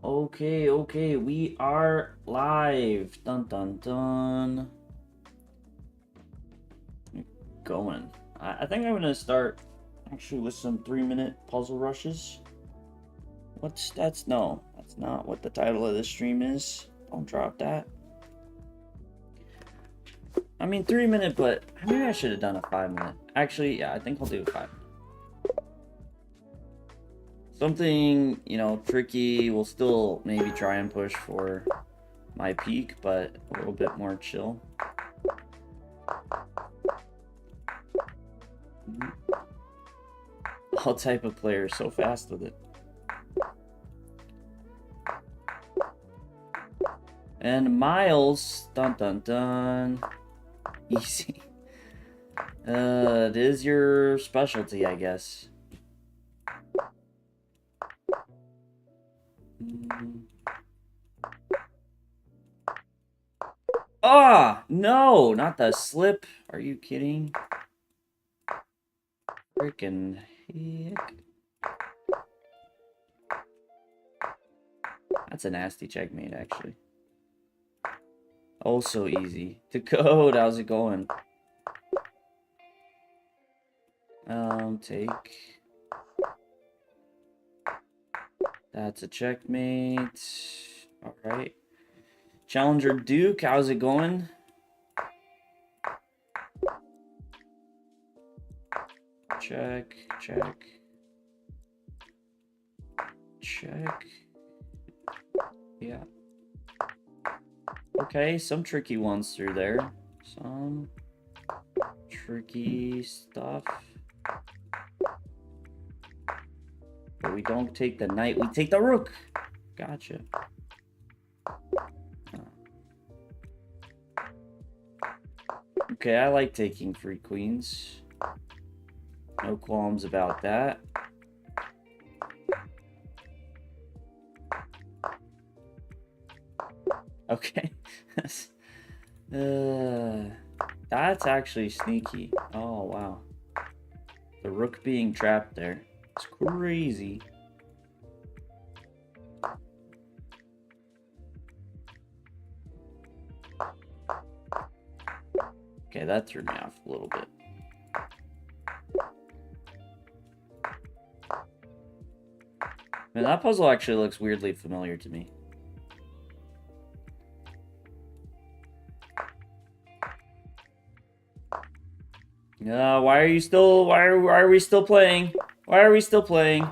Okay, we are live. Dun dun dun. Going. I think I'm gonna start actually with some 3-minute puzzle rushes. No, that's not what the title of this stream is. Don't drop that. I mean 3-minute, but maybe I should have done a 5-minute. Actually, yeah, I think I'll do a 5. Something, tricky. We'll still maybe try and push for my peak, but a little bit more chill. All type of player, so fast with it. And Miles, dun dun dun. Easy. It is your specialty, I guess. Ah, no, not the slip. Are you kidding? Freaking heck. That's a nasty checkmate, actually. Oh, so easy. Decode, how's it going? Take. That's a checkmate. Alright. Challenger Duke, how's it going? Check. Yeah. Okay, some tricky ones through there. Some tricky stuff. But we don't take the knight, we take the rook. Gotcha. Okay, I like taking free queens. No qualms about that. Okay. That's actually sneaky. Oh, wow. The rook being trapped there. It's crazy. Okay, that threw me off a little bit. Man, that puzzle actually looks weirdly familiar to me. Why are we still playing? Why are we still playing?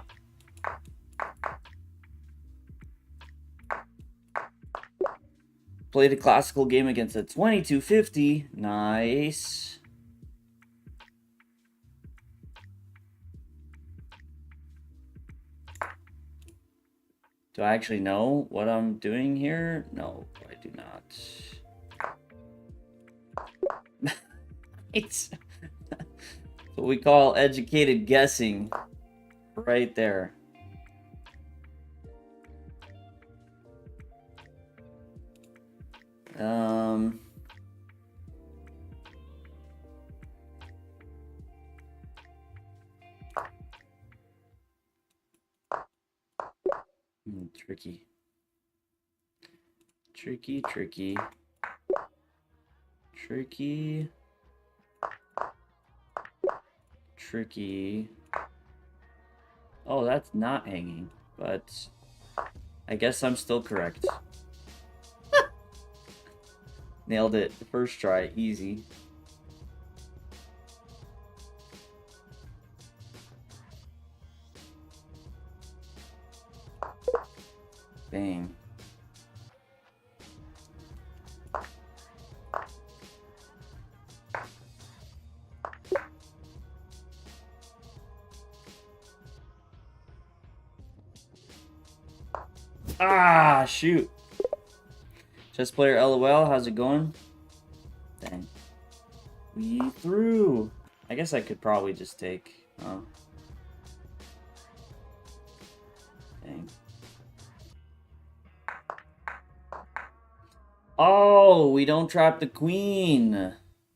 Played a classical game against a 2250. Nice. Do I actually know what I'm doing here? No, I do not. It's what we call educated guessing. Right there. Tricky. Oh, that's not hanging, but I guess I'm still correct. Nailed it. First try. Easy. Bang. Ah, shoot. Chess player LOL, how's it going? Dang. We threw. I guess I could probably just take. Dang. Oh, we don't trap the queen.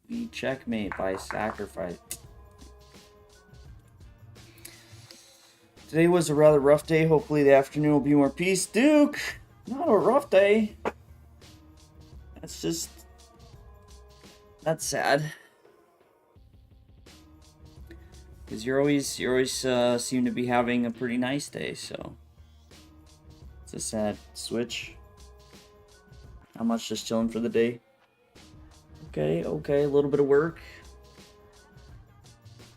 We checkmate by sacrifice. Today was a rather rough day. Hopefully the afternoon will be more peace. Duke! Not a rough day. That's just... That's sad. Because you always seem to be having a pretty nice day, so... It's a sad switch. Not much, just chilling for the day. Okay, a little bit of work.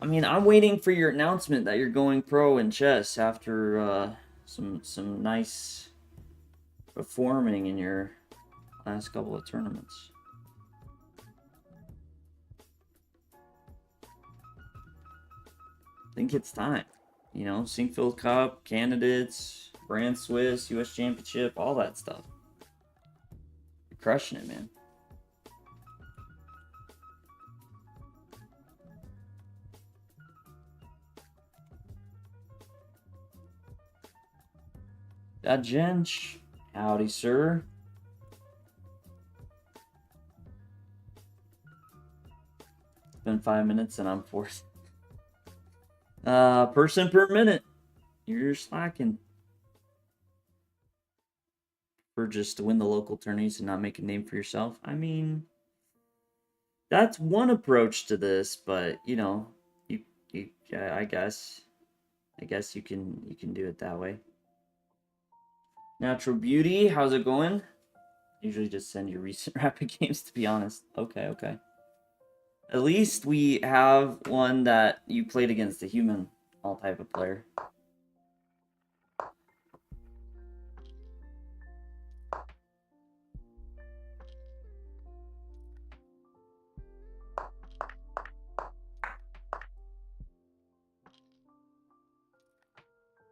I mean, I'm waiting for your announcement that you're going pro in chess after some nice performing in your last couple of tournaments. I think it's time. You know, Sinkfield Cup, candidates, Brand Swiss, US Championship, all that stuff. You're crushing it, man. That Jench. Howdy, sir. It's been 5 minutes and I'm fourth. Person per minute. You're slacking. For just to win the local tourneys and not make a name for yourself. I mean, that's one approach to this, but you know, I guess you can do it that way. Natural Beauty, how's it going? Usually just send your recent rapid games, to be honest. Okay. At least we have one that you played against a human, all type of player.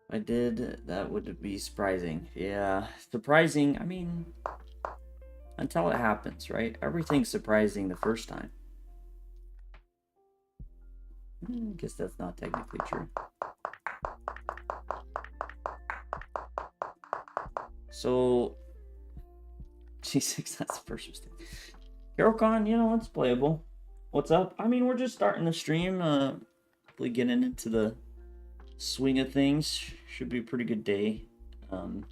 I did, that would be surprising. Yeah, surprising, I mean, until it happens, right? Everything's surprising the first time. I guess that's not technically true. So, G6, that's the first mistake. HeroCon, you know, it's playable. What's up? I mean, we're just starting the stream, hopefully getting into the swing of things. Should be a pretty good day. I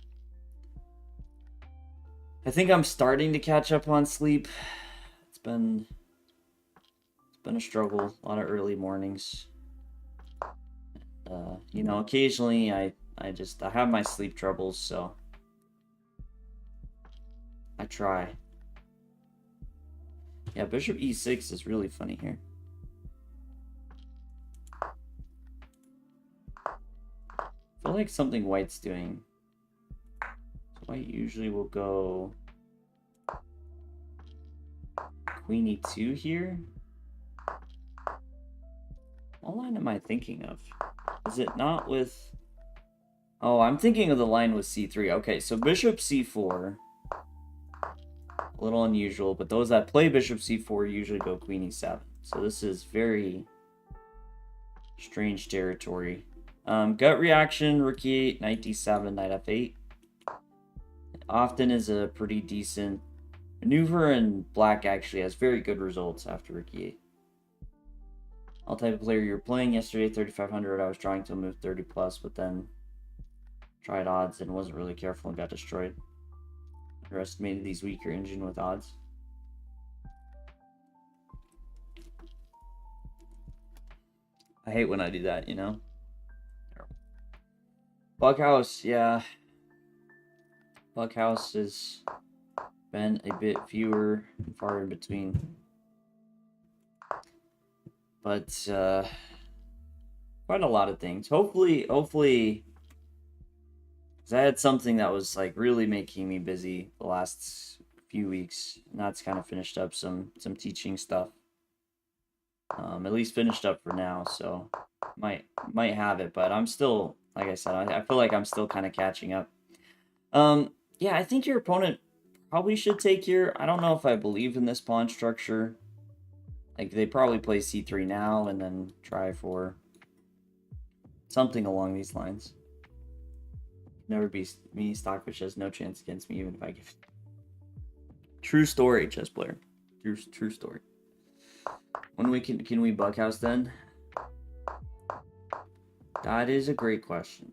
think I'm starting to catch up on sleep. It's been a struggle, a lot of early mornings. You know, occasionally I have my sleep troubles, so I try. Yeah, Bishop E6 is really funny here. I feel like something White's doing. So White usually will go Queen E2 here. What line am I thinking of? Is it not with... Oh, I'm thinking of the line with C3. Okay, so Bishop C4. A little unusual, but those that play Bishop C4 usually go Queen E7. So this is very strange territory. Gut reaction, Rook E8, Knight D7, Knight F8. Often is a pretty decent maneuver, and Black actually has very good results after Rook E8. All type of player you were playing yesterday, 3,500. I was trying to move 30 plus, but then tried odds and wasn't really careful and got destroyed. Underestimated these weaker engine with odds. I hate when I do that, you know? Bughouse, yeah. Bughouse has been a bit fewer and far in between. But, quite a lot of things. Hopefully, because I had something that was, like, really making me busy the last few weeks. And that's kind of finished up some teaching stuff. At least finished up for now, so might have it. But I'm still, like I said, I feel like I'm still kind of catching up. Yeah, I think your opponent probably should take here. I don't know if I believe in this pawn structure. Like, they probably play C3 now and then try for something along these lines. Never be me. Stockfish has no chance against me, even if I give it. True story, chess player. True story. When can we Bughouse then? That is a great question.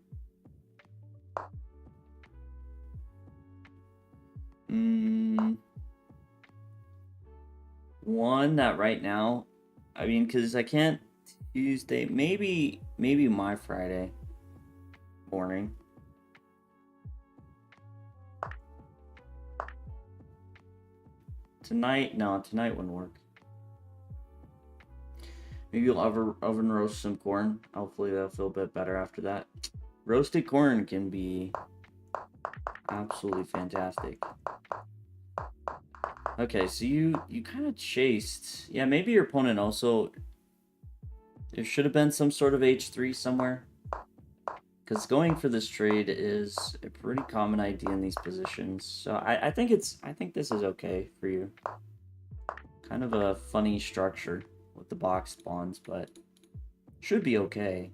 One that right now, I mean, because I can't Tuesday, maybe my Friday morning. Tonight, no, tonight wouldn't work. Maybe you'll oven roast some corn. Hopefully that'll feel a bit better after that. Roasted corn can be absolutely fantastic. Okay, so you kind of chased. Yeah, maybe your opponent also. There should have been some sort of H3 somewhere. Because going for this trade is a pretty common idea in these positions. So I think this is okay for you. Kind of a funny structure with the box spawns, but should be okay.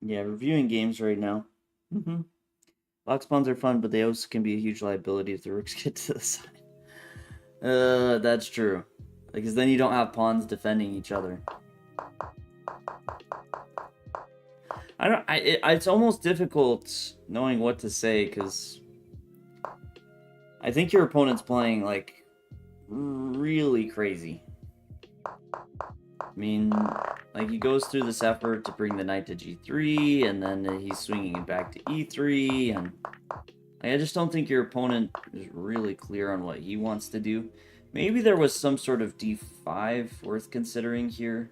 Yeah, reviewing games right now. Box spawns are fun, but they also can be a huge liability if the rooks get to the side. That's true. Because then you don't have pawns defending each other. It's almost difficult knowing what to say, because I think your opponent's playing, like, really crazy. I mean, like, he goes through this effort to bring the knight to g3, and then he's swinging it back to e3, and I just don't think your opponent is really clear on what he wants to do. Maybe there was some sort of d5 worth considering here,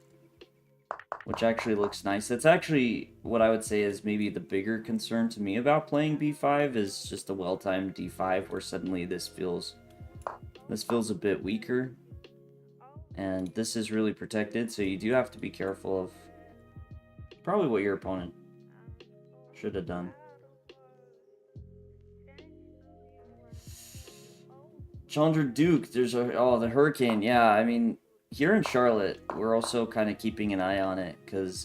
which actually looks nice. That's actually what I would say is maybe the bigger concern to me about playing b5 is just a well-timed d5 where suddenly this feels a bit weaker. And this is really protected, so you do have to be careful of probably what your opponent should have done. Challenger Duke, there's the Hurricane. Yeah, I mean, here in Charlotte, we're also kind of keeping an eye on it, because,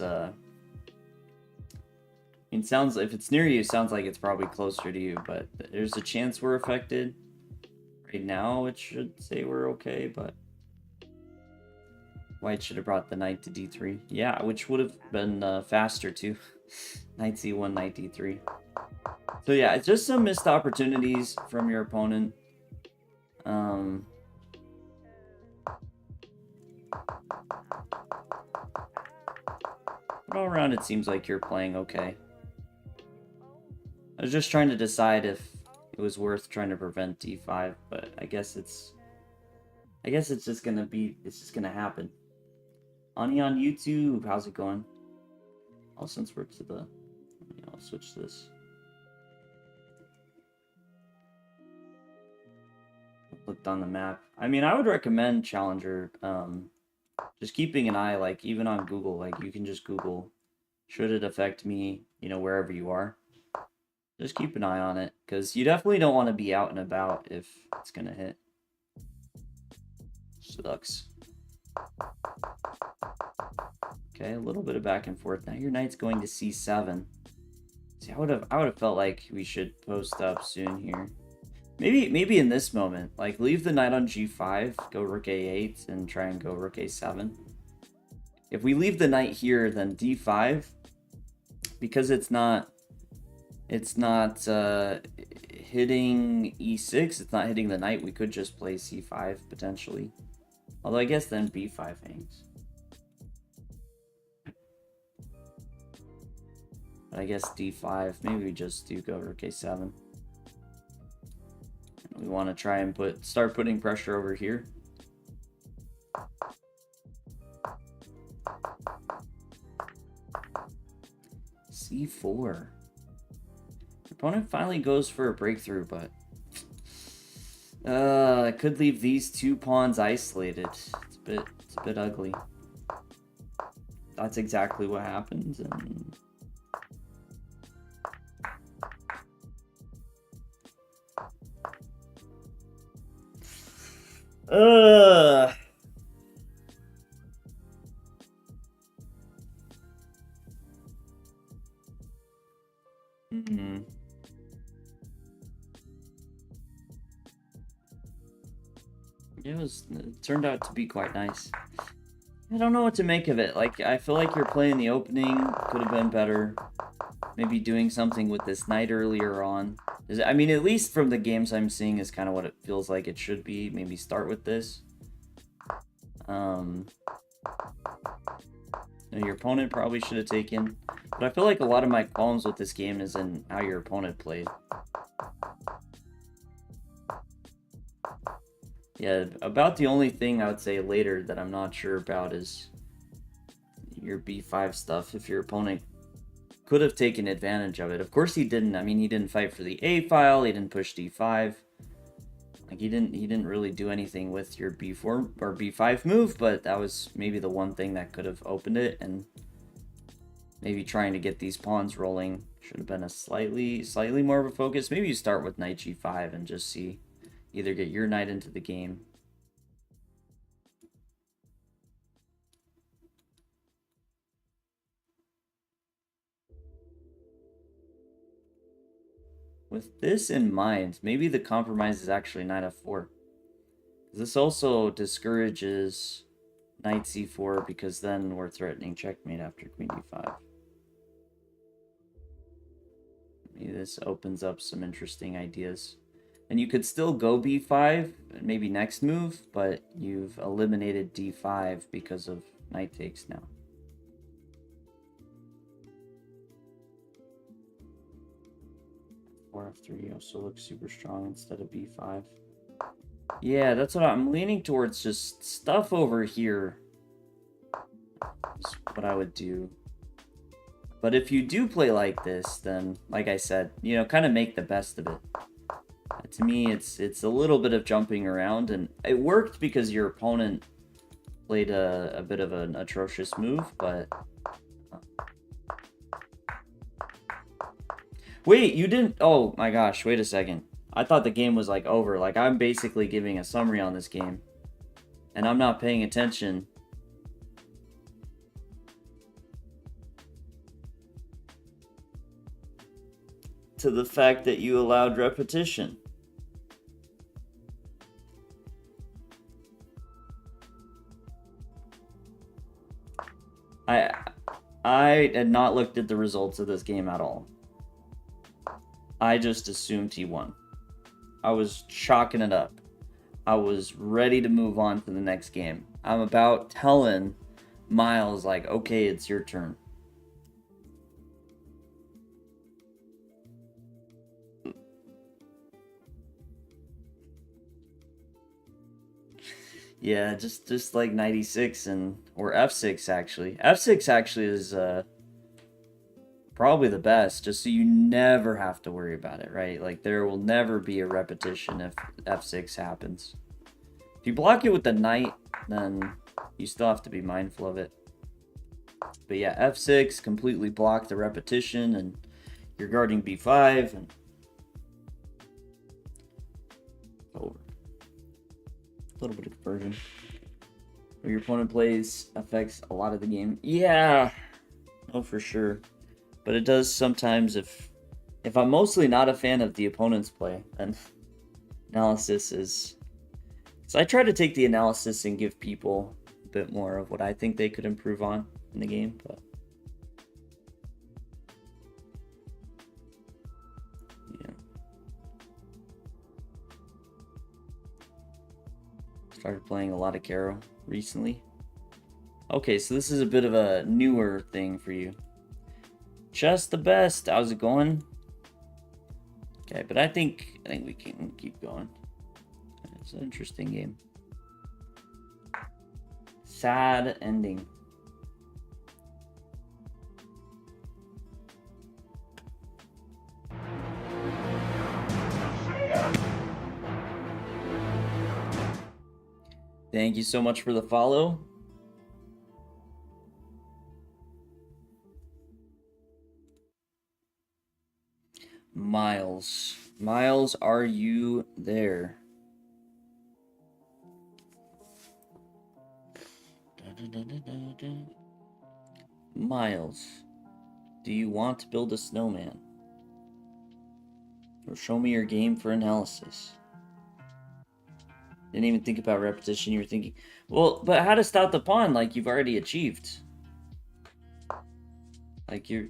if it's near you, it sounds like it's probably closer to you, but there's a chance we're affected. Right now, it should say we're okay, but White should have brought the knight to d3. Yeah, which would have been faster, too. Knight c1, knight d3. So yeah, it's just some missed opportunities from your opponent. But all around, it seems like you're playing okay. I was just trying to decide if it was worth trying to prevent d5, but I guess it's just gonna happen. Ani on YouTube, how's it going? Oh, since we're to the, I'll switch this. Looked on the map. I mean, I would recommend Challenger. Just keeping an eye, like even on Google, like you can just Google, should it affect me? Wherever you are. Just keep an eye on it, because you definitely don't want to be out and about if it's gonna hit. Sucks. Okay, a little bit of back and forth. Now your knight's going to c7. See, I would have felt like we should post up soon here. Maybe in this moment, like leave the knight on g5, go rook a8, and try and go rook a7. If we leave the knight here, then d5, because it's not hitting e6, it's not hitting the knight, we could just play c5 potentially. Although I guess then b5 hangs. But I guess d5, maybe we just do go rook a7. We want to try and start putting pressure over here. c4. Opponent finally goes for a breakthrough, but I could leave these two pawns isolated. It's a bit ugly. That's exactly what happens, and Ugh. Hmm. It turned out to be quite nice. I don't know what to make of it. Like, I feel like you're playing the opening could have been better. Maybe doing something with this knight earlier on. I mean, at least from the games I'm seeing is kind of what it feels like it should be. Maybe start with this. Your opponent probably should have taken. But I feel like a lot of my qualms with this game is in how your opponent played. Yeah, about the only thing I would say later that I'm not sure about is your b5 stuff. If your opponent could have taken advantage of it. Of course he didn't. I mean, he didn't fight for the A file. He didn't push d5. Like, he didn't really do anything with your b4 or b5 move, but that was maybe the one thing that could have opened it, and maybe trying to get these pawns rolling should have been a slightly more of a focus. Maybe you start with knight g5 and just see, either get your knight into the game. With this in mind, maybe the compromise is actually knight f4. This also discourages knight c4 because then we're threatening checkmate after queen d5. Maybe this opens up some interesting ideas. And you could still go b5, maybe next move, but you've eliminated d5 because of knight takes now. F3 also looks super strong instead of b5. Yeah, that's what I'm leaning towards. Just stuff over here is what I would do. But if you do play like this, then, like I said, you know, kind of make the best of it. To me, it's a little bit of jumping around, and it worked because your opponent played a bit of an atrocious move, but... Wait, you didn't... Oh my gosh, wait a second. I thought the game was, like, over. Like, I'm basically giving a summary on this game. And I'm not paying attention. To the fact that you allowed repetition. I had not looked at the results of this game at all. I just assumed he won. I was chalking it up. I was ready to move on to the next game. I'm about telling Miles, like, okay, it's your turn. Yeah, just like 96 or F6 actually. F6 actually is probably the best, just so you never have to worry about it, right? Like, there will never be a repetition if F6 happens. If you block it with the knight, then you still have to be mindful of it. But yeah, F6 completely blocked the repetition, and you're guarding B5, and over. A little bit of conversion. Where your opponent plays affects a lot of the game. Yeah, oh, for sure. But it does sometimes if I'm mostly not a fan of the opponent's play, then analysis is... So I try to take the analysis and give people a bit more of what I think they could improve on in the game, but... yeah. Started playing a lot of Caro recently. Okay, so this is a bit of a newer thing for you. Just the best. How's it going? Okay, but I think we can keep going. It's an interesting game. Sad ending. Thank you so much for the follow. Miles. Miles, are you there? Miles, do you want to build a snowman? Or show me your game for analysis. Didn't even think about repetition. You were thinking, well, but how to stop the pawn? Like you've already achieved. Like you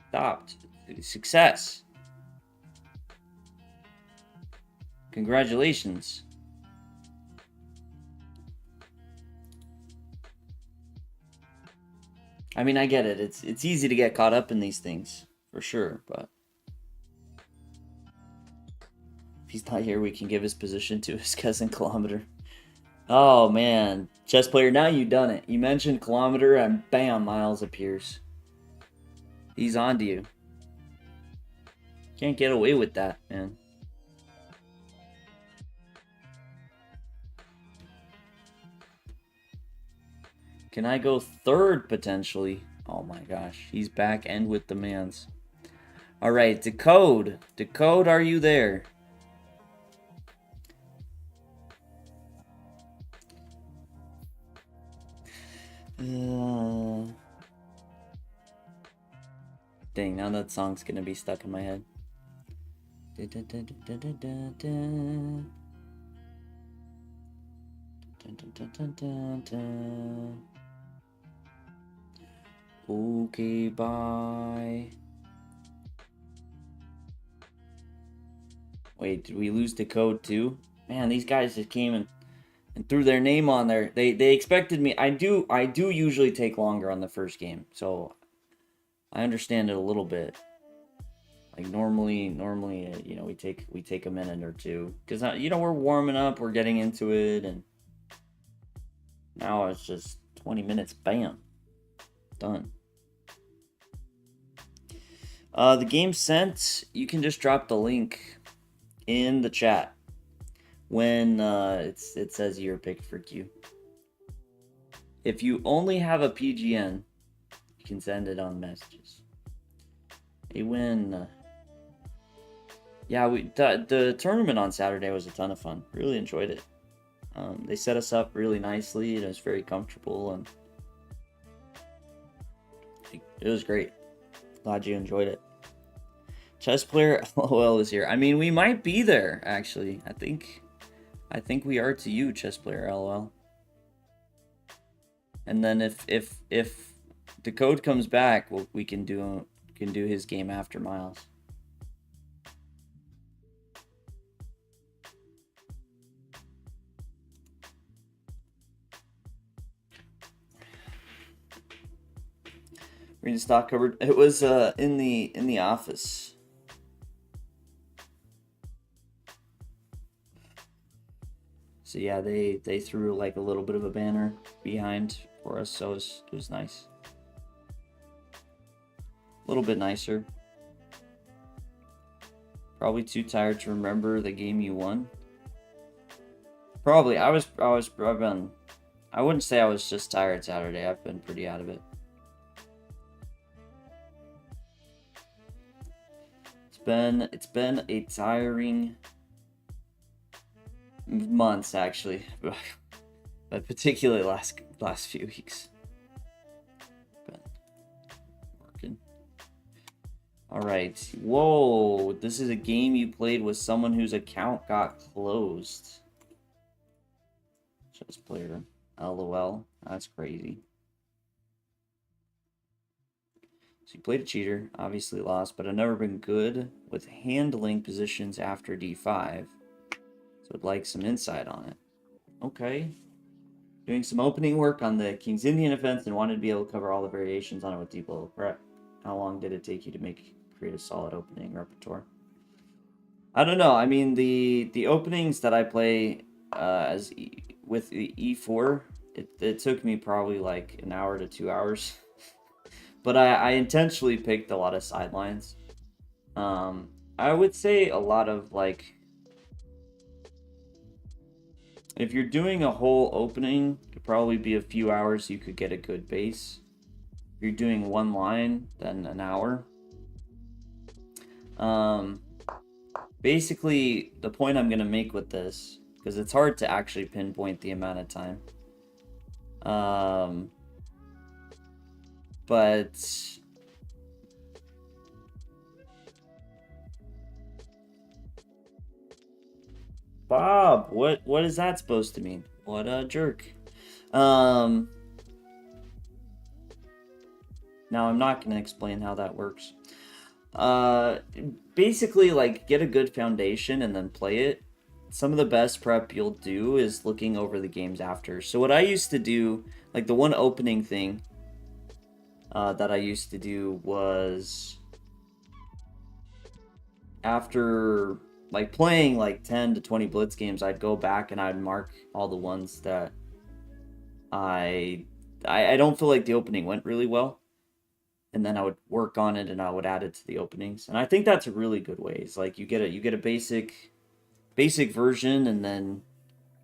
stopped. Success. Congratulations. I mean, I get it. It's easy to get caught up in these things, for sure, but if he's not here, we can give his position to his cousin Kilometer. Oh, man. Chess player, now you've done it. You mentioned Kilometer, and bam, Miles appears. He's on to you. Can't get away with that, man. Can I go third, potentially? Oh my gosh. He's back and with demands. Alright, Decode. Decode, are you there? Dang, now that song's gonna be stuck in my head. Okay, bye. Wait, did we lose Decode too? Man, these guys just came and threw their name on there. They expected me. I do usually take longer on the first game, so I understand it a little bit. Like normally, you know, we take a minute or two because you know we're warming up, we're getting into it, and now it's just 20 minutes. Bam, done. The game sent. You can just drop the link in the chat when it says you're picked for Q. If you only have a PGN, you can send it on messages. Hey, when yeah, the tournament on Saturday was a ton of fun. Really enjoyed it. They set us up really nicely. It was very comfortable and it was great. Glad you enjoyed it. Chess player LOL is here. I mean, we might be there actually. I think we are to you, chess player LOL. And then if Decode comes back, we can do his game after Miles. Reading stock covered. It was in the office. So yeah, they threw like a little bit of a banner behind for us, so it was nice. A little bit nicer. Probably too tired to remember the game you won. Probably. I wouldn't say I was just tired Saturday. I've been pretty out of it. It's been a tiring months actually, but particularly last few weeks. Been working. All right. Whoa, this is a game you played with someone whose account got closed. Chess player, LOL. That's crazy. So you played a cheater, obviously lost, but I've never been good with handling positions after d5. So I'd like some insight on it. Okay. Doing some opening work on the King's Indian defense and wanted to be able to cover all the variations on it with deep level prep. How long did it take you to create a solid opening repertoire? I don't know. I mean, the openings that I play with the e4, it took me probably like an hour to 2 hours. But I intentionally picked a lot of sidelines. I would say a lot of like, if you're doing a whole opening, it'd probably be a few hours so you could get a good base. If you're doing one line, then an hour. Basically, the point I'm going to make with this, because it's hard to actually pinpoint the amount of time. But Bob, what is that supposed to mean? What a jerk. Now I'm not gonna explain how that works. Basically, like, get a good foundation and then play it. Some of the best prep you'll do is looking over the games after. So what I used to do, like the one opening thing that I used to do was after like playing like 10 to 20 blitz games, I'd go back and I'd mark all the ones that I don't feel like the opening went really well, and then I would work on it and I would add it to the openings. And I think that's a really good way. It's like you get a basic version, and then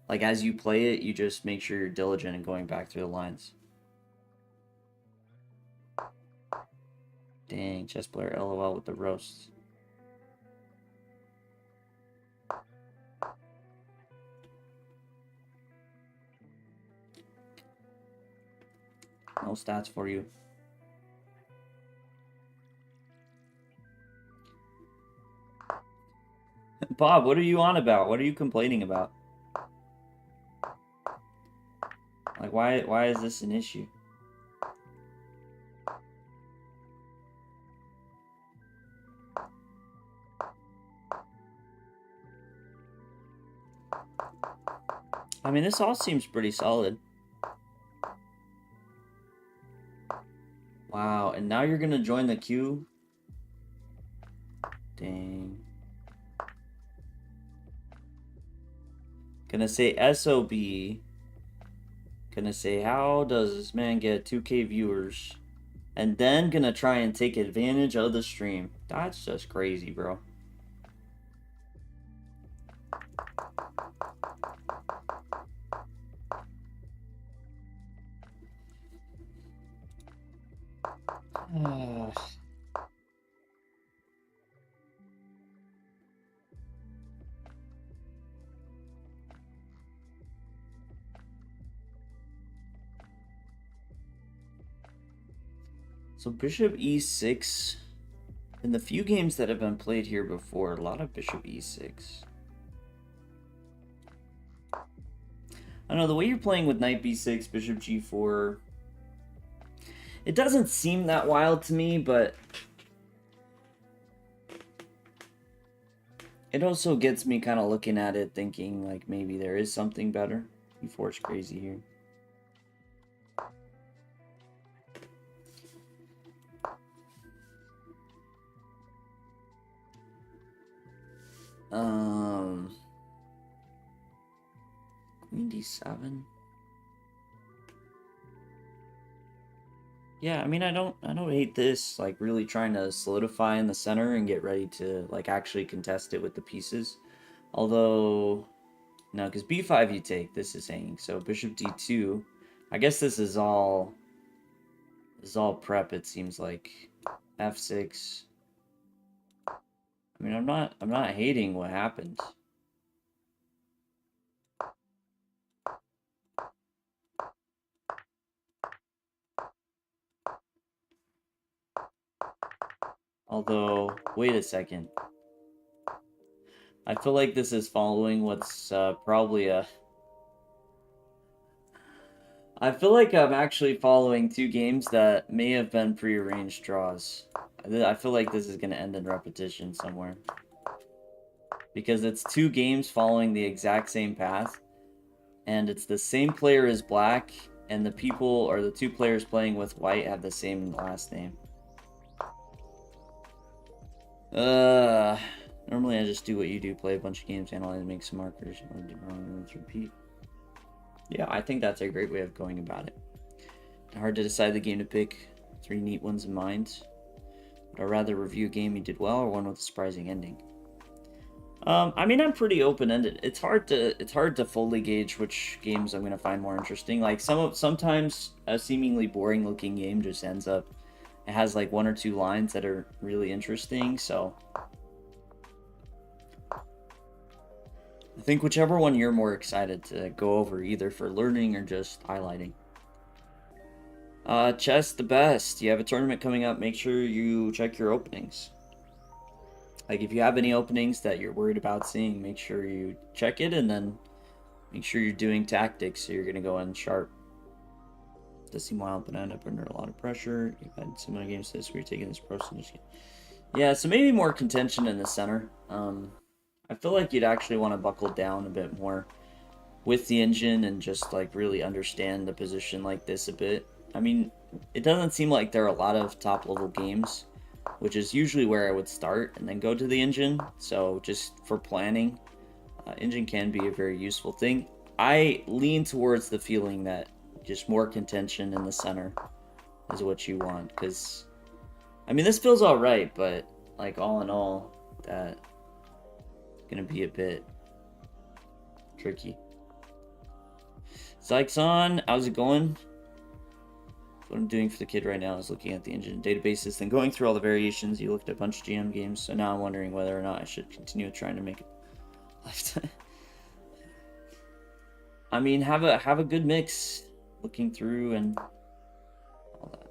like as you play it, you just make sure you're diligent in going back through the lines. Dang, chess player LOL with the roasts. No stats for you. Bob, what are you on about? What are you complaining about? Like, why is this an issue? I mean, this all seems pretty solid. Wow, and now you're gonna join the queue? Dang. Gonna say SOB. Gonna say, how does this man get 2K viewers? And then gonna try and take advantage of the stream. That's just crazy, bro. So bishop e6. In the few games that have been played here before, a lot of bishop e6. I don't know, the way you're playing with knight b6, bishop g4, it doesn't seem that wild to me, but it also gets me kind of looking at it thinking like maybe there is something better. e4 is crazy here. Queen d7. Yeah, I mean, I don't hate this, like really trying to solidify in the center and get ready to like actually contest it with the pieces. Although, no, because b5 you take, this is hanging. So bishop d2. I guess this is all prep, it seems like. f6. I mean, I'm not hating what happened. Although, wait a second. I feel like this is following what's probably a... I feel like I'm actually following two games that may have been prearranged draws. I feel like this is going to end in repetition somewhere. Because it's two games following the exact same path. And it's the same player as black, and the people, or the two players playing with white, have the same last name. Normally I just do what you do, play a bunch of games, analyze, make some markers, and do wrong and repeat. Yeah, I think that's a great way of going about it. Hard to decide the game to pick. 3 neat ones in mind. Would I rather review a game you did well, or one with a surprising ending? I mean, I'm pretty open-ended. It's hard to fully gauge which games I'm gonna find more interesting. Like sometimes a seemingly boring-looking game just ends up, it has like 1 or 2 lines that are really interesting. So I think whichever one you're more excited to go over, either for learning or just highlighting. Chess the best. You have a tournament coming up. Make sure you check your openings. Like, if you have any openings that you're worried about seeing, make sure you check it, and then make sure you're doing tactics, so you're going to go in sharp. Does seem wild, but I end up under a lot of pressure. You've had similar games to this where you're taking this percentage. Yeah, so maybe more contention in the center. I feel like you'd actually want to buckle down a bit more with the engine and just, like, really understand the position like this a bit. I mean, it doesn't seem like there are a lot of top-level games, which is usually where I would start and then go to the engine. So just for planning, engine can be a very useful thing. I lean towards the feeling that just more contention in the center is what you want, because I mean, this feels all right, but like all in all, that's gonna be a bit tricky. Sykes on, how's it going? What I'm doing for the kid right now is looking at the engine databases, then going through all the variations. You looked at a bunch of GM games, so now I'm wondering whether or not I should continue trying to make it lifetime. I mean, have a good mix, looking through and all that.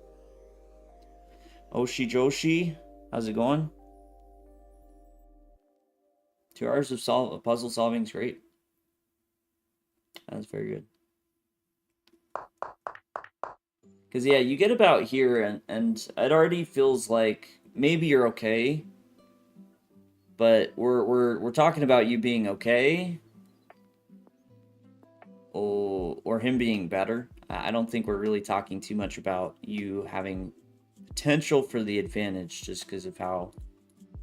Oshi Joshi, how's it going? 2 hours of puzzle solving is great. That's very good. Because, yeah, you get about here, and it already feels like maybe you're okay, but we're talking about you being okay, or him being better. I don't think we're really talking too much about you having potential for the advantage just because of how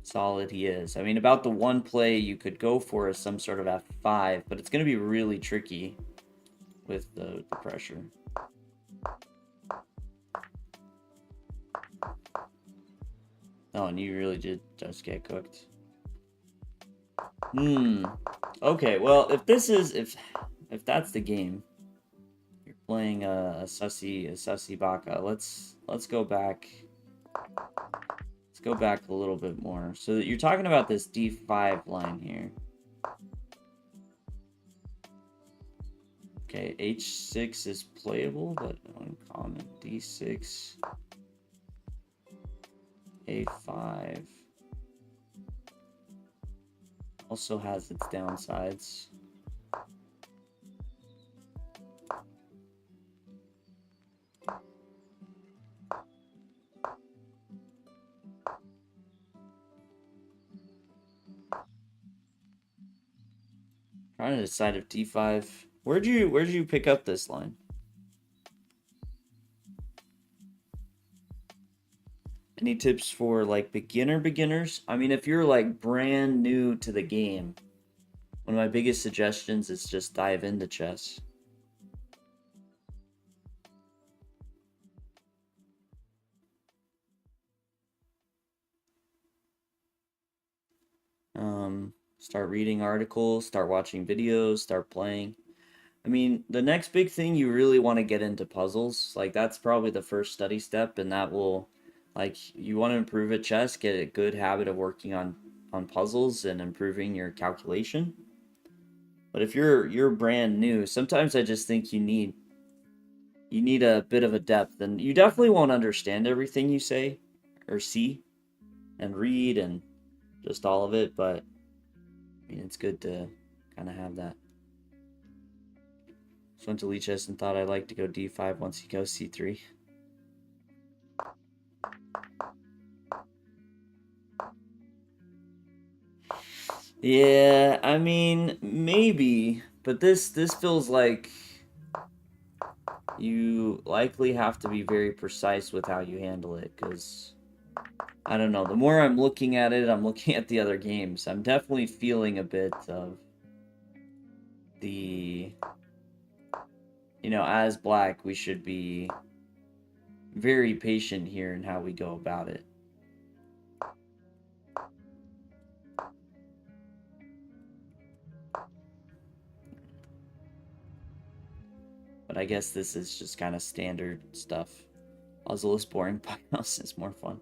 solid he is. I mean, about the one play you could go for is some sort of F5, but it's going to be really tricky with the pressure. Oh, and you really did just get cooked. Okay, well, if this is if that's the game, you're playing a sussy baka. Let's go back. Let's go back a little bit more. So you're talking about this D5 line here. Okay, H6 is playable, but uncommon. D6. A5 also has its downsides. Trying to decide if D5. Where'd you pick up this line? Any tips for like beginners? I mean, if you're like brand new to the game, one of my biggest suggestions is just dive into chess. Start reading articles, start watching videos, start playing. I mean, the next big thing, you really want to get into puzzles. Like, that's probably the first study step, and that will, like, you want to improve at chess, get a good habit of working on puzzles and improving your calculation. But if you're brand new, sometimes I just think you need a bit of a depth, and you definitely won't understand everything you say or see and read and just all of it, but I mean, it's good to kind of have that. Just went to Lichess and thought I'd like to go D5 once he goes C3. Yeah, I mean, maybe, but this feels like you likely have to be very precise with how you handle it, because I don't know, the more I'm looking at it, I'm looking at the other games, I'm definitely feeling a bit of the, you know, as black, we should be very patient here in how we go about it. But I guess this is just kind of standard stuff. Puzzle is boring, Pikehouse is more fun.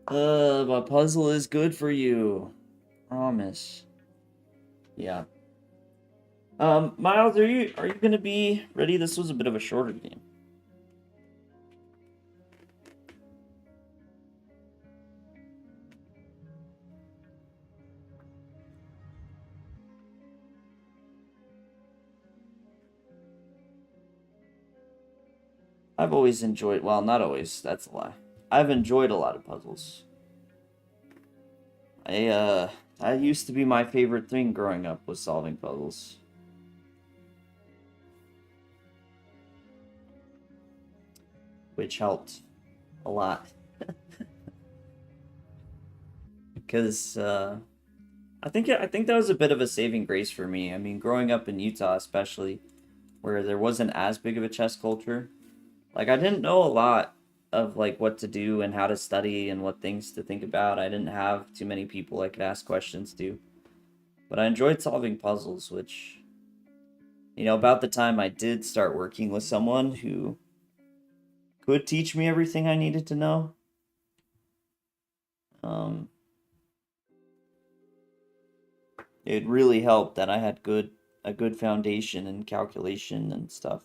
But puzzle is good for you. Promise. Yeah. Miles, are you gonna be ready? This was a bit of a shorter game. I've always enjoyed, well, not always, that's a lie. I've enjoyed a lot of puzzles. That used to be my favorite thing growing up, was solving puzzles. Which helped a lot. Because I think that was a bit of a saving grace for me. I mean, growing up in Utah, especially, where there wasn't as big of a chess culture, like I didn't know a lot of like what to do and how to study and what things to think about. I didn't have too many people I could ask questions to, but I enjoyed solving puzzles, which, you know, about the time I did start working with someone who could teach me everything I needed to know. It really helped that I had a good foundation in calculation and stuff.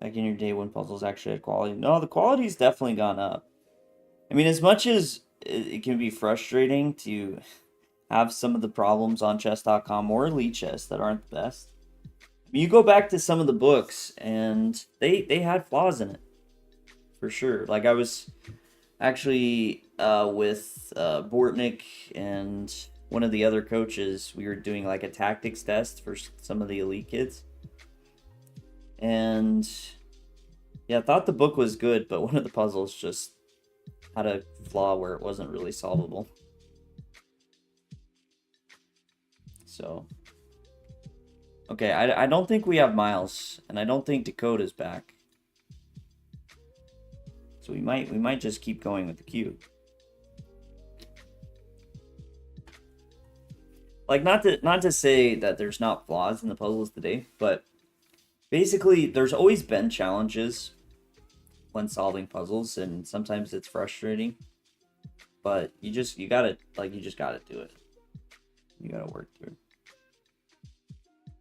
Back in your day when puzzles actually had quality. No, the quality's definitely gone up. I mean, as much as it can be frustrating to have some of the problems on chess.com or Elite Chess that aren't the best, you go back to some of the books and they had flaws in it. For sure. Like I was actually with Bortnick and one of the other coaches, we were doing like a tactics test for some of the elite kids. And yeah, I thought the book was good, but one of the puzzles just had a flaw where it wasn't really solvable. So, okay, I don't think we have Miles, and I don't think Dakota's back. So we might just keep going with the cube. Like not to say that there's not flaws in the puzzles today, but basically there's always been challenges when solving puzzles, and sometimes it's frustrating. But you just gotta do it. You gotta work through it.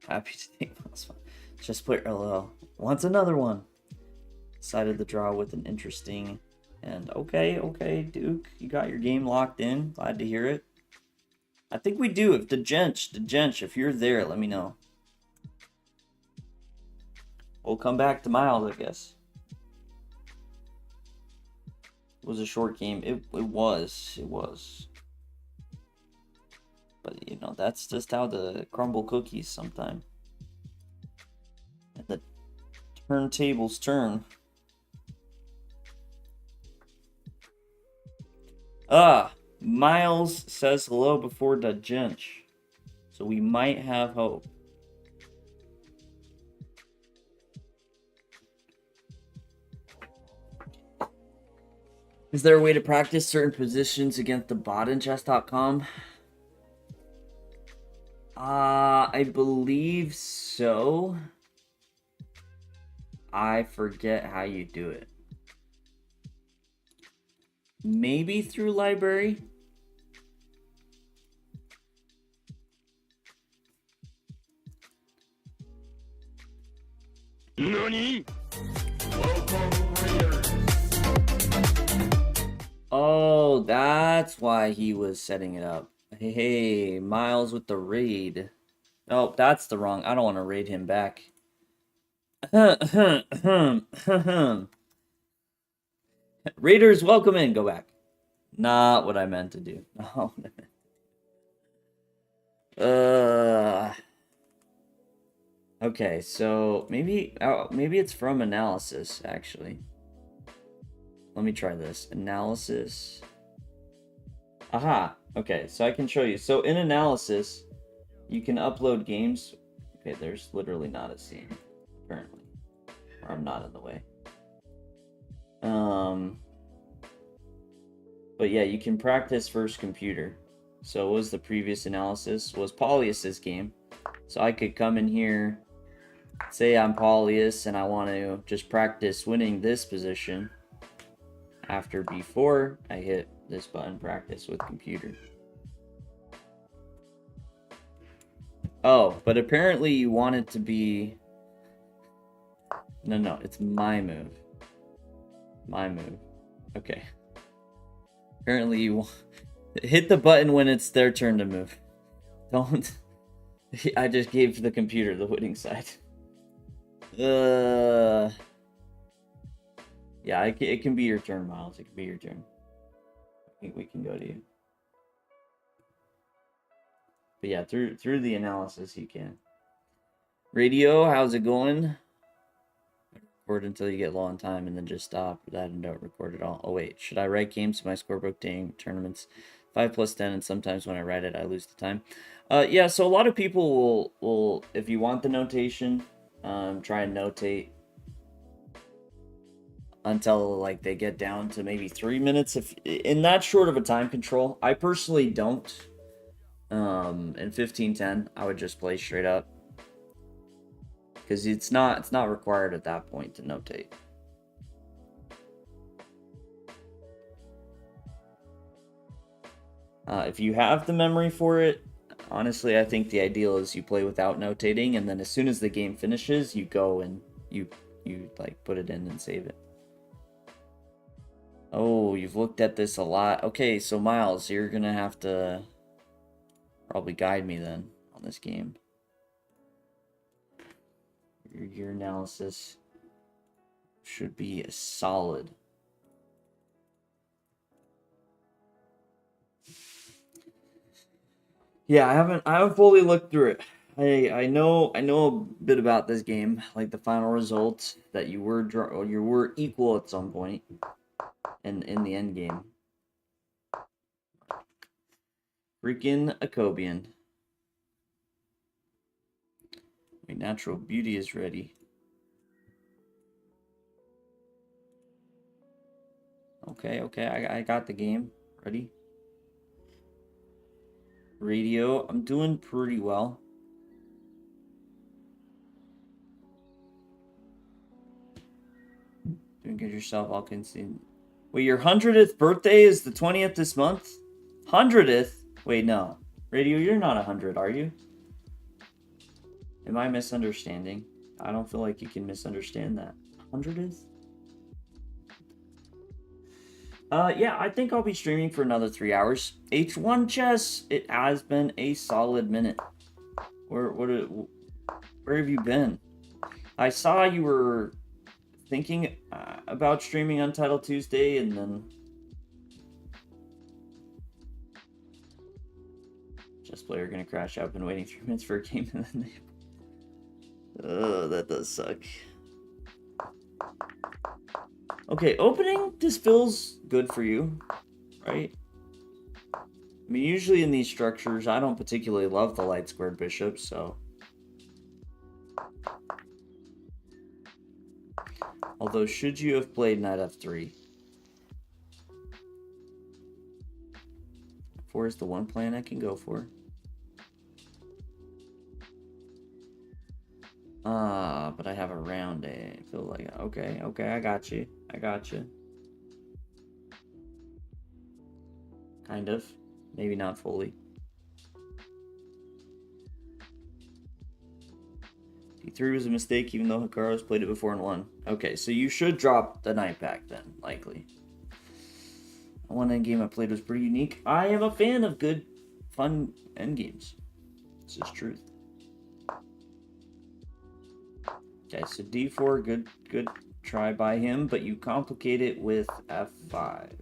Happy to take this one. Just put LL. Wants another one. Decided to draw with an interesting, and okay, Duke, you got your game locked in. Glad to hear it. I think we do. If the Gench, if you're there, let me know. We'll come back to Miles, I guess. It was a short game. It was. But you know, that's just how the crumble cookies sometimes. And the turntables turn. Miles says hello before the Gench. So we might have hope. Is there a way to practice certain positions against the bot in chess.com? I believe so. I forget how you do it. Maybe through library? NANI? Oh, that's why he was setting it up. Hey, Miles with the raid. Oh, that's the wrong. I don't want to raid him back. Raiders, welcome in. Go back. Not what I meant to do. Okay, so maybe it's from analysis, actually. Let me try this. Analysis. Aha. Okay, so I can show you. So in analysis, you can upload games. Okay, there's literally not a scene, apparently. Or I'm not in the way. But yeah, you can practice first computer. So what was the previous analysis? Was Paulius's game. So I could come in here, say I'm Paulius, and I want to just practice winning this position. After B4, I hit this button, practice with computer. Oh, but apparently you want it to be... No, it's my move. My move. Okay. Apparently you hit the button when it's their turn to move. Don't. I just gave the computer the winning side. Yeah, it can be your turn, Miles. It can be your turn. I think we can go to you. But yeah, through the analysis, you can. Radio, how's it going? Record until you get low on time and then just stop. That and don't record at all. Oh wait, should I write games to my scorebook dang tournaments? 5 plus 10, and sometimes when I write it, I lose the time. Yeah, so a lot of people will if you want the notation, try and notate until like they get down to maybe 3 minutes. If in that short of a time control, I personally don't. In 15:10, I would just play straight up because it's not required at that point to notate. If you have the memory for it, honestly, I think the ideal is you play without notating, and then as soon as the game finishes, you go and you like put it in and save it. Oh, you've looked at this a lot. Okay, so Miles, you're gonna have to probably guide me then on this game. Your analysis should be solid. Yeah, I haven't fully looked through it. I know a bit about this game, like the final result that you were equal at some point in the end game. Freaking Akobian. My natural beauty is ready. Okay, I got the game ready. Radio, I'm doing pretty well. Doing good yourself, I'll concede. Wait, your 100th birthday is the 20th this month? 100th? Wait, no. Radio, you're not 100, are you? Am I misunderstanding? I don't feel like you can misunderstand that. 100th? Yeah, I think I'll be streaming for another 3 hours. H1 chess, it has been a solid minute. Where have you been? I saw you were thinking about streaming Untitled Tuesday, and then chess player gonna crash out. Been waiting 3 minutes for a game, and then oh, that does suck. Okay, opening just feels good for you, right? I mean, usually in these structures, I don't particularly love the light squared bishops, so. Although, should you have played knight f3? 4 is the one plan I can go for. But I have a round A. I feel like, okay, I got you. Kind of. Maybe not fully. D3 was a mistake, even though Hikaru's played it before and won. Okay, so you should drop the knight back then, likely. The one endgame I played was pretty unique. I am a fan of good, fun endgames. This is truth. Okay, so d4, good try by him, but you complicate it with f5.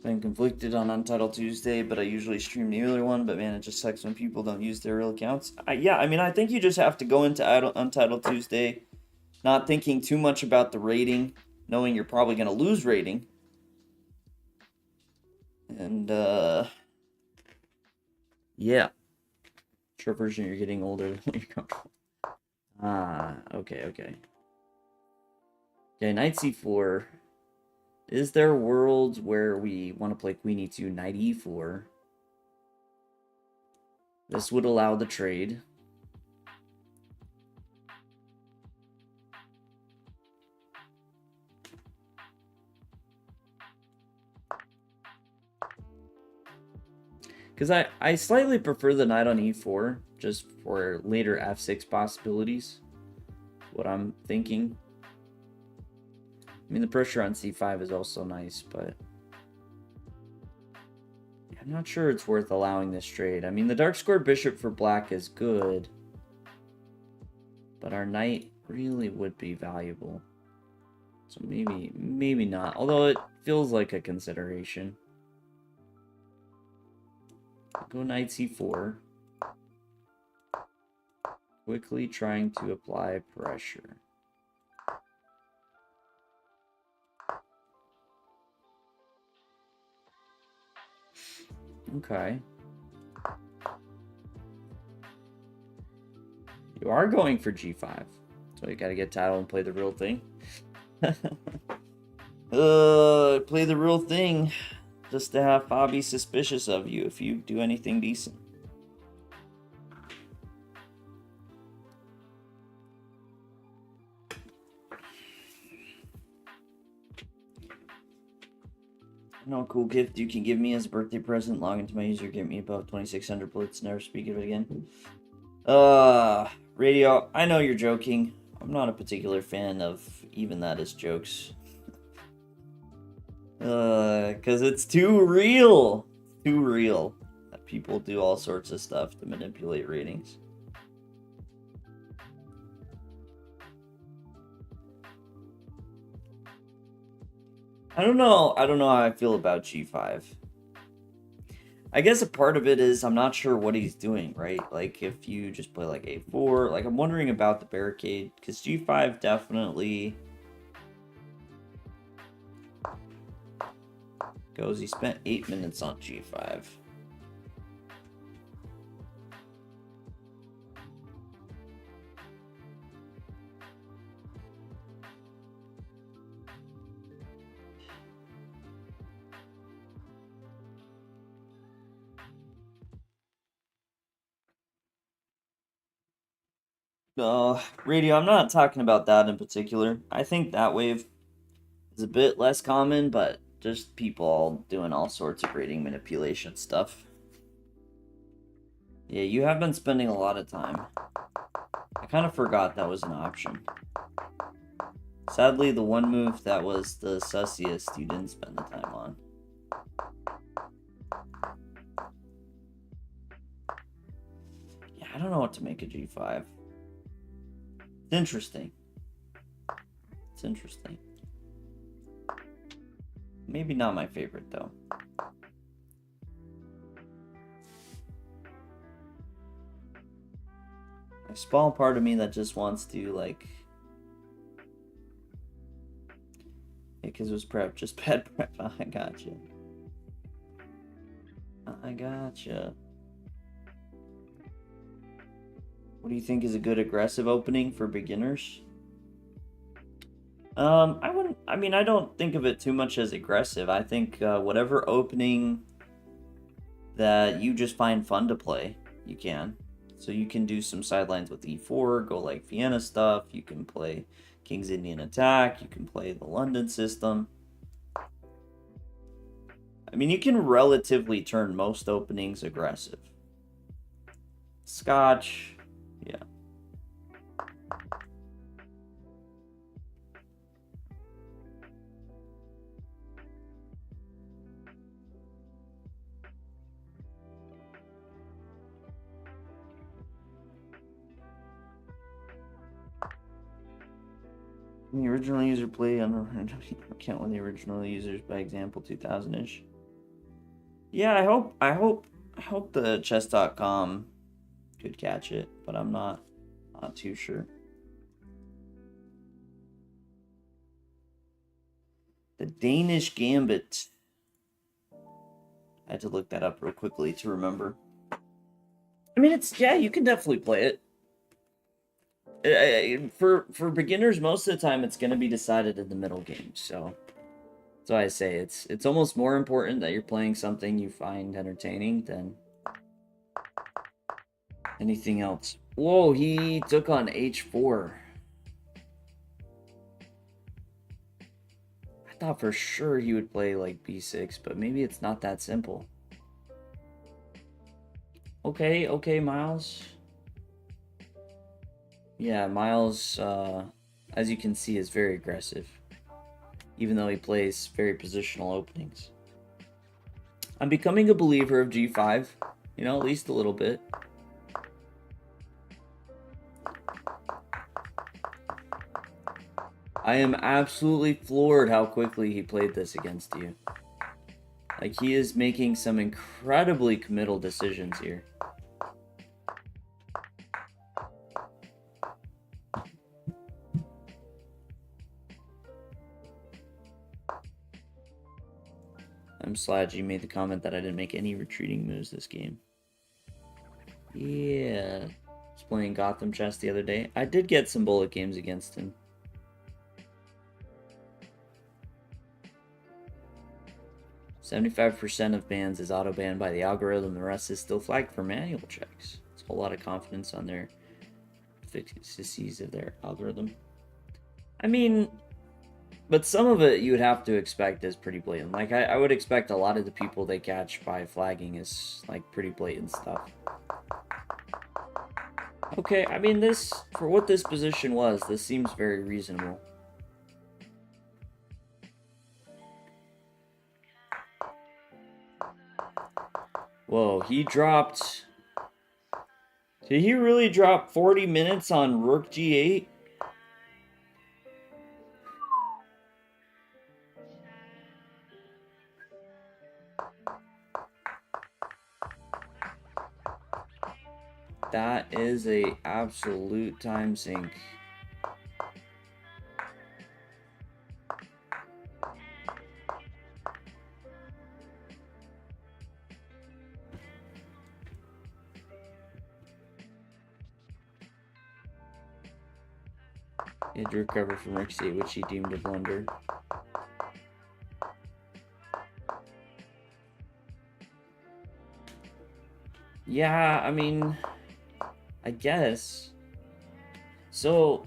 Been conflicted on Untitled Tuesday, but I usually stream the earlier one, but man, it just sucks when people don't use their real accounts. Yeah, I mean, I think you just have to go into Untitled Tuesday not thinking too much about the rating, knowing you're probably going to lose rating. And, yeah. Short version, you're getting older than you're comfortable. Okay. Okay, knight c4. Is there worlds where we want to play queen e2, knight e4? This would allow the trade. Because I slightly prefer the knight on e4, just for later f6 possibilities. What I'm thinking. I mean, the pressure on c5 is also nice, but I'm not sure it's worth allowing this trade. I mean, the dark squared bishop for black is good, but our knight really would be valuable. So maybe not. Although it feels like a consideration. Go knight c4. Quickly trying to apply pressure. Okay. You are going for g5. So you gotta get title and play the real thing. Play the real thing just to have Bobby suspicious of you if you do anything decent. No cool gift you can give me as a birthday present. Log into my user, get me above 2600 blitz, never speak of it again. Radio, I know you're joking. I'm not a particular fan of even that as jokes. Cause it's too real. Too real. That people do all sorts of stuff to manipulate ratings. I don't know how I feel about g5. I guess a part of it is I'm not sure what he's doing, right? Like, if you just play, like, a4, like, I'm wondering about the barricade, because g5 definitely goes, he spent 8 minutes on g5. Radio, I'm not talking about that in particular. I think that wave is a bit less common, but just people all doing all sorts of rating manipulation stuff. Yeah, you have been spending a lot of time. I kind of forgot that was an option. Sadly, the one move that was the sussiest you didn't spend the time on. Yeah, I don't know what to make of g5. It's interesting. It's interesting. Maybe not my favorite, though. A small part of me that just wants to, like... Yeah, because it was prep. Just bad prep. I gotcha. I gotcha. What do you think is a good aggressive opening for beginners? I don't think of it too much as aggressive. I think whatever opening that you just find fun to play, you can. So you can do some sidelines with e4, go like Vienna stuff. You can play King's Indian attack. You can play the London system. I mean, you can relatively turn most openings aggressive. Scotch, yeah. The original user play on account when the original users by example 2000-ish. Yeah, I hope the chess.com could catch it, but I'm not too sure. The Danish Gambit. I had to look that up real quickly to remember. I mean, yeah, you can definitely play it. For beginners, most of the time it's going to be decided in the middle game. So that's why I say it's almost more important that you're playing something you find entertaining than anything else. Whoa, he took on h4. I thought for sure he would play like b6, but maybe it's not that simple. Okay, Miles. Yeah, Miles, as you can see, is very aggressive, even though he plays very positional openings. I'm becoming a believer of G5. You know, at least a little bit. I am absolutely floored how quickly he played this against you. Like, he is making some incredibly committal decisions here. I'm Sludge. You made the comment that I didn't make any retreating moves this game. Yeah. I was playing Gotham Chess the other day. I did get some bullet games against him. 75% of bans is auto-banned by the algorithm. The rest is still flagged for manual checks. It's a whole lot of confidence on their efficacies of their algorithm. I mean, but some of it you would have to expect is pretty blatant. Like, I would expect a lot of the people they catch by flagging is, like, pretty blatant stuff. Okay, I mean, this, for what this position was, this seems very reasonable. Whoa, he dropped... Did he really drop 40 minutes on Rook G8? That is a absolute time sink. He had to recover from Rook C8, which he deemed a blunder. Yeah, I mean, I guess. So,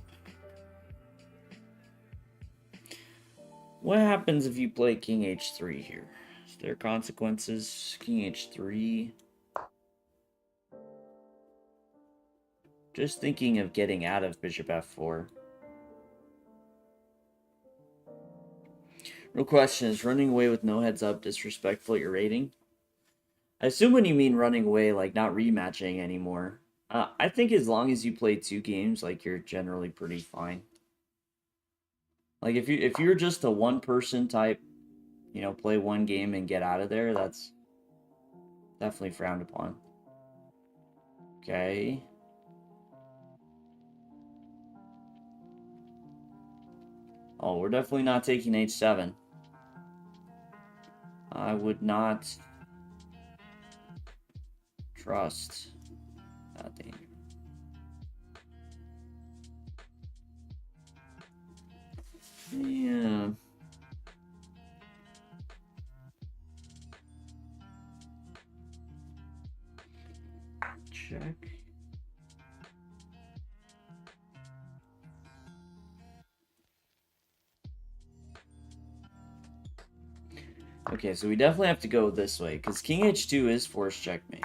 what happens if you play King H3 here? Is there consequences? King H3. Just thinking of getting out of Bishop F4. Real question, is running away with no heads up disrespectful at your rating? I assume when you mean running away, like not rematching anymore. I think as long as you play 2 games, like you're generally pretty fine. Like if you're just a one-person type, you know, play 1 game and get out of there, that's definitely frowned upon. Okay. Oh, we're definitely not taking H7. I would not trust that thing. Yeah. Check. Okay, so we definitely have to go this way, because King H2 is forced checkmate.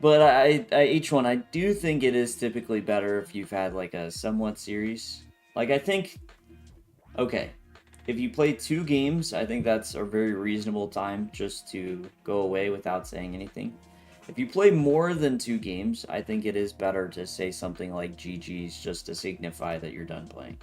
But each one, I do think it is typically better if you've had, like, a somewhat series. Like, I think, okay, if you play 2 games, I think that's a very reasonable time just to go away without saying anything. If you play more than 2 games, I think it is better to say something like GG's just to signify that you're done playing.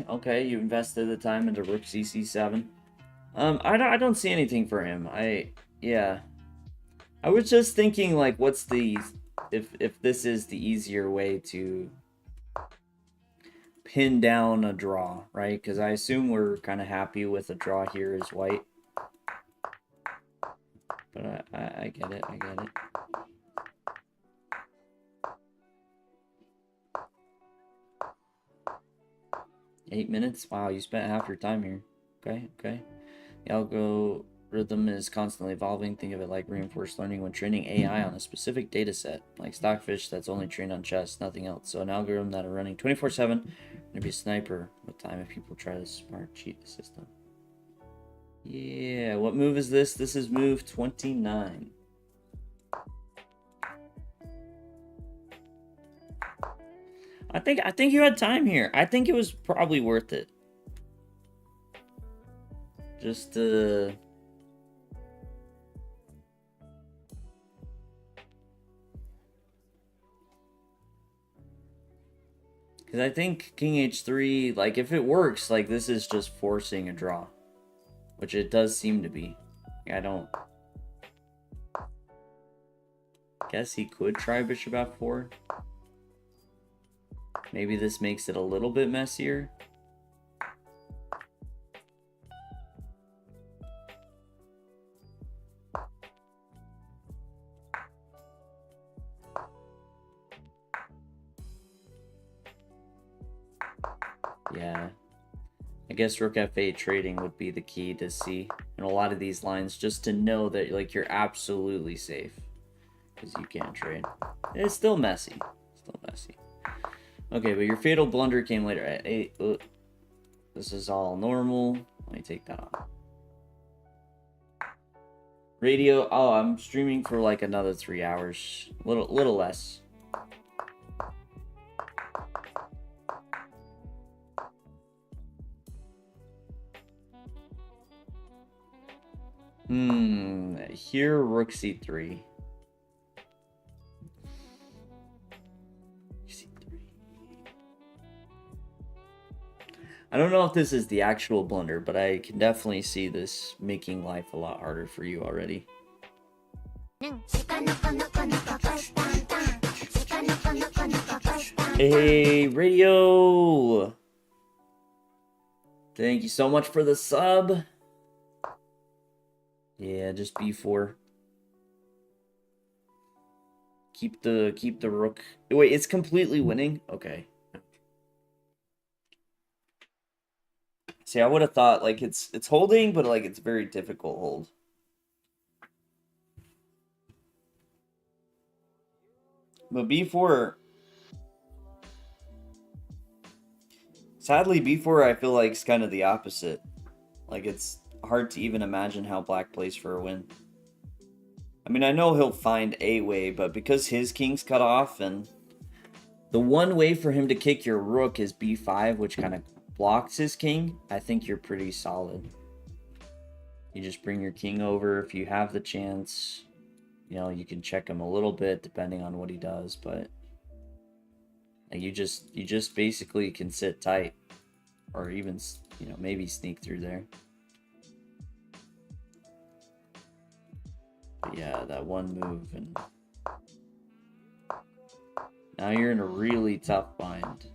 Okay, you invested the time into Rook CC7. I don't see anything for him. Yeah. I was just thinking, like, what's the... If this is the easier way to pin down a draw, right? Because I assume we're kind of happy with a draw here as white. But I get it, I get it. $8 minutes? Wow, you spent half your time here. Okay. Yeah, I'll go algorithm is constantly evolving. Think of it like reinforced learning when training AI on a specific data set, like Stockfish that's only trained on chess, nothing else. So an algorithm that are running 24/7, gonna be a sniper with time if people try to smart cheat the system. Yeah, what move is this? This is move 29. I think you had time here. I think it was probably worth it. Just to... Because I think King H3, like, if it works, like, this is just forcing a draw. Which it does seem to be. I don't... Guess he could try Bishop F4. Maybe this makes it a little bit messier. Yeah. I guess Rook F8 trading would be the key to see in a lot of these lines, just to know that like you're absolutely safe. Because you can't trade. It's still messy. Still messy. Okay, but your fatal blunder came later at 8. This is all normal. Let me take that off. Radio. Oh, I'm streaming for like another 3 hours. Little less. Here, Rook C3. I don't know if this is the actual blunder, but I can definitely see this making life a lot harder for you already. Hey, Radio! Thank you so much for the sub. Yeah, just B4. Keep the rook. Wait, it's completely winning? Okay. See, I would have thought like it's holding, but like it's a very difficult hold. But B4, sadly, B4 I feel like is kind of the opposite. Like it's hard to even imagine how black plays for a win. I mean, I know he'll find a way, but because his king's cut off, and the one way for him to kick your rook is B5, which kind of blocks his king, I think you're pretty solid. You just bring your king over if you have the chance. You know, you can check him a little bit depending on what he does, but you just basically can sit tight, or even, you know, maybe sneak through there. But yeah, that one move, and now you're in a really tough bind.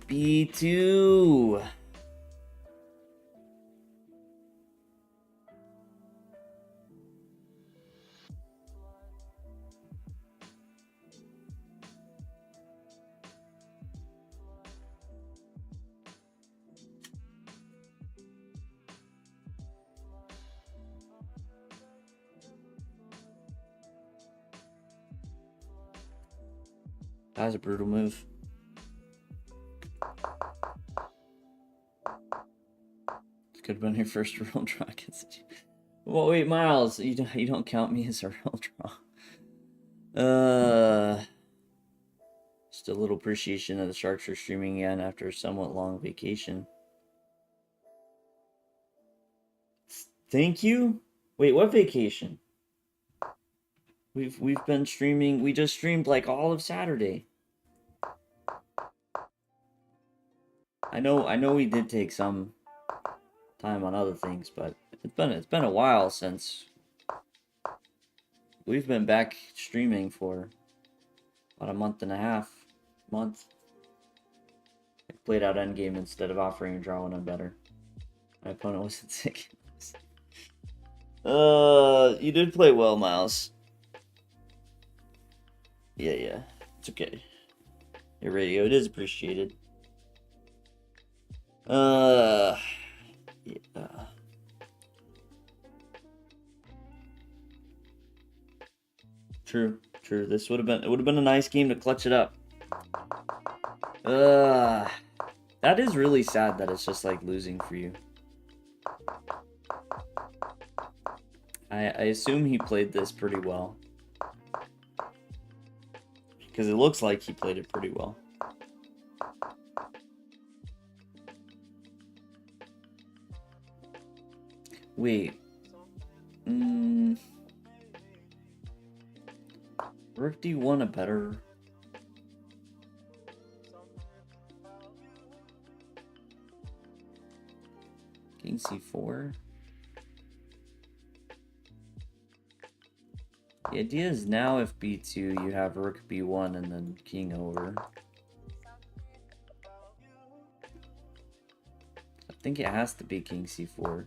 B2. That was a brutal move. This could have been your first real draw against you. Well, wait, Miles, you don't count me as a real draw. Just a little appreciation of the Sharkz for streaming again after a somewhat long vacation. Thank you. Wait, what vacation? We've been streaming. We just streamed like all of Saturday. I know we did take some time on other things, but it's been a while since we've been back streaming for about a month and a half. I played out endgame instead of offering a draw when I'm better. My opponent wasn't sick. You did play well, Miles. Yeah. It's okay. Your radio, it is appreciated. Yeah. True. This would have been a nice game to clutch it up. That is really sad that it's just like losing for you. I assume he played this pretty well. Because it looks like he played it pretty well. Wait. Rook D1 a better... King C4? The idea is now if B2, you have Rook B1 and then King over. I think it has to be King C4.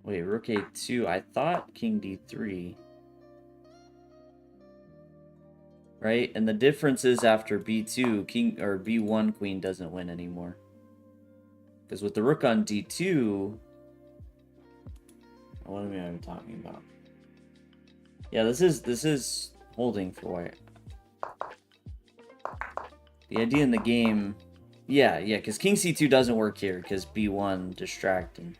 Wait, Rook A2. I thought King D3. Right? And the difference is after B2, King or B1 Queen doesn't win anymore. Because with the Rook on D2, what am I even talking about? Yeah, this is holding for white. The idea in the game, yeah, because King C2 doesn't work here because B1 distracting.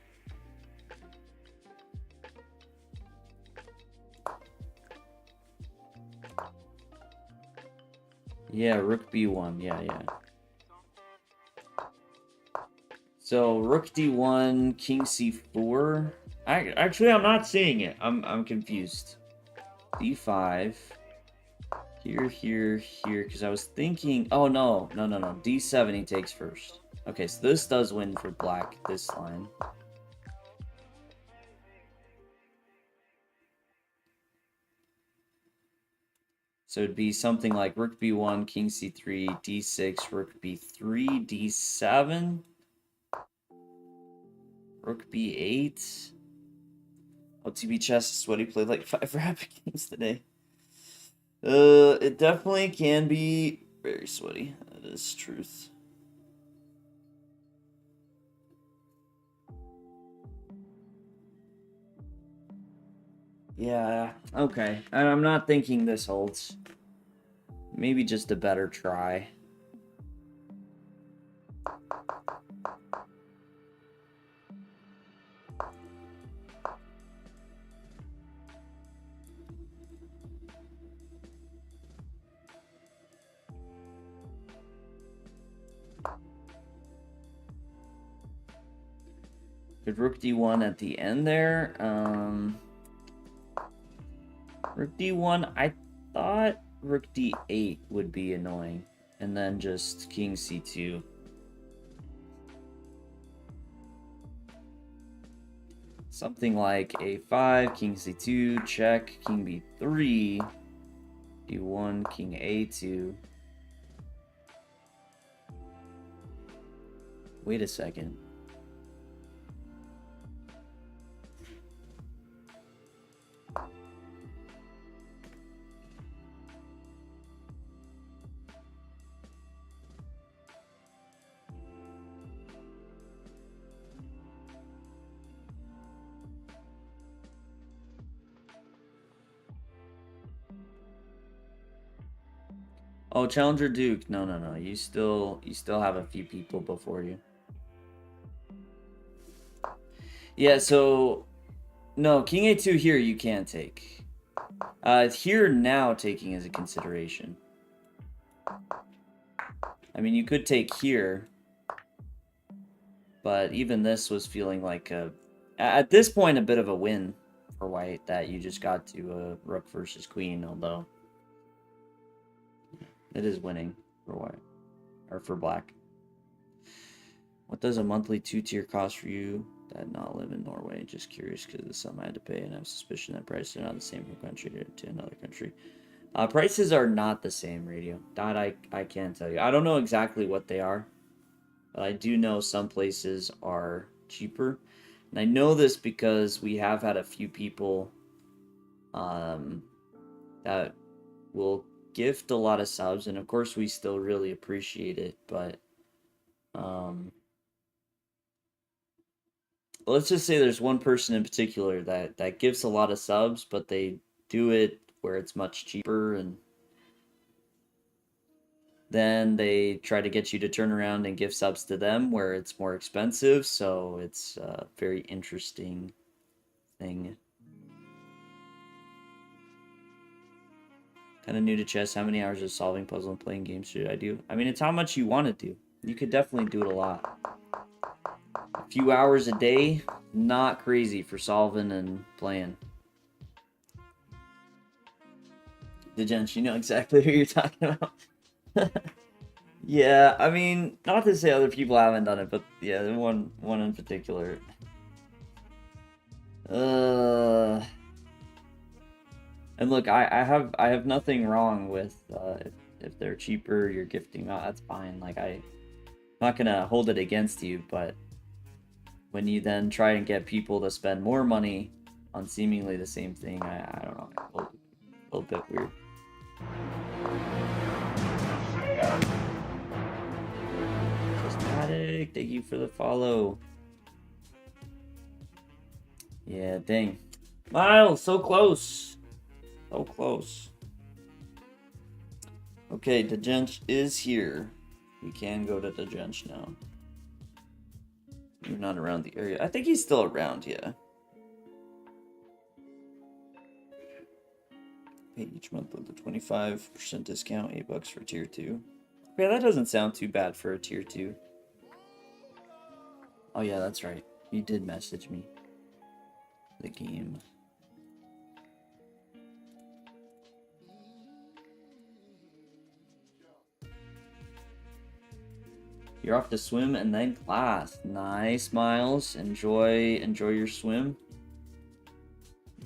Yeah, Rook B1, yeah. So Rook D1, King C4. Actually, I'm not seeing it. I'm confused. D5. Here, because I was thinking... Oh, no. D7 he takes first. Okay, so this does win for black, this line. So it'd be something like Rook B1, King C3, D6, Rook B3, D7, Rook B8. OTB chess is what he played like 5 rapid games today. It definitely can be very sweaty. That is truth. Yeah, okay. I'm not thinking this holds. Maybe just a better try. Good Rook D1 at the end there. Rook D1, I thought Rook D8 would be annoying. And then just King C2. Something like A5, King C2, check, King B3, D1, King A2. Wait a second. Oh, Challenger Duke. No. You still have a few people before you. Yeah, so no, King A2 here you can take. Here now taking is a consideration. I mean, you could take here, but even this was feeling like at this point a bit of a win for white that you just got to Rook versus Queen, although it is winning for white, or for black. What does a monthly 2-tier cost for you that not live in Norway? Just curious because of the sum I had to pay, and I have suspicion that prices are not the same from country to another country. Prices are not the same, Radio. That I can tell you. I don't know exactly what they are, but I do know some places are cheaper. And I know this because we have had a few people that will gift a lot of subs, and of course we still really appreciate it, but let's just say there's one person in particular that gives a lot of subs, but they do it where it's much cheaper, and then they try to get you to turn around and give subs to them where it's more expensive, so it's a very interesting thing. Kind of new to chess. How many hours of solving puzzle and playing games should I do? I mean, it's how much you want to do. You could definitely do it a lot. A few hours a day, not crazy for solving and playing. The gents, you know exactly who you're talking about. Yeah, I mean, not to say other people haven't done it, but yeah, one in particular. And look, I have nothing wrong with if they're cheaper, you're gifting out, that's fine. Like I'm not gonna hold it against you, but when you then try and get people to spend more money on seemingly the same thing, I don't know, a little bit weird. Systematic, thank you for the follow. Yeah, dang. Miles, so close. So close. Okay, the Gench is here. We can go to the Gench now. You're not around the area. I think he's still around, yeah. Pay each month with a 25% discount, $8 for tier 2. Okay, that doesn't sound too bad for a tier 2. Oh yeah, that's right. You did message me. The game. You're off to swim and then class. Nice, Miles. Enjoy your swim.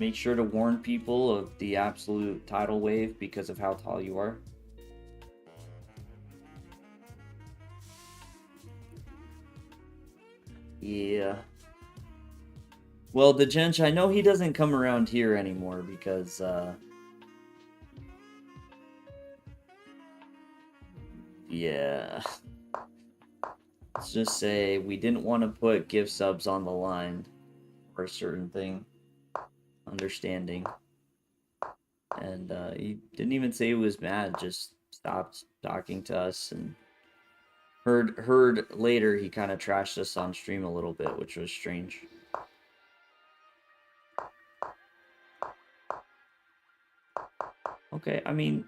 Make sure to warn people of the absolute tidal wave because of how tall you are. Yeah. Well, the Gench, I know he doesn't come around here anymore because, yeah. Let's just say we didn't want to put gift subs on the line for a certain thing. Understanding. And he didn't even say he was mad, just stopped talking to us, and heard later he kind of trashed us on stream a little bit, which was strange. Okay, I mean,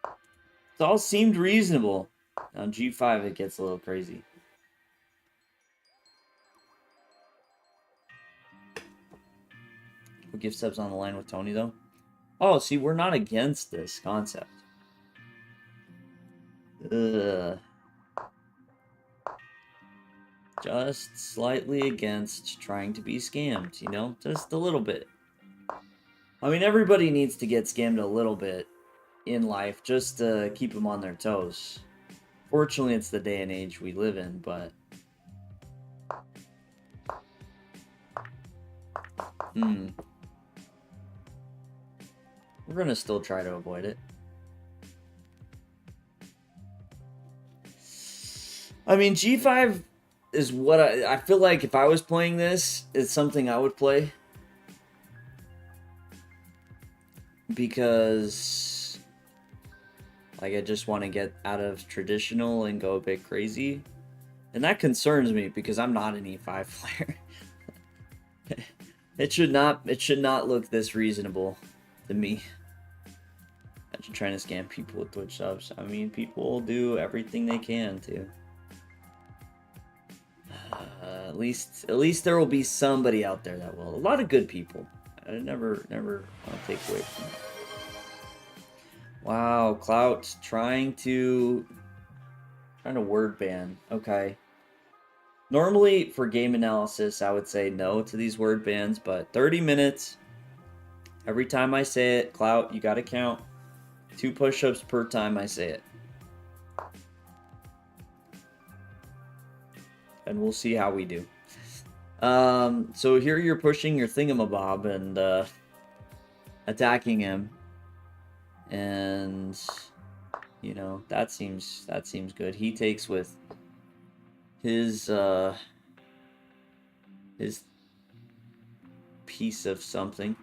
it all seemed reasonable. On G5 it gets a little crazy. We'll give subs on the line with Tony though. Oh, see, we're not against this concept. Ugh. Just slightly against trying to be scammed, you know? Just a little bit. I mean, everybody needs to get scammed a little bit in life just to keep them on their toes. Fortunately, it's the day and age we live in, but... We're gonna still try to avoid it. I mean, G5 is what I feel like if I was playing this, it's something I would play. Because, like, I just want to get out of traditional and go a bit crazy. And that concerns me because I'm not an E5 player. It should not look this reasonable to me. Imagine trying to scam people with Twitch subs. I mean, people do everything they can to. At least there will be somebody out there that will. A lot of good people. I never want to take away from it. Wow, Clout trying to word ban. Okay. Normally for game analysis, I would say no to these word bans, but 30 minutes Every time I say it, Clout, you gotta count 2 push-ups per time I say it. And we'll see how we do. So here you're pushing your thingamabob and attacking him. And you know, that seems good. He takes with his piece of something.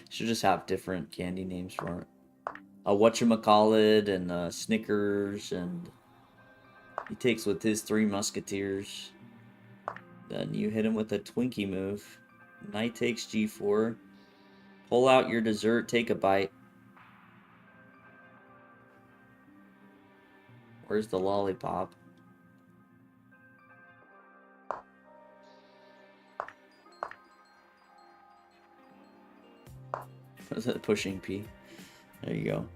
Should just have different candy names for it. Whatchamacallit and Snickers, and he takes with his 3 Musketeers. Then you hit him with a Twinkie move. Knight takes G4. Pull out your dessert, take a bite. Where's the lollipop? Pushing P. There you go.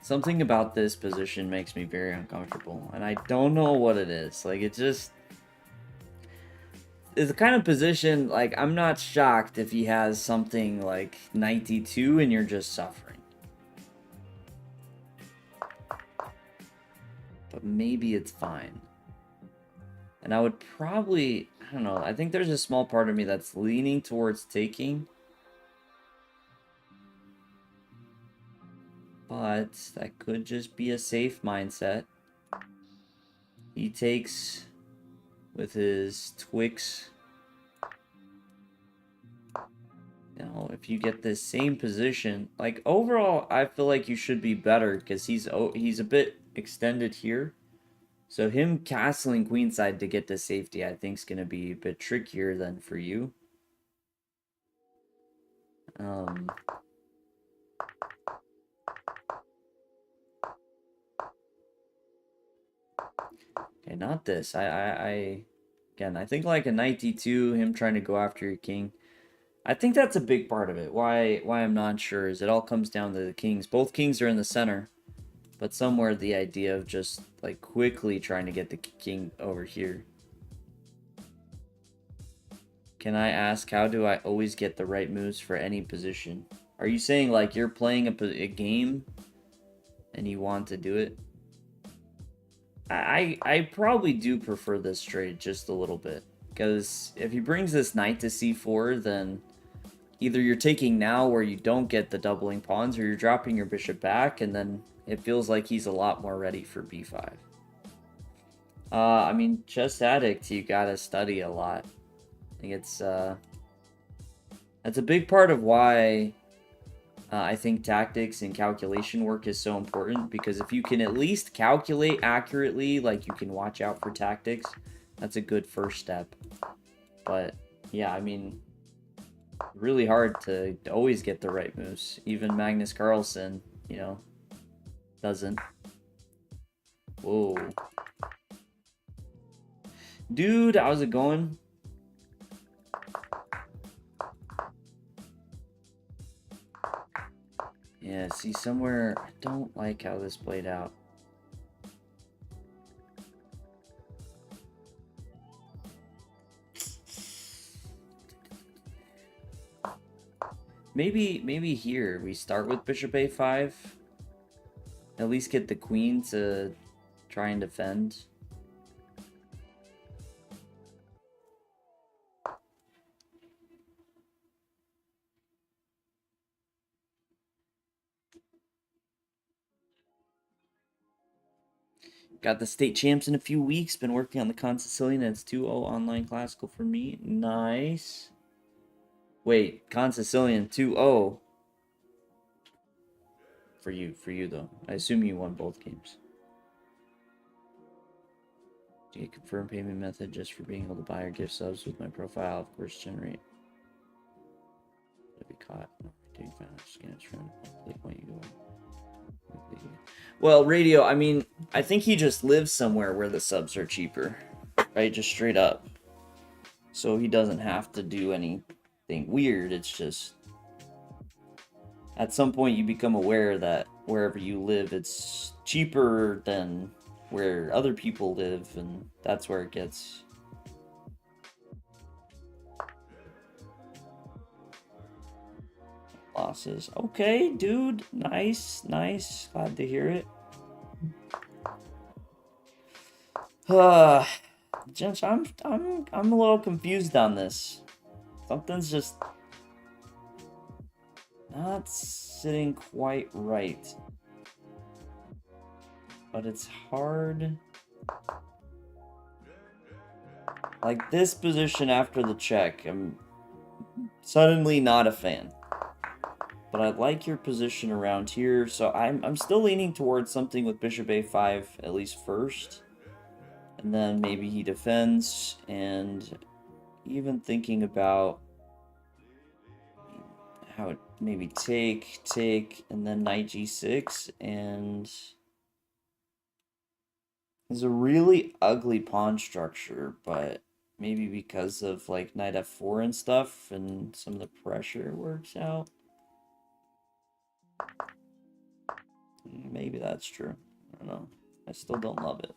Something about this position makes me very uncomfortable, and I don't know what it is. Like, it just... It's the kind of position, like, I'm not shocked if he has something like 92 and you're just suffering. But maybe it's fine. And I would probably... I don't know. I think there's a small part of me that's leaning towards taking. But that could just be a safe mindset. He takes with his Twix. You know, if you get this same position, like overall, I feel like you should be better because he's a bit extended here. So him castling queenside to get the safety, I think, is going to be a bit trickier than for you. Okay, not this. Again, I think like a knight d2, him trying to go after your king. I think that's a big part of it. Why I'm not sure is it all comes down to the kings. Both kings are in the center, but somewhere the idea of just like quickly trying to get the king over here. Can I ask, how do I always get the right moves for any position? Are you saying like you're playing a game and you want to do it? I probably do prefer this trade just a little bit. Because if he brings this knight to c4, then either you're taking now where you don't get the doubling pawns, or you're dropping your bishop back, and then it feels like he's a lot more ready for b5. I mean, Chess Addict, you gotta study a lot. I think it's, that's a big part of why I think tactics and calculation work is so important, because if you can at least calculate accurately, like you can watch out for tactics, that's a good first step. But yeah, I mean, really hard to always get the right moves. Even Magnus Carlsen, you know, doesn't. Whoa. Dude, how's it going? Yeah, see, somewhere, I don't like how this played out. Maybe here, we start with bishop a5. At least get the queen to try and defend. Got the state champs in a few weeks. Been working on the Con Sicilian, and it's 2-0 online classical for me. Nice. Wait, Con Sicilian 2-0. For you though. I assume you won both games. Do you confirm payment method just for being able to buy or gift subs with my profile? Of course, generate. Be caught. Doing fine. Well, Radio, I mean, I think he just lives somewhere where the subs are cheaper. Right? Just straight up. So he doesn't have to do anything weird. It's just at some point you become aware that wherever you live, it's cheaper than where other people live, and that's where it gets losses. Okay, dude. Nice, nice. Glad to hear it. Gents, I'm a little confused on this. Something's just not sitting quite right. But it's hard. Like this position after the check, I'm suddenly not a fan. But I like your position around here, so I'm still leaning towards something with bishop a5 at least first. And then maybe he defends, and even thinking about how it maybe take, and then knight g6, and it's a really ugly pawn structure, but maybe because of like knight f4 and stuff, and some of the pressure works out. Maybe that's true. I don't know. I still don't love it.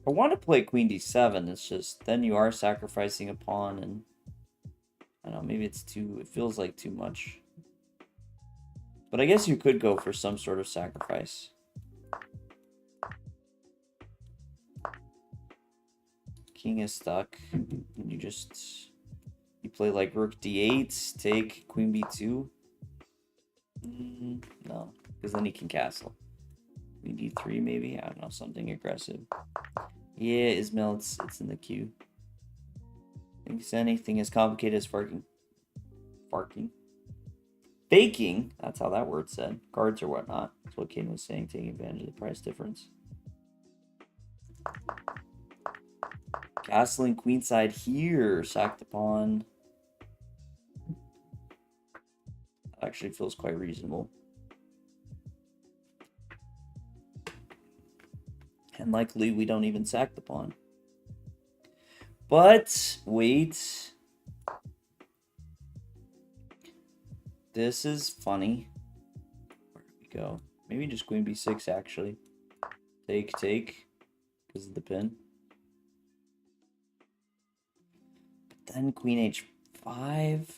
I want to play queen d7. It's just then you are sacrificing a pawn, and I don't know. Maybe it's too. It feels like too much. But I guess you could go for some sort of sacrifice. King is stuck. You play like rook d8, take queen b2. No, because then he can castle. Queen d3 maybe. I don't know, something aggressive. Yeah, Ismail, it's in the queue. Thinks anything as complicated as farking. Faking. That's how that word said. Cards or whatnot. That's what Kane was saying. Taking advantage of the price difference. Castling queenside here. Sack the pawn. Actually feels quite reasonable. And likely we don't even sack the pawn. But wait. This is funny. Where do we go? Maybe just queen b6 actually. Take. Because of the pin. But then queen h5.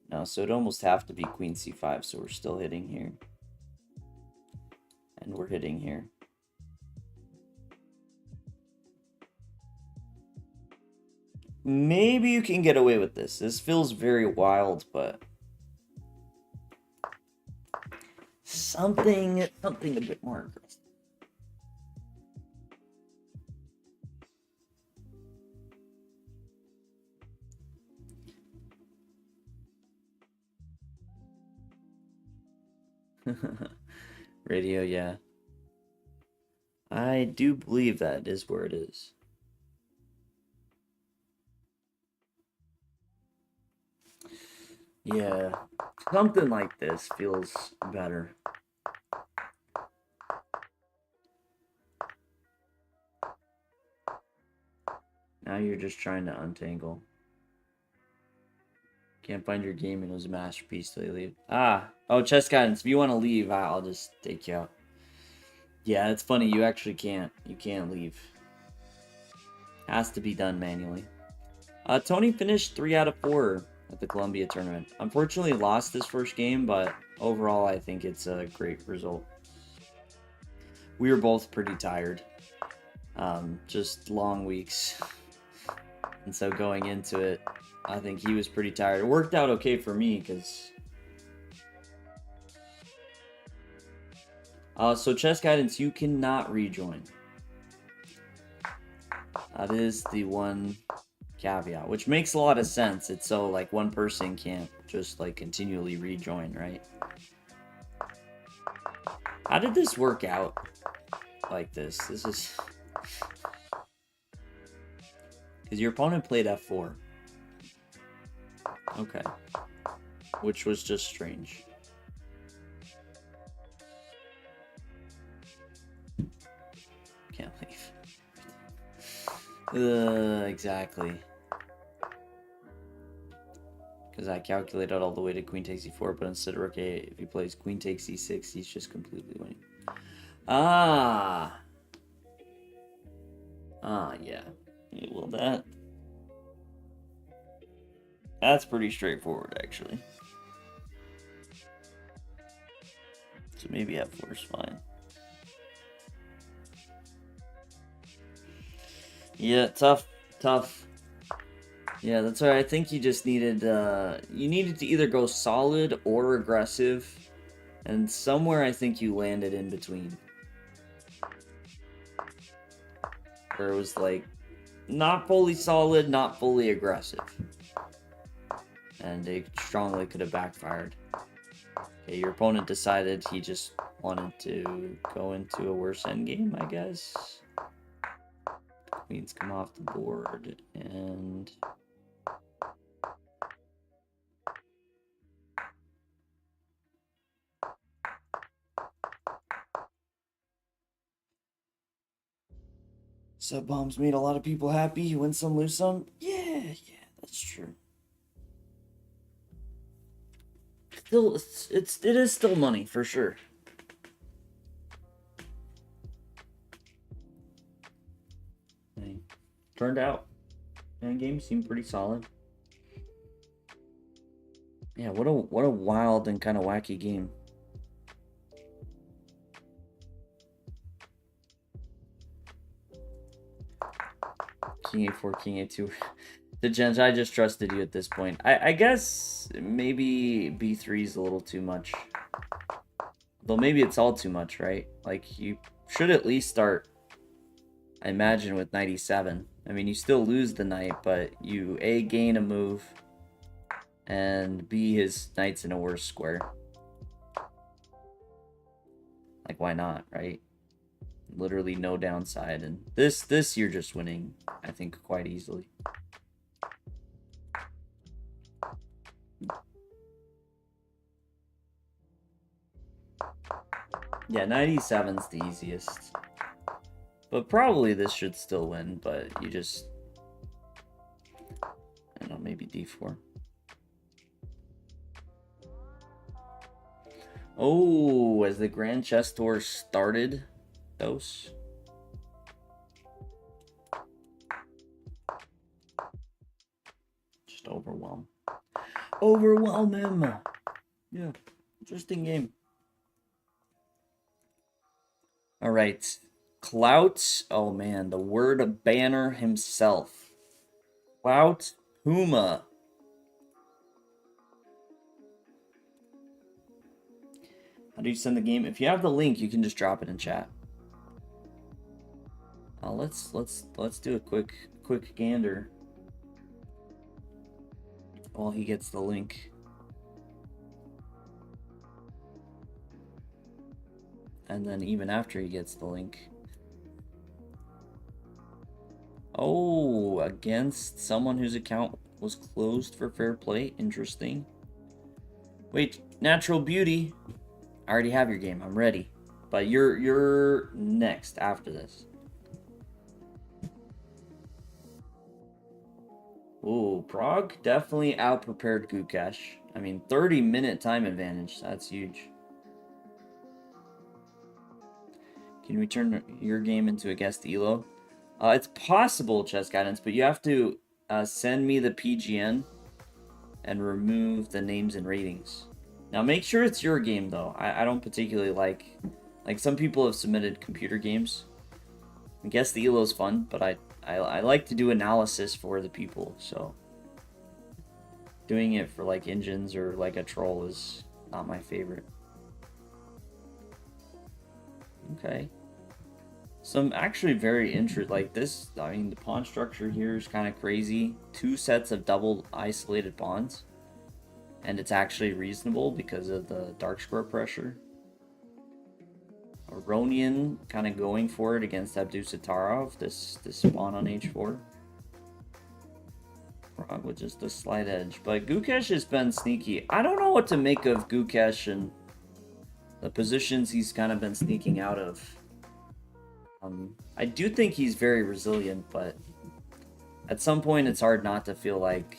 No, so it'd almost have to be queen c5, so we're still hitting here. And we're hitting here. Maybe you can get away with this. This feels very wild, but something a bit more aggressive. Radio, yeah. I do believe that is where it is. Yeah, something like this feels better. Now you're just trying to untangle. Can't find your game, and it was a masterpiece till you leave. Oh, chess guidance. If you want to leave, I'll just take you out. Yeah, it's funny. You actually can't. You can't leave. Has to be done manually. Tony finished 3 out of 4 at the Columbia tournament. Unfortunately, lost his first game, but overall, I think it's a great result. We were both pretty tired. Just long weeks. And so going into it, I think he was pretty tired. It worked out okay for me because... so chess guidance, you cannot rejoin. That is the one caveat, which makes a lot of sense. It's so like one person can't just like continually rejoin, right? How did this work out like this? This is... Because your opponent played f4. Okay. Which was just strange. Can't leave. Exactly. Because I calculated all the way to queen takes e4, but instead of rook a, if he plays queen takes e6, he's just completely winning. Ah, yeah. Well, that's pretty straightforward, actually. So maybe f4 is fine. Yeah, tough. Yeah, that's why I think you just needed, you needed to either go solid or aggressive, and somewhere I think you landed in between. Where it was like, not fully solid, not fully aggressive. And it strongly could have backfired. Okay, your opponent decided he just wanted to go into a worse endgame, I guess. Queens come off the board, and... Sub bombs made a lot of people happy. You win some, lose some. Yeah, that's true. Still, it is still money for sure. Turned out, and game seemed pretty solid. Yeah, what a wild and kind of wacky game. King a4, king a2. The gens, I just trusted you at this point. I guess maybe b3 is a little too much. Though maybe it's all too much, right? Like, you should at least start, I imagine, with knight e7. I mean, you still lose the knight, but you A, gain a move, and B, his knight's in a worse square. Like, why not, right? Literally no downside, and this you're just winning, I think, quite easily. Yeah, knight e7's the easiest. But probably this should still win, but you just... I don't know, maybe d4. Oh, as the Grand Chess Tour started, those... Just overwhelm. Overwhelm him! Yeah, interesting game. All right. Clout. Oh, man. The word banner himself. Clout Puma. How do you send the game? If you have the link, you can just drop it in chat. Let's do a quick gander while he gets the link. And then even after he gets the link. Oh, against someone whose account was closed for fair play. Interesting. Wait, Natural Beauty. I already have your game. I'm ready. But you're next after this. Ooh, Prague definitely out-prepared Gukesh. I mean, 30-minute time advantage. That's huge. Can we turn your game into a guest elo? It's possible, Chess Guidance, but you have to send me the PGN and remove the names and ratings. Now, make sure it's your game, though. I don't particularly like some people have submitted computer games. I guess the elo is fun, but I like to do analysis for the people, so doing it for like engines or like a troll is not my favorite. Okay. Some actually very interesting, like this, I mean, the pawn structure here is kind of crazy. 2 sets of double isolated pawns. And it's actually reasonable because of the dark square pressure. Aronian kind of going for it against Abdusatarov, this pawn on h4. Prague with just a slight edge. But Gukesh has been sneaky. I don't know what to make of Gukesh and the positions he's kind of been sneaking out of. I do think he's very resilient, but at some point it's hard not to feel like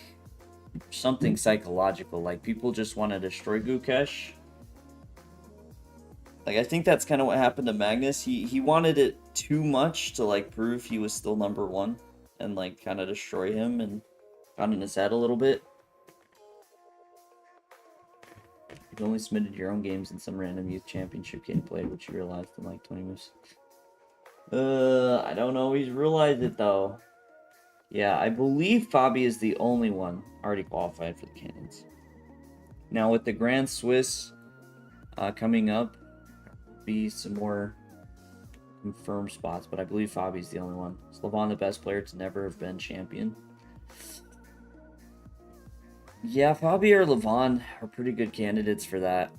something psychological, like people just want to destroy Gukesh. Like, I think that's kind of what happened to Magnus. He wanted it too much to, like, prove he was still #1 and, like, kind of destroy him, and got in his head a little bit. You've only submitted your own games in some random youth championship getting played, which you realized in, like, 20 moves. I don't always realize it, though. Yeah, I believe Fabi is the only one already qualified for the cannons. Now, with the Grand Swiss coming up, be some more confirmed spots, but I believe Fabi's the only one. Is Levon the best player to never have been champion? Yeah, Fabi or Levon are pretty good candidates for that.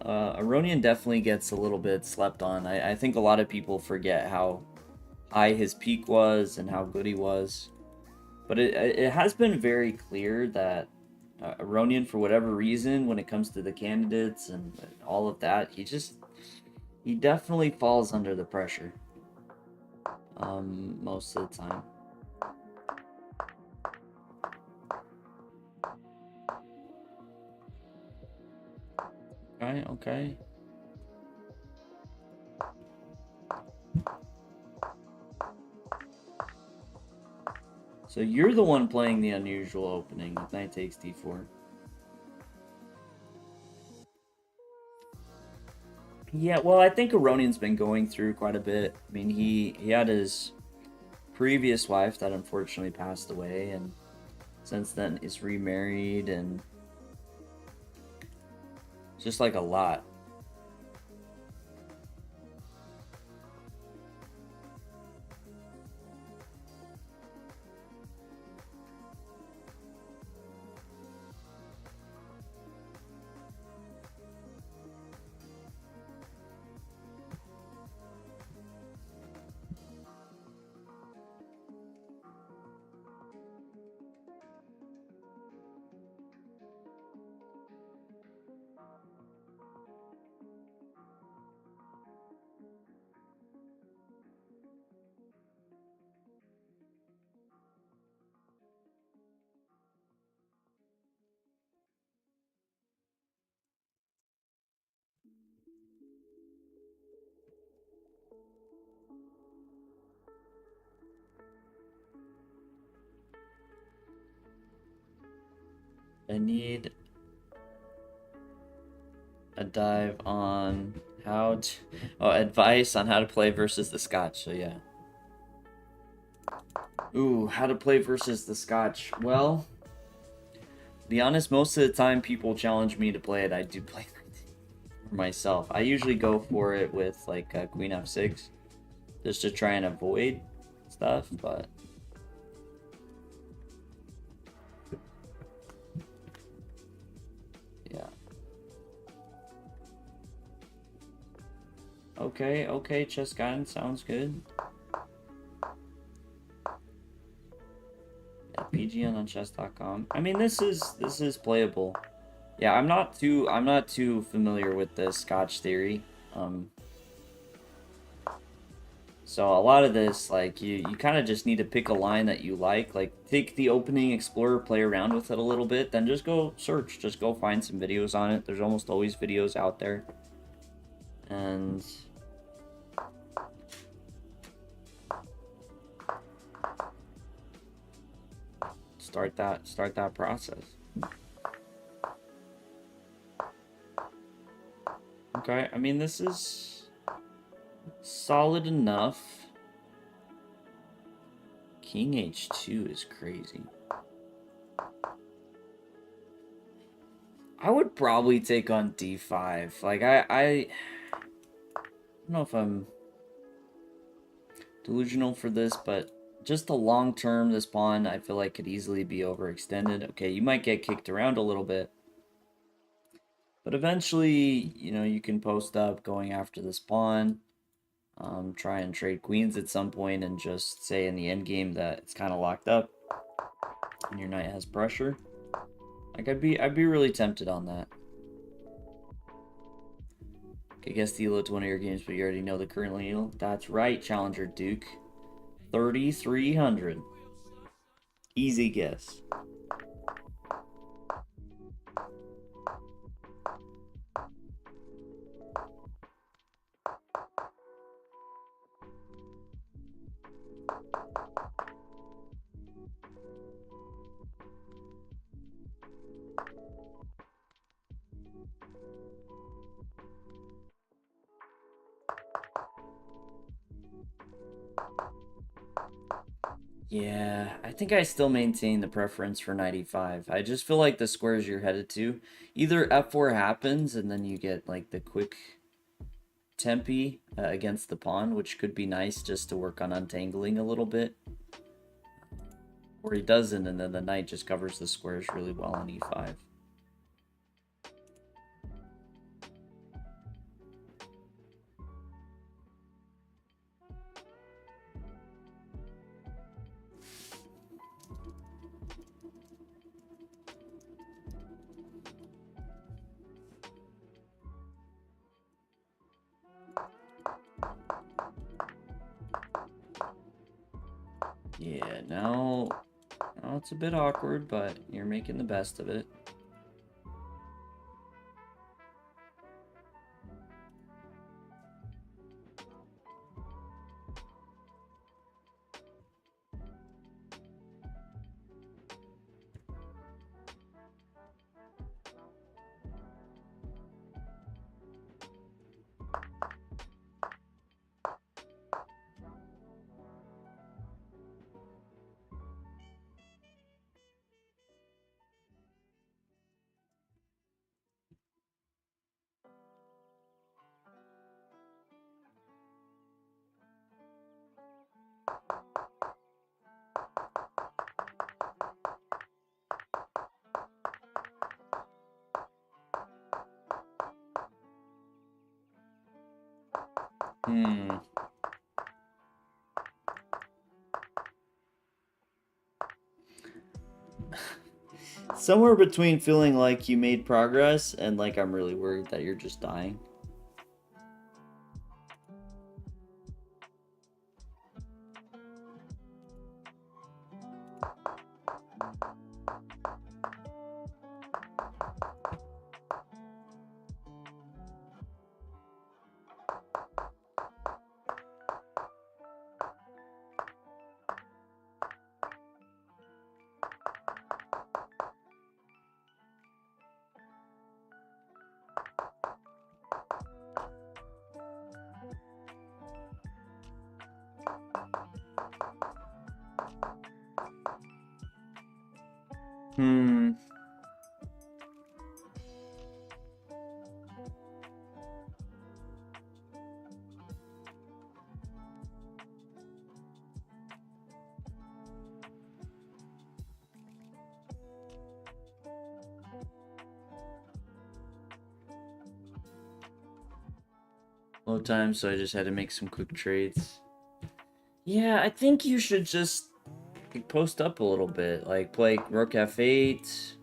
Aronian definitely gets a little bit slept on. I think a lot of people forget how high his peak was and how good he was. But it has been very clear that Aronian, for whatever reason, when it comes to the candidates and all of that, he definitely falls under the pressure most of the time. Okay. So you're the one playing the unusual opening with knight takes d4. Yeah, well, I think Aronian's been going through quite a bit. I mean, he had his previous wife that unfortunately passed away, and since then is remarried, and just like a lot. I need a dive on how to... Oh, advice on how to play versus the Scotch, so yeah. Ooh, how to play versus the Scotch. Well, to be honest, most of the time people challenge me to play it, I do play it for myself. I usually go for it with, like, Queen F6, just to try and avoid stuff, but... yeah. Okay, chess guidance sounds good. Yeah, PGN on chess.com. I mean, this is playable. Yeah, I'm not too familiar with the Scotch theory. So a lot of this, like, you kind of just need to pick a line that you like take the opening, explore, play around with it a little bit, then just go search, just go find some videos on it. There's almost always videos out there. And start that process. Okay, I mean, this is solid enough. King H2 is crazy. I would probably take on D5. Like, I don't know if I'm delusional for this, but just the long term, this pawn, I feel like could easily be overextended. Okay, you might get kicked around a little bit, but eventually, you know, you can post up going after this pawn, try and trade queens at some point, and just say in the end game that it's kind of locked up, and your knight has pressure. Like, I'd be really tempted on that. I guess the elo to one of your games, but you already know the current elo. That's right, Challenger Duke. 3,300. Easy guess. Yeah, I think I still maintain the preference for 95. I just feel like the squares you're headed to, either F4 happens and then you get like the quick tempi against the pawn, which could be nice just to work on untangling a little bit. Or he doesn't, and then the knight just covers the squares really well on E5. Yeah, now it's a bit awkward, but you're making the best of it. Somewhere between feeling like you made progress and like I'm really worried that you're just dying. Low time, so I just had to make some quick trades. Yeah, I think you should just post up a little bit. Like play Rook F8.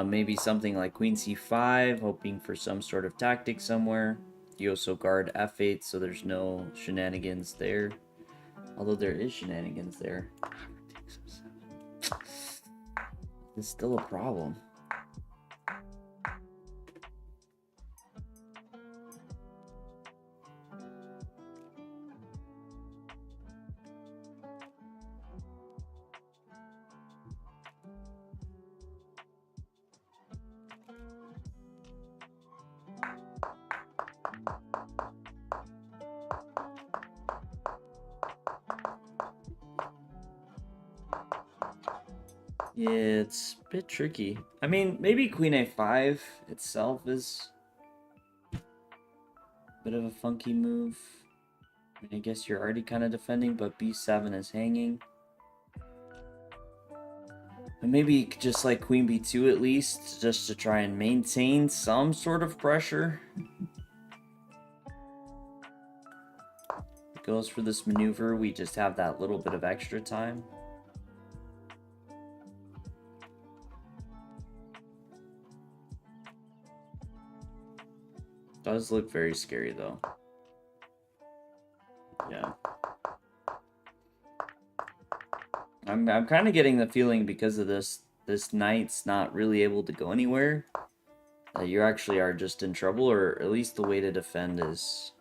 Maybe something like Queen C5, hoping for some sort of tactic somewhere. You also guard F8, so there's no shenanigans there. Although there is shenanigans there. It's still a problem. Yeah, it's a bit tricky. I mean, maybe Queen A5 itself is a bit of a funky move. I mean, I guess you're already kind of defending, but B7 is hanging. And maybe just like Queen B2 at least, just to try and maintain some sort of pressure. It goes for this maneuver, we just have that little bit of extra time. Does look very scary though. Yeah. I'm kind of getting the feeling because of this knight's not really able to go anywhere, that you actually are just in trouble, or at least the way to defend is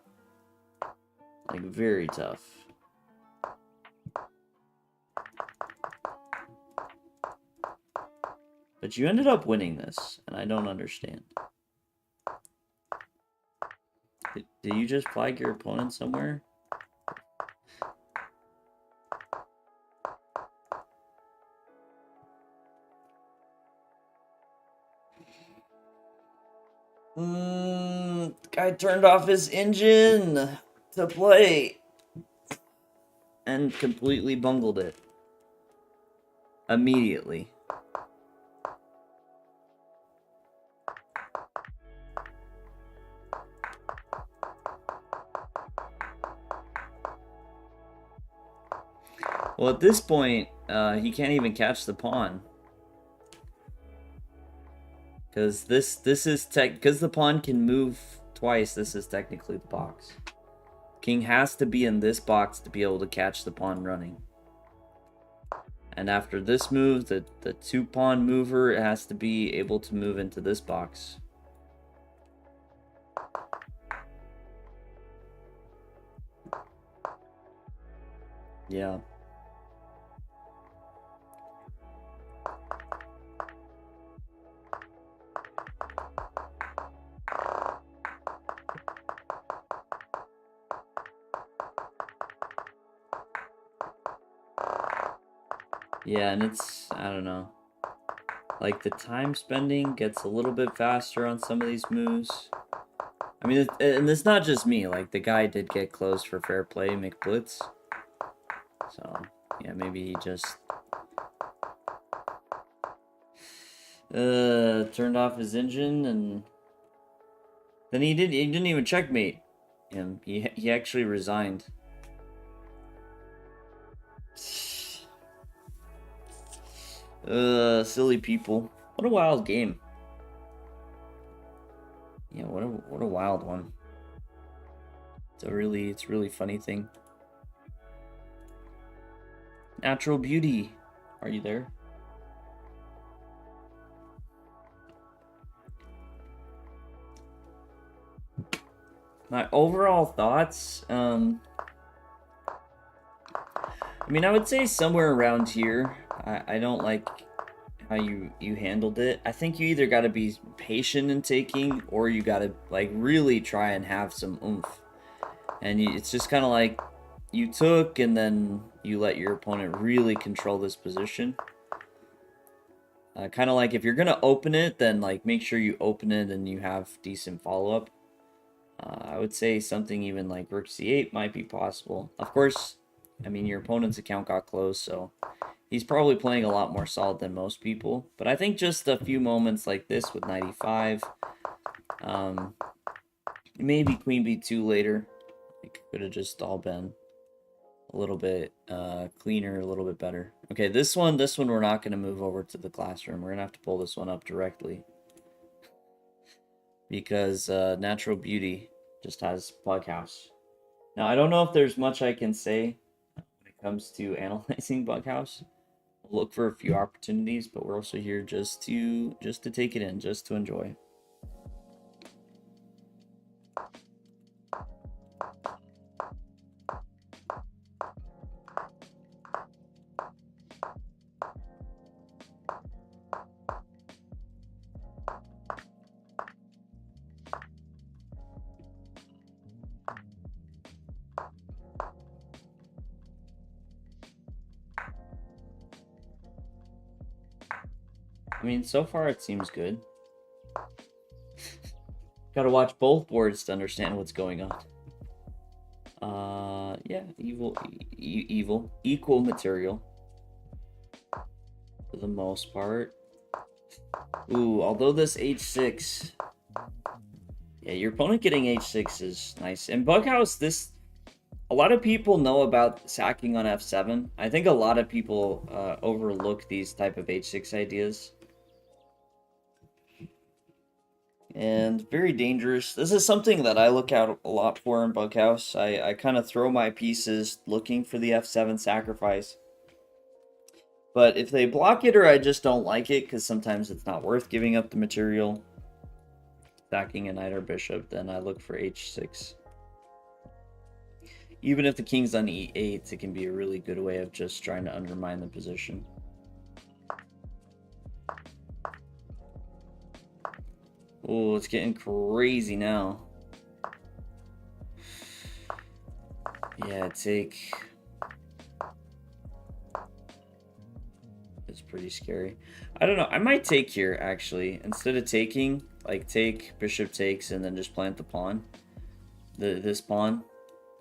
like very tough. But you ended up winning this, and I don't understand. Did you just flag your opponent somewhere? Guy turned off his engine to play and completely bungled it immediately. Well, at this point, he can't even catch the pawn. Because this is because the pawn can move twice, this is technically the box. King has to be in this box to be able to catch the pawn running. And after this move, the 2-pawn mover has to be able to move into this box. Yeah. Yeah, and it's, I don't know. Like, the time spending gets a little bit faster on some of these moves. I mean, and it's not just me. Like, the guy did get closed for fair play, McBlitz. So, yeah, maybe he just turned off his engine, and then he didn't even checkmate him. He actually resigned. Silly people. What a wild game. Yeah, what a wild one. It's a really funny thing. Natural Beauty, are you there? My overall thoughts, I mean, I would say somewhere around here. I don't like how you handled it. I think you either got to be patient in taking, or you got to like really try and have some oomph. And it's just kind of like you took, and then you let your opponent really control this position. Kind of like if you're gonna open it, then like make sure you open it and you have decent follow-up. I would say something even like Rook C8 might be possible. Of course, I mean, your opponent's account got closed, so he's probably playing a lot more solid than most people. But I think just a few moments like this with 95, maybe Queen B2 later, it could have just all been a little bit cleaner, a little bit better. Okay, this one we're not going to move over to the classroom. We're going to have to pull this one up directly. Because Natural Beauty just has Bughouse. Now, I don't know if there's much I can say when it comes to analyzing Bughouse. We'll look for a few opportunities, but we're also here just to take it in, just to enjoy. I mean, so far it seems good. Gotta watch both boards to understand what's going on. Yeah, equal material. For the most part. Ooh, although this H6... Yeah, your opponent getting H6 is nice. And Bughouse, a lot of people know about sacking on F7. I think a lot of people overlook these type of H6 ideas. and very dangerous. This is something that I look out a lot for in Bunkhouse. I kind of throw my pieces looking for the F7 sacrifice. But if they block it or I just don't like it, because sometimes it's not worth giving up the material, attacking a knight or bishop, then I look for H6. Even if the king's on E8, it can be a really good way of just trying to undermine the position. Oh, it's getting crazy now. Yeah, take. It's pretty scary. I don't know. I might take here, actually. Instead of taking, like, take, bishop takes, and then just plant the pawn. This pawn.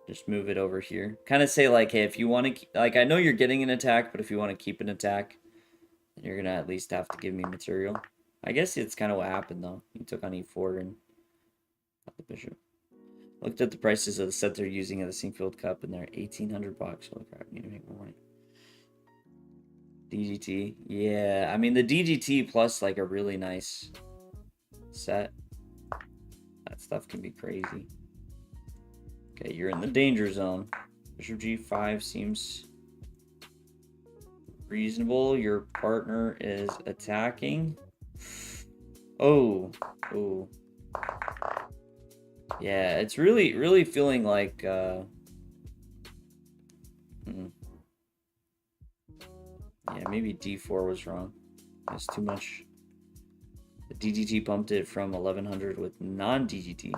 Just move it over here. Kind of say, like, hey, if you want to... Like, I know you're getting an attack, but if you want to keep an attack, then you're going to at least have to give me material. I guess it's kind of what happened, though. He took on E4 and got the bishop. Looked at the prices of the set they're using at the Singfield Cup, and they're $1,800. Holy crap, I need to make more money. DGT. Yeah, I mean, the DGT plus, like, a really nice set. That stuff can be crazy. Okay, you're in the danger zone. Bishop G5 seems reasonable. Your partner is attacking. Oh. Yeah, it's really feeling like yeah, maybe D4 was wrong. That's too much. The DGT bumped it from 1100 with non-DGT.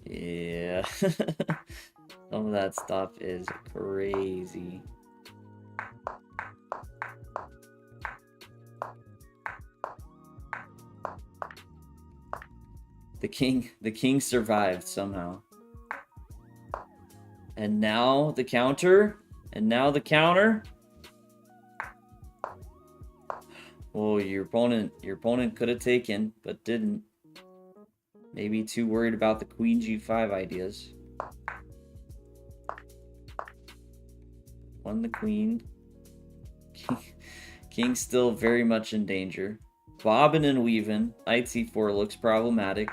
Yeah. Some of that stuff is crazy. The king survived somehow. And now the counter. Oh, your opponent could have taken, but didn't. Maybe too worried about the queen G5 ideas. Won the queen. King's still very much in danger. Bobbing and weaving. Knight C4 looks problematic.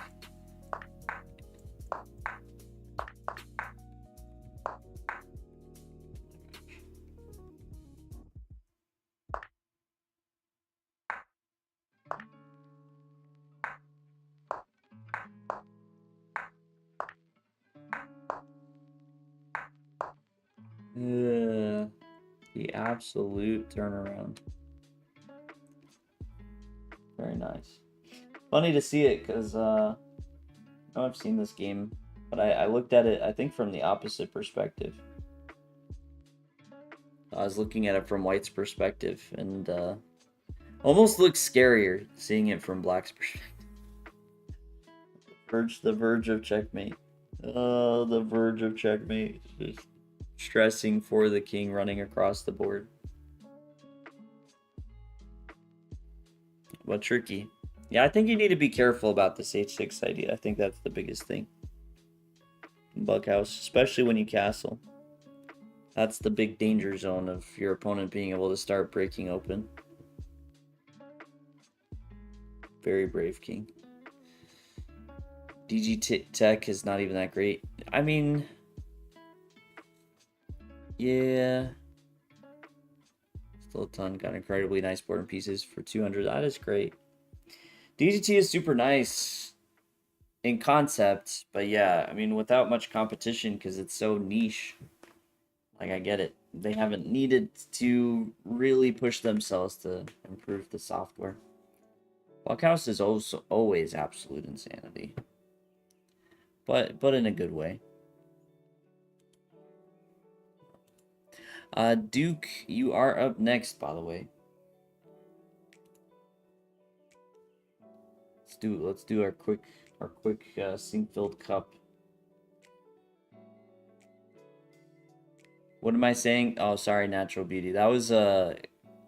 The absolute turnaround. Very nice. Funny to see it because I know I've seen this game, but I looked at it, I think, from the opposite perspective. I was looking at it from White's perspective, and almost looks scarier seeing it from Black's perspective. The verge of checkmate. Oh, the verge of checkmate. Just stressing for the king running across the board. But tricky. Yeah, I think you need to be careful about this H6 idea. I think that's the biggest thing in Bunkhouse, especially when you castle. That's the big danger zone of your opponent being able to start breaking open. Very brave king. DG Tech is not even that great. I mean, yeah. Still a ton. Got incredibly nice board and pieces for 200. That is great. DGT is super nice in concept, but yeah, I mean, without much competition because it's so niche. Like, I get it. They haven't needed to really push themselves to improve the software. Bunkhouse is also always absolute insanity. But in a good way. Duke, you are up next, by the way. Let's do our quick Singfield Cup. What am I saying? Oh, sorry, Natural Beauty. That was the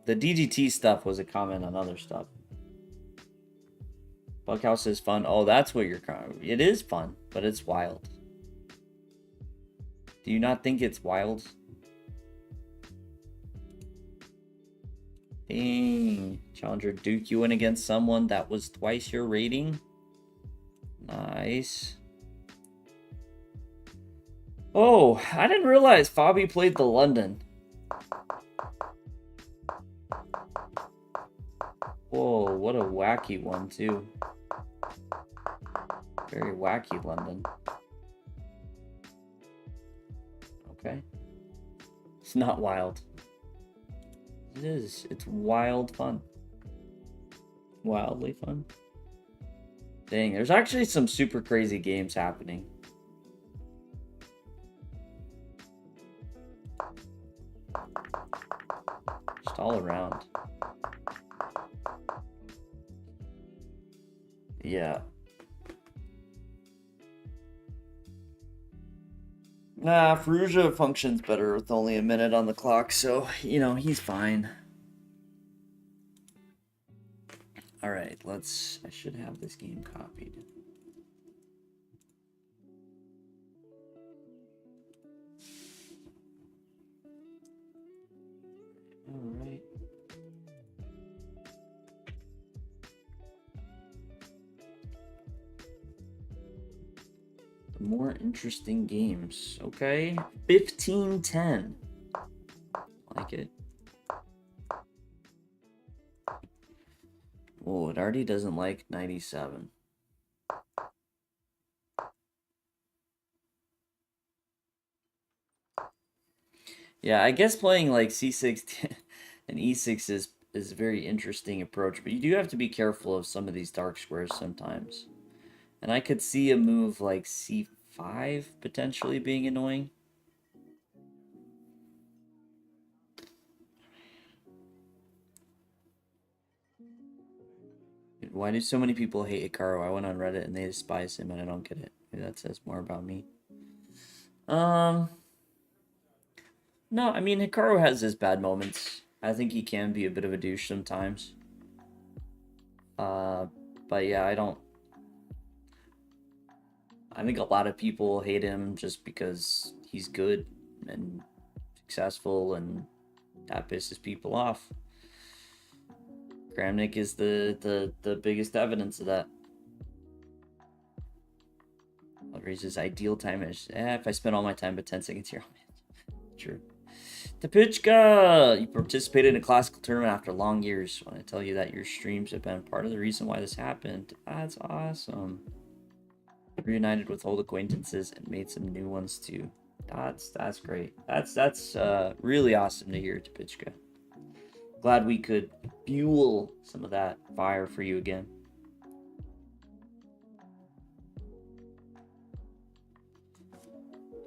DGT stuff was a comment on other stuff. Bunkhouse is fun. Oh, that's what you're... It is fun, but it's wild. Do you not think it's wild? Dang. Challenger Duke, you win against someone that was twice your rating. Nice. Oh, I didn't realize Fabi played the London. Whoa, what a wacky one, too. Very wacky London. Okay. It's not wild. It is. It's wild fun. Wildly fun. Dang, there's actually some super crazy games happening. Just all around. Yeah. Nah, Ferrugia functions better with only a minute on the clock, so, you know, he's fine. Alright, I should have this game copied. Alright. More interesting games. Okay. 15-10. Like it. Oh, it already doesn't like 97. Yeah, I guess playing like C6 and E6 is a very interesting approach, but you do have to be careful of some of these dark squares sometimes. And I could see a move like C5 potentially being annoying. Why do so many people hate Hikaru? I went on Reddit and they despise him and I don't get it. Maybe that says more about me. No, I mean, Hikaru has his bad moments. I think he can be a bit of a douche sometimes. But yeah, I think a lot of people hate him just because he's good and successful, and that pisses people off. Kramnik is the biggest evidence of that. What raises ideal time is if I spend all my time but 10 seconds here. True. Tapichka! You participated in a classical tournament after long years. I want to tell you that your streams have been part of the reason why this happened. That's awesome. Reunited with old acquaintances and made some new ones too. That's great. That's really awesome to hear, Tapichka. Glad we could fuel some of that fire for you again.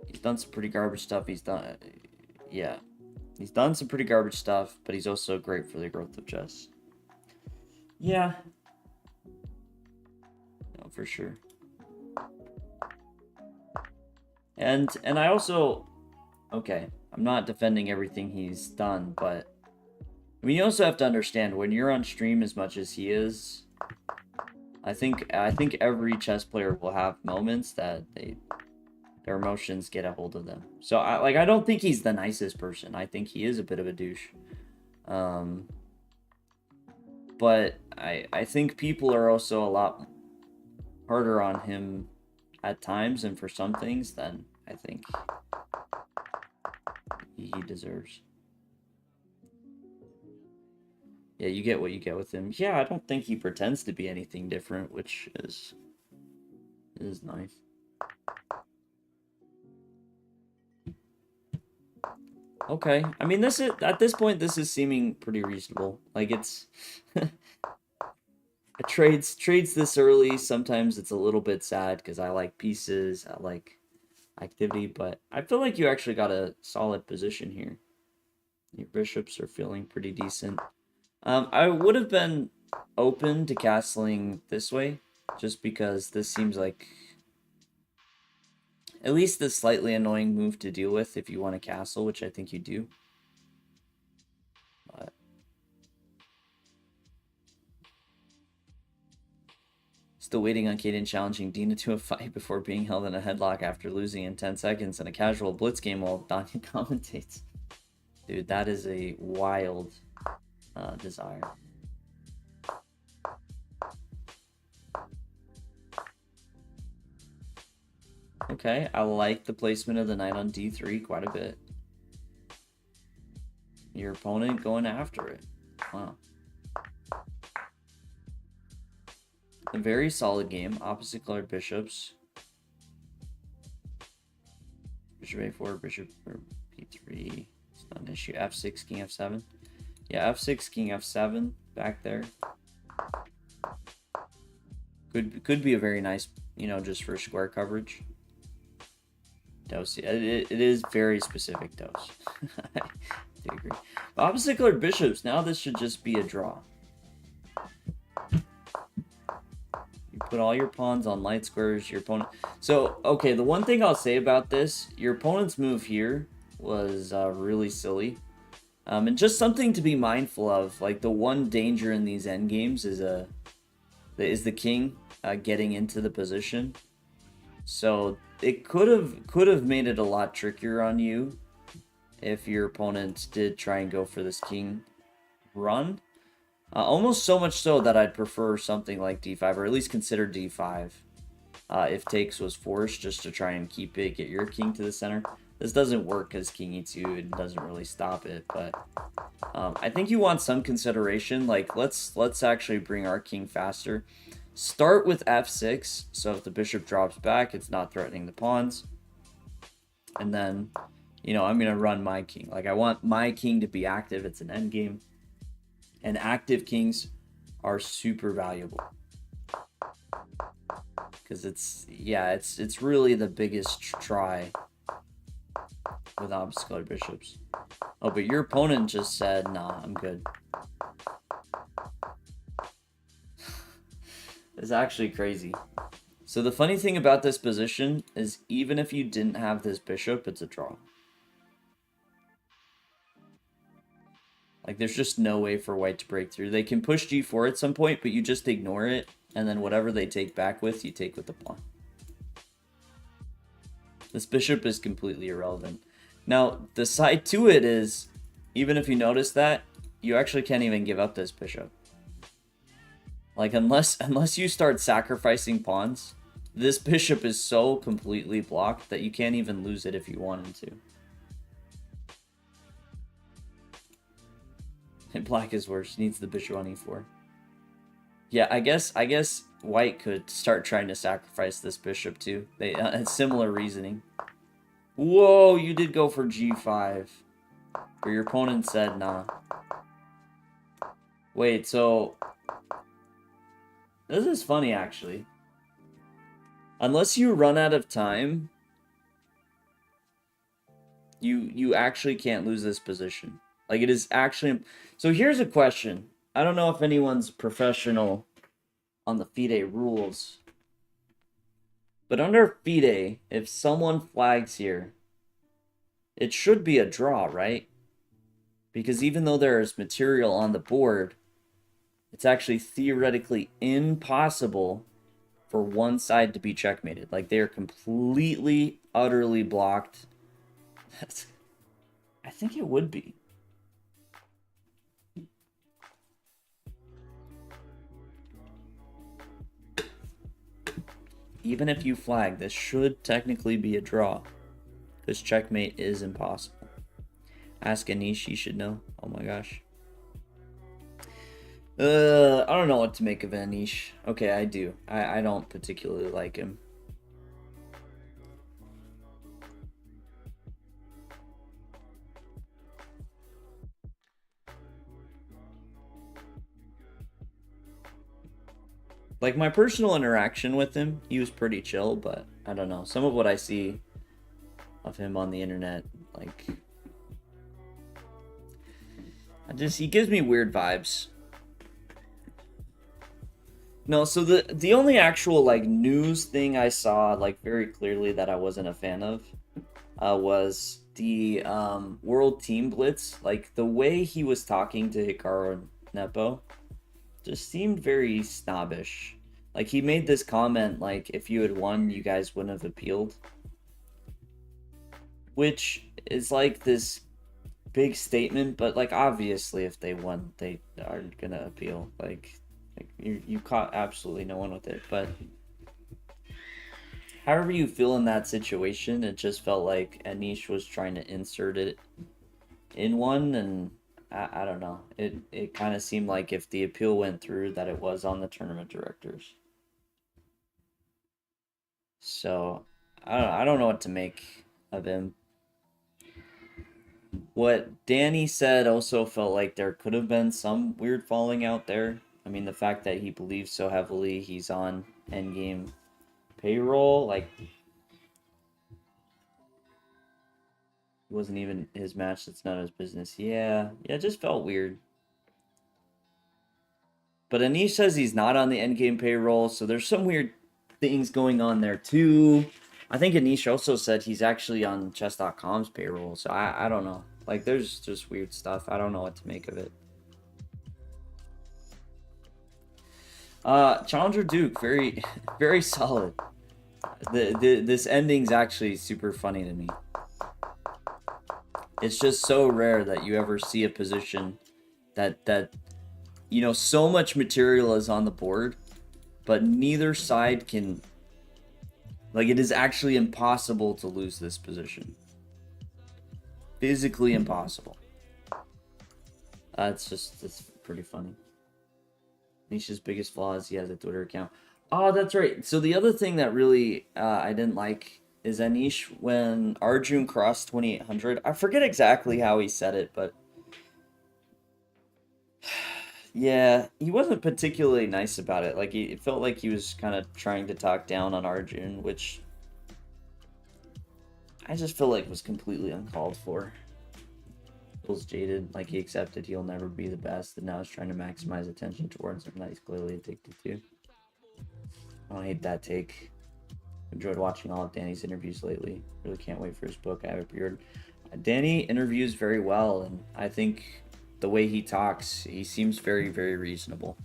He's done some pretty garbage stuff. He's done some pretty garbage stuff, but he's also great for the growth of chess. Yeah. No, for sure. And I also, okay, I'm not defending everything he's done, but I mean, you also have to understand when you're on stream as much as he is, I think every chess player will have moments that their emotions get a hold of them. So I don't think he's the nicest person. I think he is a bit of a douche. But I think people are also a lot harder on him at times and for some things than I think he deserves. Yeah, you get what you get with him. Yeah, I don't think he pretends to be anything different, which is nice. Okay, I mean, at this point, this is seeming pretty reasonable. Like, it's trades this early. Sometimes it's a little bit sad because I like pieces, I like activity, but I feel like you actually got a solid position here. Your bishops are feeling pretty decent. I would have been open to castling this way, just because this seems like at least a slightly annoying move to deal with if you want to castle, which I think you do. But still waiting on Kaden challenging Dina to a fight before being held in a headlock after losing in 10 seconds in a casual blitz game while Danya commentates. Dude, that is a wild desire. Okay, I like the placement of the knight on d3 quite a bit. Your opponent going after it. Wow. A very solid game. Opposite colored bishops. Bishop a4, bishop or p3. It's not an issue. f6, king f7. Yeah, f6, king f7 back there. Could be a very nice, you know, just for square coverage. Dose. It is very specific dose. I do agree. Opposite colored bishops. Now this should just be a draw. You put all your pawns on light squares. Your opponent. So okay, the one thing I'll say about this, your opponent's move here was really silly. And just something to be mindful of. Like the one danger in these endgames is the king getting into the position. So it could have made it a lot trickier on you if your opponent did try and go for this king run. Almost so much so that I'd prefer something like d5, or at least consider d5 if takes was forced, just to try and keep it, get your king to the center. This doesn't work because king e2, it doesn't really stop it, but I think you want some consideration. Like let's actually bring our king faster. Start with f6, so if the bishop drops back, it's not threatening the pawns. And then, you know, I'm going to run my king. Like, I want my king to be active. It's an endgame. And active kings are super valuable. Because it's really the biggest try with opposite colored bishops. Oh, but your opponent just said, nah, I'm good. It's actually crazy. So the funny thing about this position is even if you didn't have this bishop, it's a draw. Like there's just no way for white to break through. They can push g4 at some point, but you just ignore it, and then whatever they take back with, you take with the pawn. This bishop is completely irrelevant. Now, the side to it is, even if you notice that, you actually can't even give up this bishop. Like, unless you start sacrificing pawns, this bishop is so completely blocked that you can't even lose it if you wanted to. And black is worse. Needs the bishop on e4. Yeah, I guess white could start trying to sacrifice this bishop too. They similar reasoning. Whoa, you did go for g5. But your opponent said nah. Wait, so this is funny, actually. Unless you run out of time, you actually can't lose this position. Like, it is actually... So here's a question. I don't know if anyone's professional on the FIDE rules. But under FIDE, if someone flags here, it should be a draw, right? Because even though there is material on the board, it's actually theoretically impossible for one side to be checkmated. Like, they are completely, utterly blocked. I think it would be. Even if you flag, this should technically be a draw. Because checkmate is impossible. Ask Anish, you should know. Oh my gosh. I don't know what to make of Anish. Okay, I do. I don't particularly like him. Like, my personal interaction with him, he was pretty chill, but I don't know. Some of what I see of him on the internet, like... he gives me weird vibes. No, so the only actual, like, news thing I saw, like, very clearly that I wasn't a fan of was the World Team Blitz. Like, the way he was talking to Hikaru Nepo just seemed very snobbish. Like, he made this comment, like, if you had won, you guys wouldn't have appealed. Which is, like, this big statement, but, like, obviously if they won, they aren't gonna appeal. Like you caught absolutely no one with it, but however you feel in that situation, it just felt like Anish was trying to insert it in one, and I don't know. It kind of seemed like if the appeal went through, that it was on the tournament directors. So I don't know what to make of him. What Danny said also felt like there could have been some weird falling out there. I mean, the fact that he believes so heavily he's on endgame payroll, like it wasn't even his match. That's not his business. Yeah, it just felt weird. But Anish says he's not on the endgame payroll, so there's some weird things going on there too. I think Anish also said he's actually on chess.com's payroll, so I don't know. Like, there's just weird stuff. I don't know what to make of it. Challenger Duke, very, very solid. This ending's actually super funny to me. It's just so rare that you ever see a position that you know, so much material is on the board, but neither side can, like, it is actually impossible to lose this position. Physically impossible. It's pretty funny. Nisha's biggest flaw is he has a Twitter account. Oh, that's right. So the other thing that really I didn't like is Anish, when Arjun crossed 2800. I forget exactly how he said it, but yeah, he wasn't particularly nice about it. Like, it felt like he was kind of trying to talk down on Arjun, which I just feel like was completely uncalled for. Feels jaded, like he accepted he'll never be the best, and now is trying to maximize attention towards something that he's clearly addicted to. I don't hate that take. Enjoyed watching all of Danny's interviews lately. Really can't wait for his book. I have a pre-order. Danny interviews very well, and I think the way he talks, he seems very, very reasonable.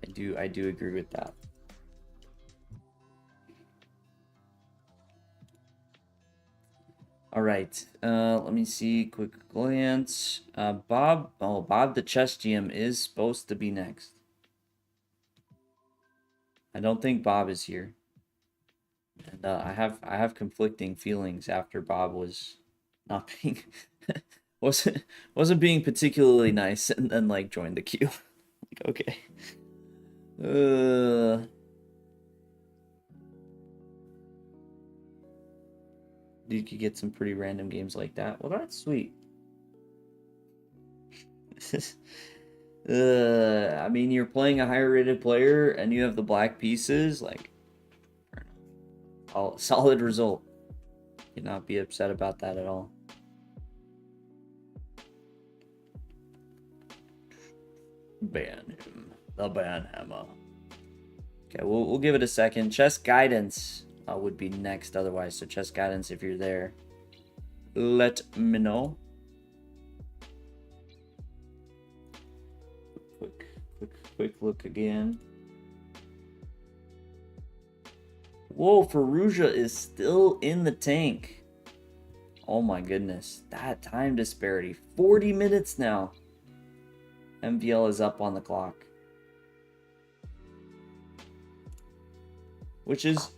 I do agree with that. All right, let me see. Quick glance. Bob the chess GM is supposed to be next. I don't think Bob is here, and I have conflicting feelings after Bob was not being wasn't being particularly nice, and then like joined the queue. Like, okay. You could get some pretty random games like that. Well, that's sweet. I mean, you're playing a higher rated player and you have the black pieces, like, solid result. Cannot be upset about that at all. Ban him. The ban hammer. Okay, we'll give it a second. Chess guidance would be next otherwise. So chess guidance, if you're there, let me know. Quick look again. Whoa, Fallujah is still in the tank. Oh my goodness. That time disparity. 40 minutes now. MVL is up on the clock. Which is,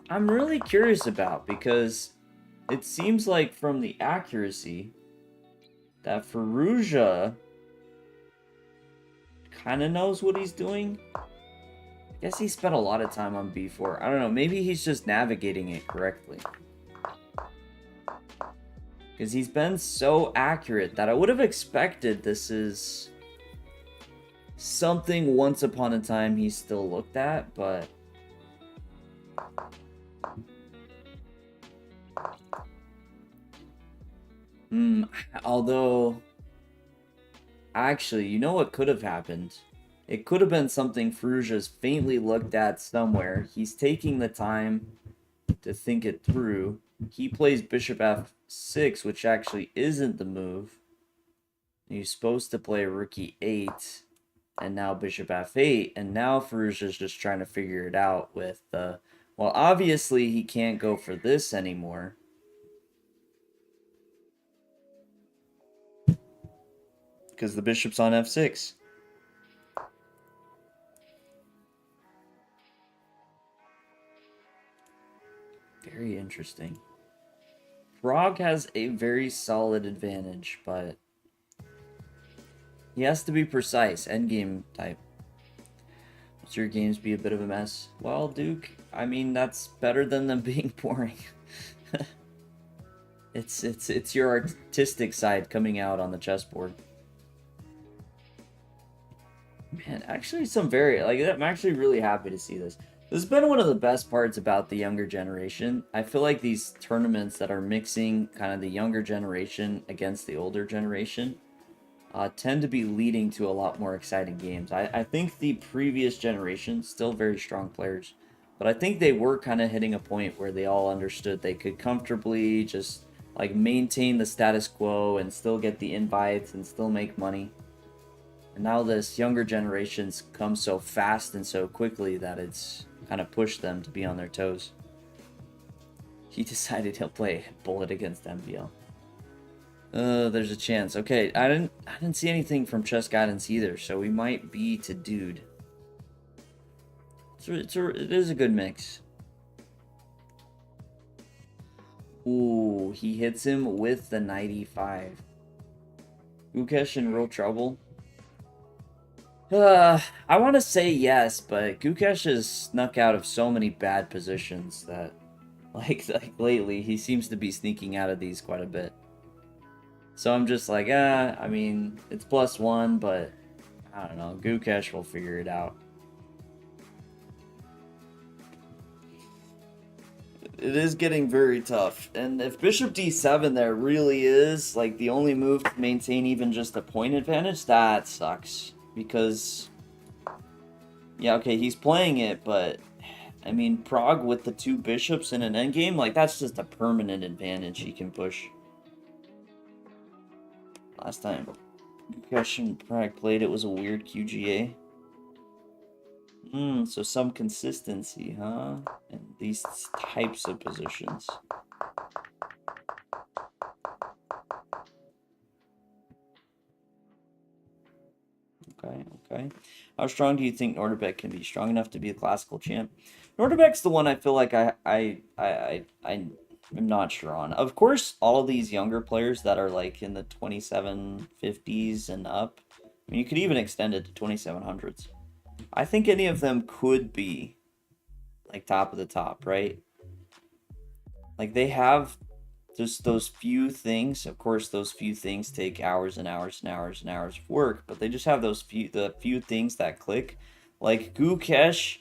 I'm really curious about, because it seems like from the accuracy that Fallujah kind of knows what he's doing. I guess he spent a lot of time on B4. I don't know, maybe he's just navigating it correctly. Because he's been so accurate that I would have expected this is something once upon a time he still looked at, but although actually, you know what could have happened? It could have been something Fallujah's faintly looked at somewhere. He's taking the time to think it through. He plays bishop f6, which actually isn't the move. He's supposed to play rook e8, and now bishop f8, and now Fallujah's just trying to figure it out with the... Well, obviously he can't go for this anymore. Because the bishop's on f6. interesting. Prague has a very solid advantage, but he has to be precise. Endgame type. Must your games be a bit of a mess? Well, Duke, I mean, that's better than them being boring. It's your artistic side coming out on the chessboard. Man, actually I'm actually really happy to see this. This has been one of the best parts about the younger generation. I feel like these tournaments that are mixing kind of the younger generation against the older generation tend to be leading to a lot more exciting games. I think the previous generation, still very strong players, but I think they were kind of hitting a point where they all understood they could comfortably just like maintain the status quo and still get the invites and still make money. And now this younger generation's come so fast and so quickly that it's kind of pushed them to be on their toes. He decided he'll play Bullet against MVL. There's a chance. Okay, I didn't see anything from Chess Guidance either, so we might be to Dude. It is a good mix. Ooh, he hits him with the 95. Gukesh in real trouble. I want to say yes, but Gukesh has snuck out of so many bad positions that, like lately, he seems to be sneaking out of these quite a bit. So I'm just like, I mean, it's +1, but I don't know. Gukesh will figure it out. It is getting very tough. And if Bishop D7 there really is, like, the only move to maintain even just a point advantage, that sucks. Because, yeah, okay, he's playing it, but, I mean, Prague with the 2 bishops in an endgame, like, that's just a permanent advantage he can push. Last time Gukesh and Prague played, it was a weird QGA. So some consistency, huh? In these types of positions. Okay. How strong do you think Norderbeck can be? Strong enough to be a classical champ? Norderbeck's the one I feel like I'm not sure on. Of course, all of these younger players that are like in the 2750s and up, I mean, you could even extend it to 2700s. I think any of them could be like top of the top, right? Like they have just those few things. Of course, those few things take hours and hours and hours and hours of work, but they just have the few things that click. Like Gukesh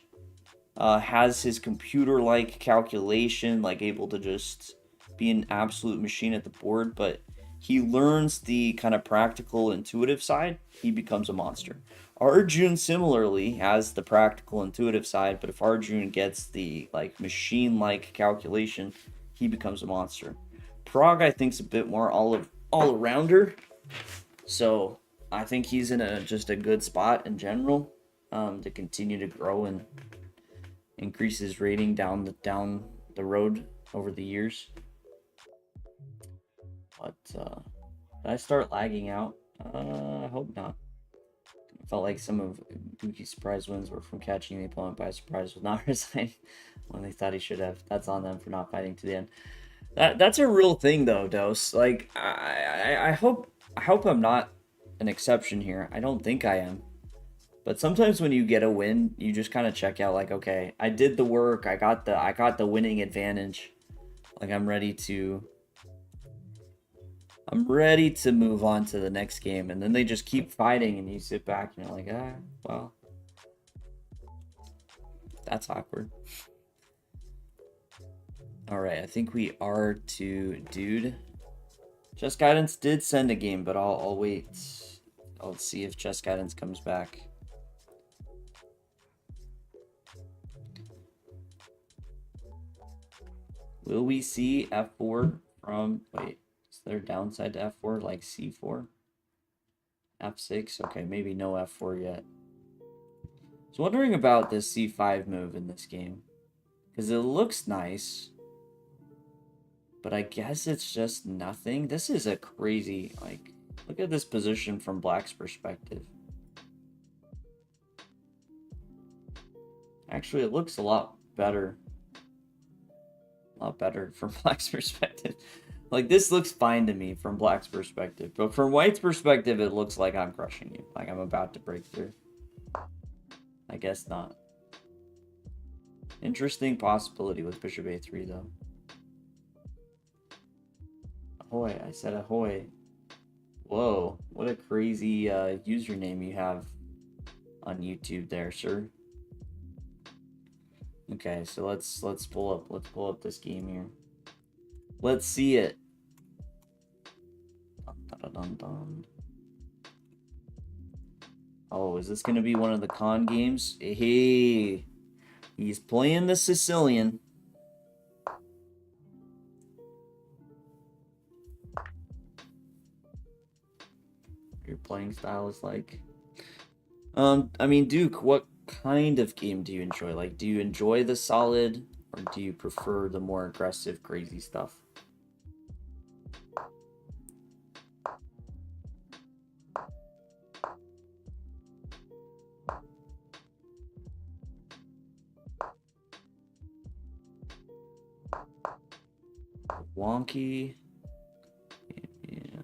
has his computer-like calculation, like able to just be an absolute machine at the board, but he learns the kind of practical, intuitive side, he becomes a monster. Arjun similarly has the practical, intuitive side, but if Arjun gets the like machine-like calculation, he becomes a monster. Prague, I think, is a bit more all-arounder, so I think he's in just a good spot in general to continue to grow and increase his rating down the road over the years. But did I start lagging out? I hope not. I felt like some of Buki's surprise wins were from catching the opponent by surprise with not resigning when they thought he should have. That's on them for not fighting to the end. That's a real thing though, Dose. Like I hope I'm not an exception here. I don't think I am. But sometimes when you get a win, you just kind of check out like, okay, I did the work. I got the winning advantage. Like I'm ready to move on to the next game. And then they just keep fighting and you sit back and you're like, well, that's awkward. All right, I think we are to Dude. Chess Guidance did send a game, but I'll wait. I'll see if Chess Guidance comes back. Will we see F4 from, wait, is there a downside to F4 like C4? F6, okay, maybe no F4 yet. I was wondering about this C5 move in this game, because it looks nice, but I guess it's just nothing. This is a crazy, like, look at this position from Black's perspective. Actually, it looks a lot better. a lot better from black's perspective. Like, this looks fine to me from black's perspective. But from white's perspective, it looks like I'm crushing you. Like I'm about to break through. I guess not. Interesting possibility with bishop a3, though. Ahoy. I said ahoy. Whoa. What a crazy username you have on YouTube there, sir. Okay, so let's pull up this game here. Let's see it. Dun, dun, dun. Oh, is this gonna be one of the con games? Hey, he's playing the Sicilian. Your playing style is like. I mean, Duke, what kind of game do you enjoy? Like, do you enjoy the solid, or do you prefer the more aggressive, crazy stuff? Wonky. Yeah.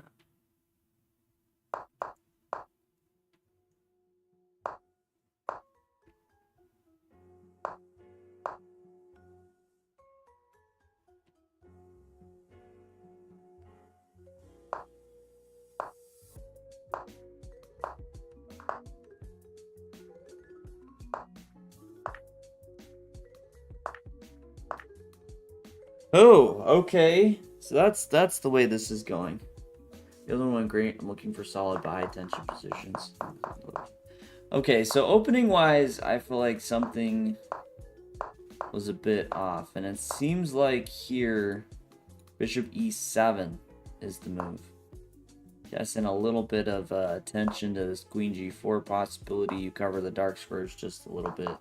Oh, okay. So that's the way this is going. The other one, great. I'm looking for solid but high tension positions. Okay, so opening wise, I feel like something was a bit off, and it seems like here, bishop e7 is the move. Guessing a little bit of attention to this queen g4 possibility. You cover the dark squares just a little bit.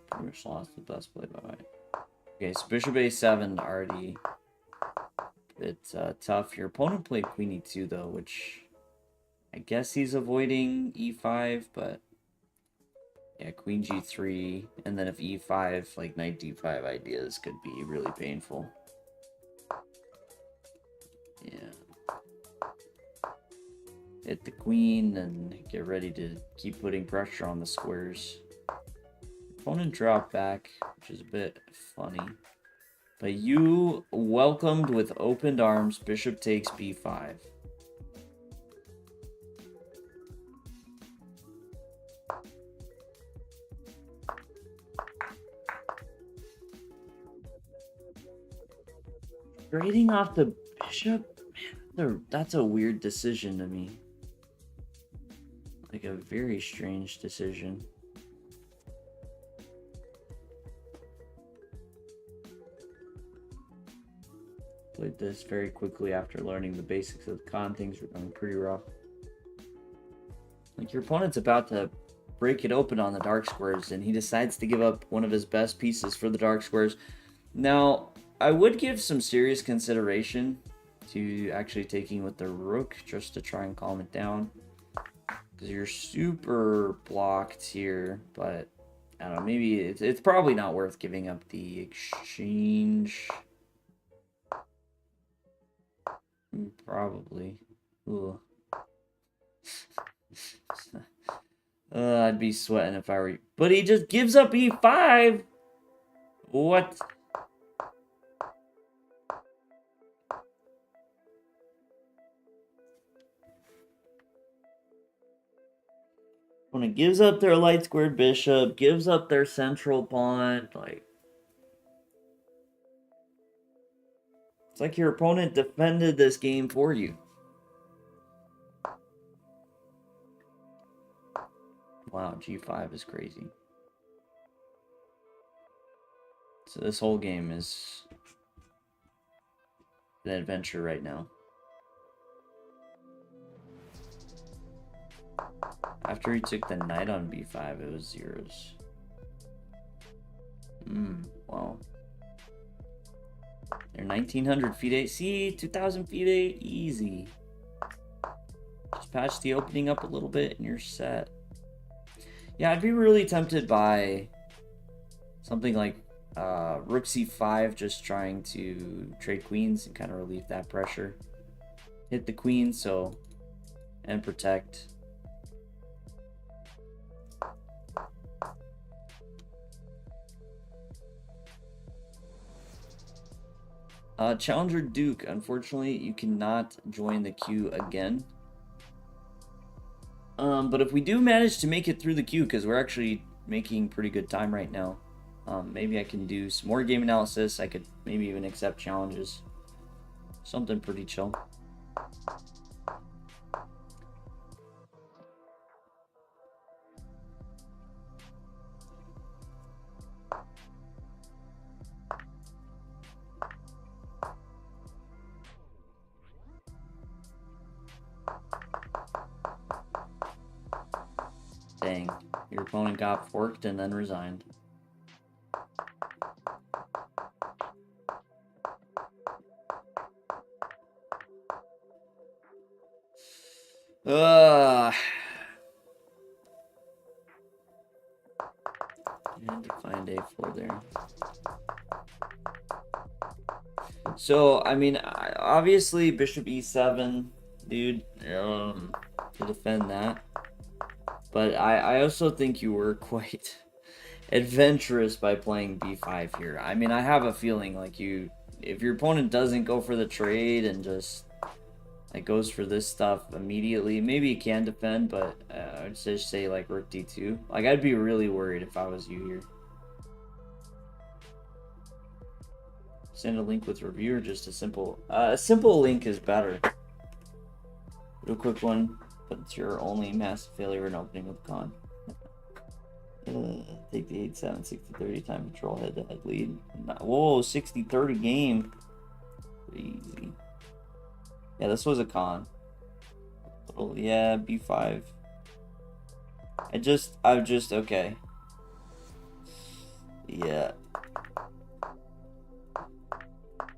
Pretty much lost the best play by white. Okay, so bishop a7 already a bit tough. Your opponent played queen e2 though, which I guess he's avoiding e5, but yeah, queen g3, and then if e5, like knight d5 ideas could be really painful. Yeah. Hit the queen and get ready to keep putting pressure on the squares. Opponent dropped back, which is a bit funny. But you welcomed with opened arms. Bishop takes b5. Trading off the bishop? Man, that's a weird decision to me. Like a very strange decision. Played this very quickly after learning the basics of the con. Things were going pretty rough. Like, your opponent's about to break it open on the dark squares, and he decides to give up one of his best pieces for the dark squares. Now, I would give some serious consideration to actually taking with the rook just to try and calm it down, because you're super blocked here. But I don't know, maybe it's probably not worth giving up the exchange. Probably. Ooh. I'd be sweating if I were. But he just gives up e5. What? When it gives up their light squared bishop, gives up their central pawn, like. It's like your opponent defended this game for you. Wow, g5 is crazy. So this whole game is an adventure right now. After he took the knight on b5, it was zeros. Wow. They're 1900 feet 8. See, 2000 feet 8, easy. Just patch the opening up a little bit and you're set. Yeah, I'd be really tempted by something like Rook c5, just trying to trade queens and kind of relieve that pressure. Hit the queen, so, and protect. Challenger Duke, unfortunately, you cannot join the queue again. But if we do manage to make it through the queue, because we're actually making pretty good time right now, maybe I can do some more game analysis. I could maybe even accept challenges. Something pretty chill. Dang, your opponent got forked and then resigned. Had to find a4 there. So, I mean, obviously bishop e7, dude, to defend that. But I also think you were quite adventurous by playing b5 here. I mean, I have a feeling like if your opponent doesn't go for the trade and just like goes for this stuff immediately, maybe you can defend, but I'd just say like rook d2. Like, I'd be really worried if I was you here. Send a link with review or just a simple link is better. Do a quick one, but it's your only massive failure in opening with con. Take the 8-7, 60-30 time control head-to-head lead. Whoa, 60-30 game. Crazy. Yeah, this was a con. Yeah, b5. I'm just okay. Yeah.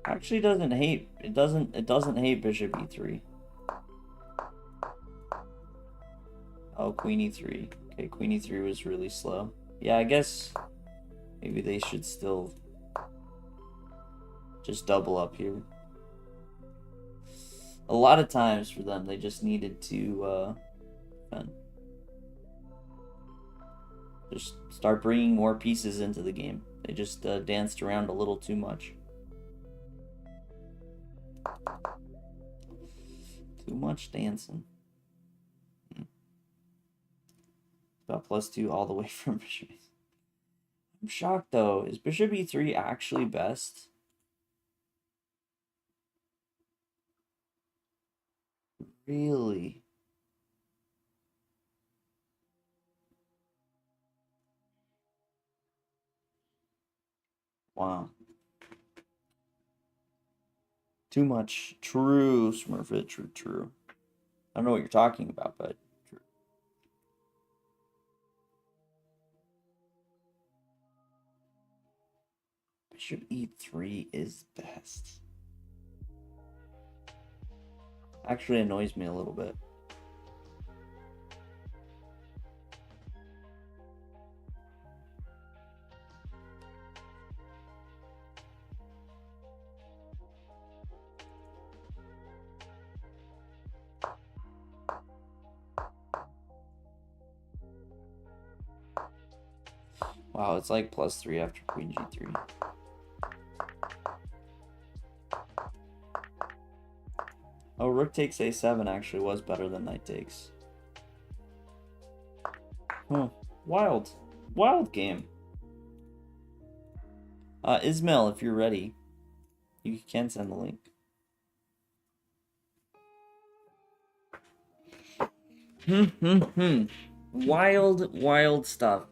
Actually doesn't hate it doesn't hate bishop e3. Oh, queen e3. Okay, queen e3 was really slow. Yeah, I guess maybe they should still just double up here. A lot of times for them, they just needed to just start bringing more pieces into the game. They just danced around a little too much. Too much dancing. Got +2 all the way from bishop. I'm shocked though. Is bishop e3 actually best? Really? Wow. Too much. True, Smurfit. True. I don't know what you're talking about, but true. Bishop e3 is best. Actually annoys me a little bit. Wow, it's like +3 after queen g3. Oh, rook takes a7 actually was better than knight takes. Huh. Wild game. Ismail, if you're ready, you can send the link. Wild stuff.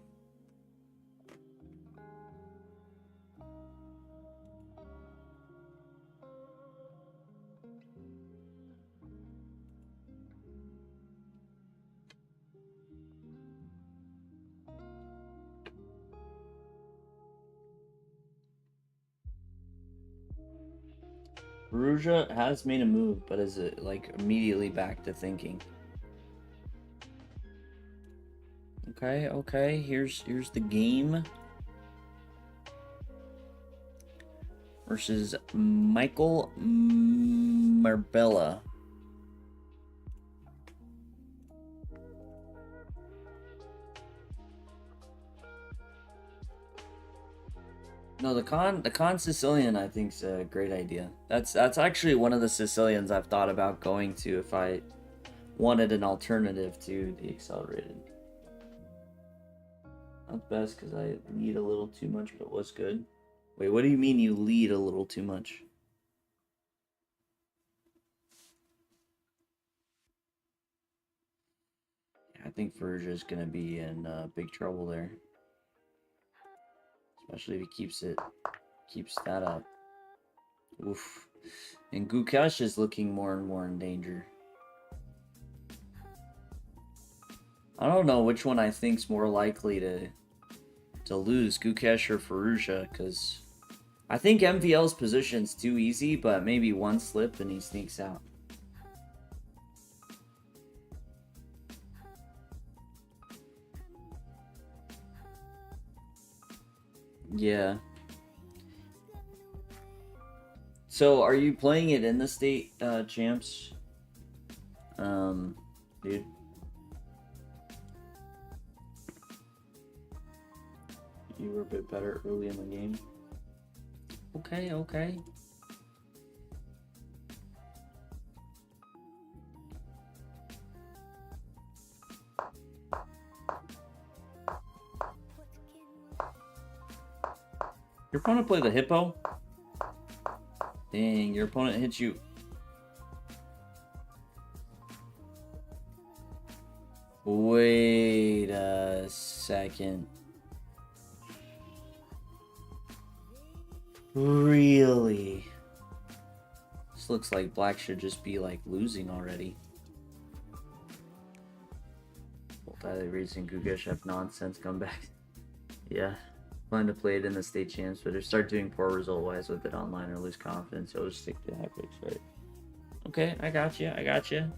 Ruja has made a move, but is it like immediately back to thinking? Okay, here's the game. versus Michael Marbella. No, the con Sicilian I think is a great idea. That's actually one of the Sicilians I've thought about going to if I wanted an alternative to the accelerated. Not best because I lead a little too much, but was good. Wait, what do you mean you lead a little too much? I think Ferrugia's gonna be in big trouble there, especially if he keeps that up. Oof. And Gukesh is looking more and more in danger. I don't know which one I think's more likely to lose, Gukesh or Ferrugia, because I think MVL's position's too easy, but maybe one slip and he sneaks out. Yeah. So, are you playing it in the state champs? Dude. You were a bit better early in the game. Okay, okay. Your opponent played the hippo? Dang, your opponent hits you. Wait a second. Really? This looks like black should just be like losing already. Multi-raising Gugesh have nonsense comeback. Yeah. Plan to play it in the state champs, but if start doing poor result-wise with it online or lose confidence, you'll just stick to high picks, right? Okay, I got you.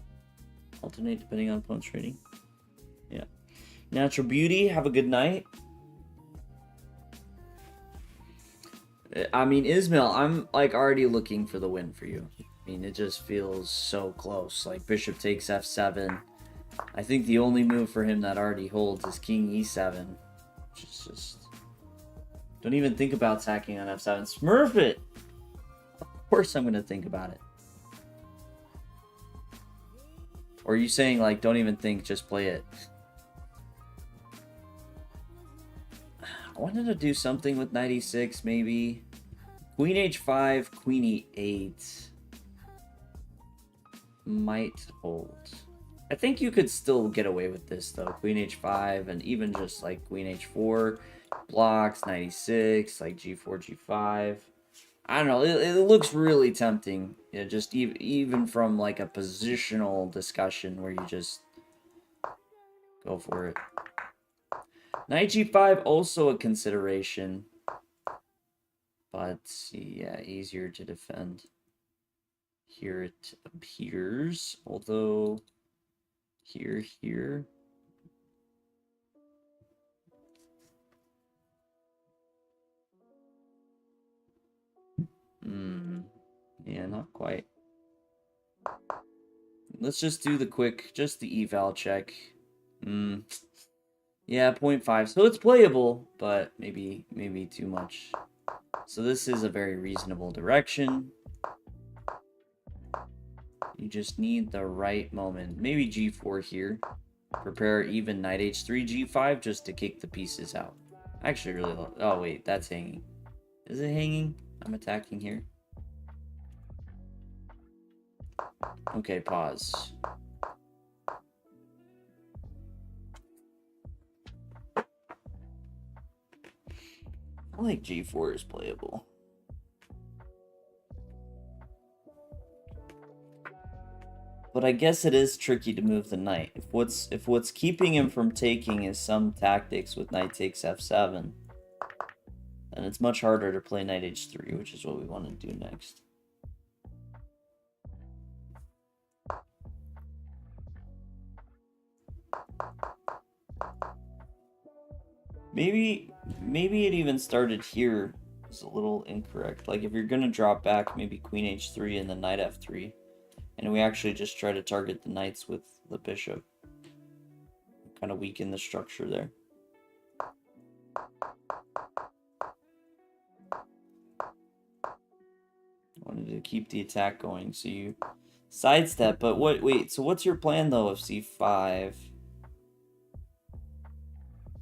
Alternate depending on opponent's rating. Yeah. Natural Beauty, have a good night. I mean, Ismail, I'm like already looking for the win for you. I mean, it just feels so close. Like Bishop takes F7. I think the only move for him that already holds is King E7, which is just... Don't even think about attacking on F7. Smurf it! Of course I'm going to think about it. Or are you saying, like, don't even think, just play it? I wanted to do something with knight e6, maybe. Queen h5, queen e8. Might hold. I think you could still get away with this, though. Queen h5, and even just, like, queen h4... blocks, 96, like g4, g5. I don't know. It looks really tempting. Yeah, just even from like a positional discussion where you just go for it. Knight g5 also a consideration, but yeah, easier to defend. Here it appears, although here. Yeah, not quite. Let's just do the quick, just the eval check. Yeah, 0.5. So it's playable, but maybe too much. So this is a very reasonable direction. You just need the right moment. Maybe g4 here. Prepare even knight h3, g5 just to kick the pieces out. I actually really love... Oh, wait, that's hanging. Is it hanging? I'm attacking here. Okay, pause. I like g4 is playable. But I guess it is tricky to move the knight. If what's keeping him from taking is some tactics with knight takes f7, then it's much harder to play knight h3, which is what we want to do next. Maybe it even started here. is a little incorrect. Like, if you're going to drop back, maybe queen h3 and then knight f3. And we actually just try to target the knights with the bishop. Kind of weaken the structure there. Wanted to keep the attack going, so you sidestep. But wait, so what's your plan, though, of c5?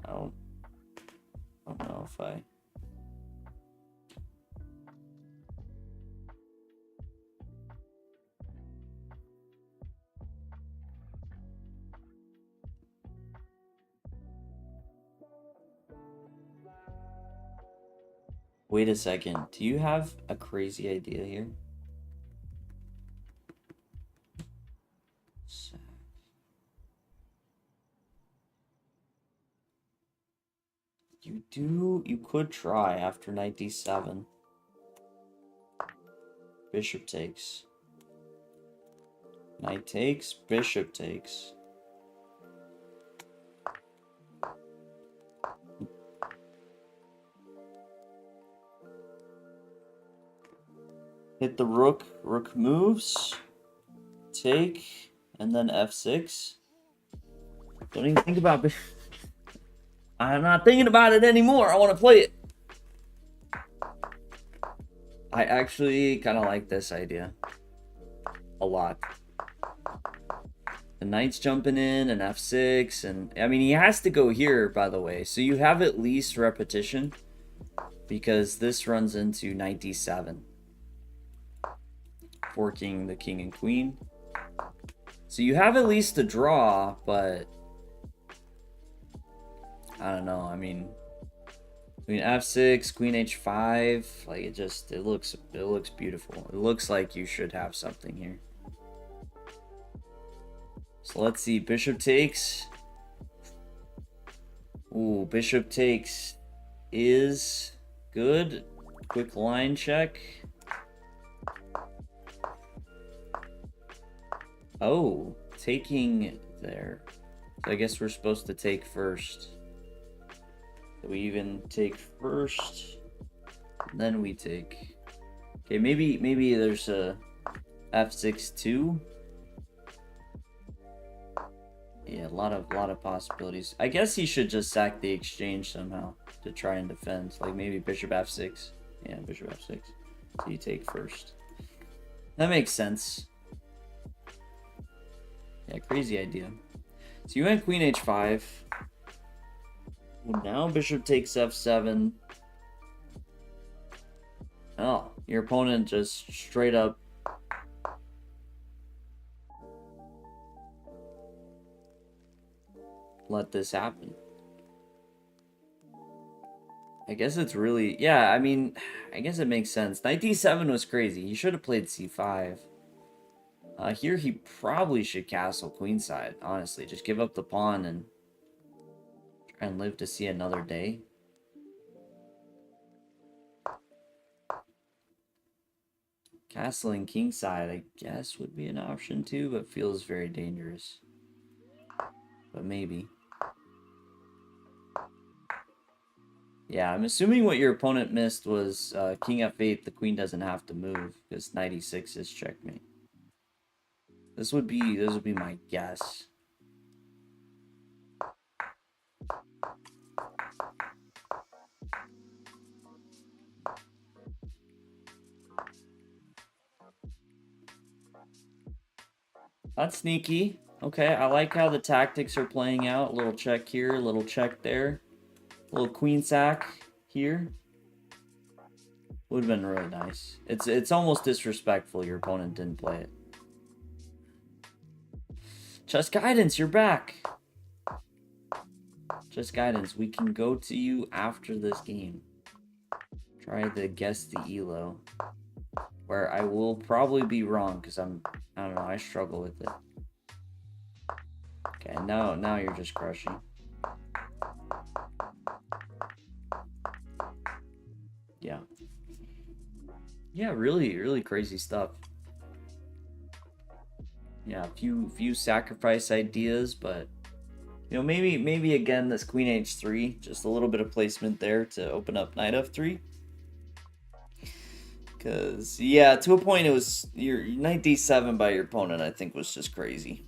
I don't know if I... Wait a second. Do you have a crazy idea here? You could try after knight d7. Bishop takes. Knight takes, bishop takes. Hit the rook, rook moves, take, and then f6. Don't even think about it. I'm not thinking about it anymore. I want to play it. I actually kind of like this idea a lot. The knight's jumping in and f6, and I mean, he has to go here, by the way. So you have at least repetition because this runs into knight d7. Forking the king and queen. So you have at least a draw, but I don't know. I mean, queen f6, queen h5, like it looks beautiful. It looks like you should have something here. So let's see, bishop takes. Ooh, bishop takes is good. Quick line check. Oh, taking there. So I guess we're supposed to take first. So we even take first, then we take. Okay, maybe there's a f6 too. Yeah, a lot of possibilities. I guess he should just sack the exchange somehow to try and defend. Like maybe bishop f6. Yeah, bishop f6. So you take first. That makes sense. Yeah, crazy idea. So you went queen h5. Well, now bishop takes f7. Oh, your opponent just straight up let this happen. I guess it's really... Yeah, I mean, I guess it makes sense. Knight d7 was crazy. He should have played c5. Here he probably should castle queenside, honestly. Just give up the pawn and try and live to see another day. Castling kingside, I guess, would be an option too, but feels very dangerous. But maybe. Yeah, I'm assuming what your opponent missed was king f8, the queen doesn't have to move, because knight e6 is checkmate. This would be my guess. That's sneaky. Okay, I like how the tactics are playing out. A little check here, a little check there. A little queen sack here. Would have been really nice. It's almost disrespectful your opponent didn't play it. Chess Guidance, you're back. Chess Guidance, we can go to you after this game. Try the guess the elo. Where I will probably be wrong because I don't know, I struggle with it. Okay, now you're just crushing. Yeah. Yeah, really crazy stuff. Yeah, a few sacrifice ideas, but you know, maybe again this queen h3, just a little bit of placement there to open up knight f3. Because, yeah, to a point, it was your knight d7 by your opponent, I think, was just crazy.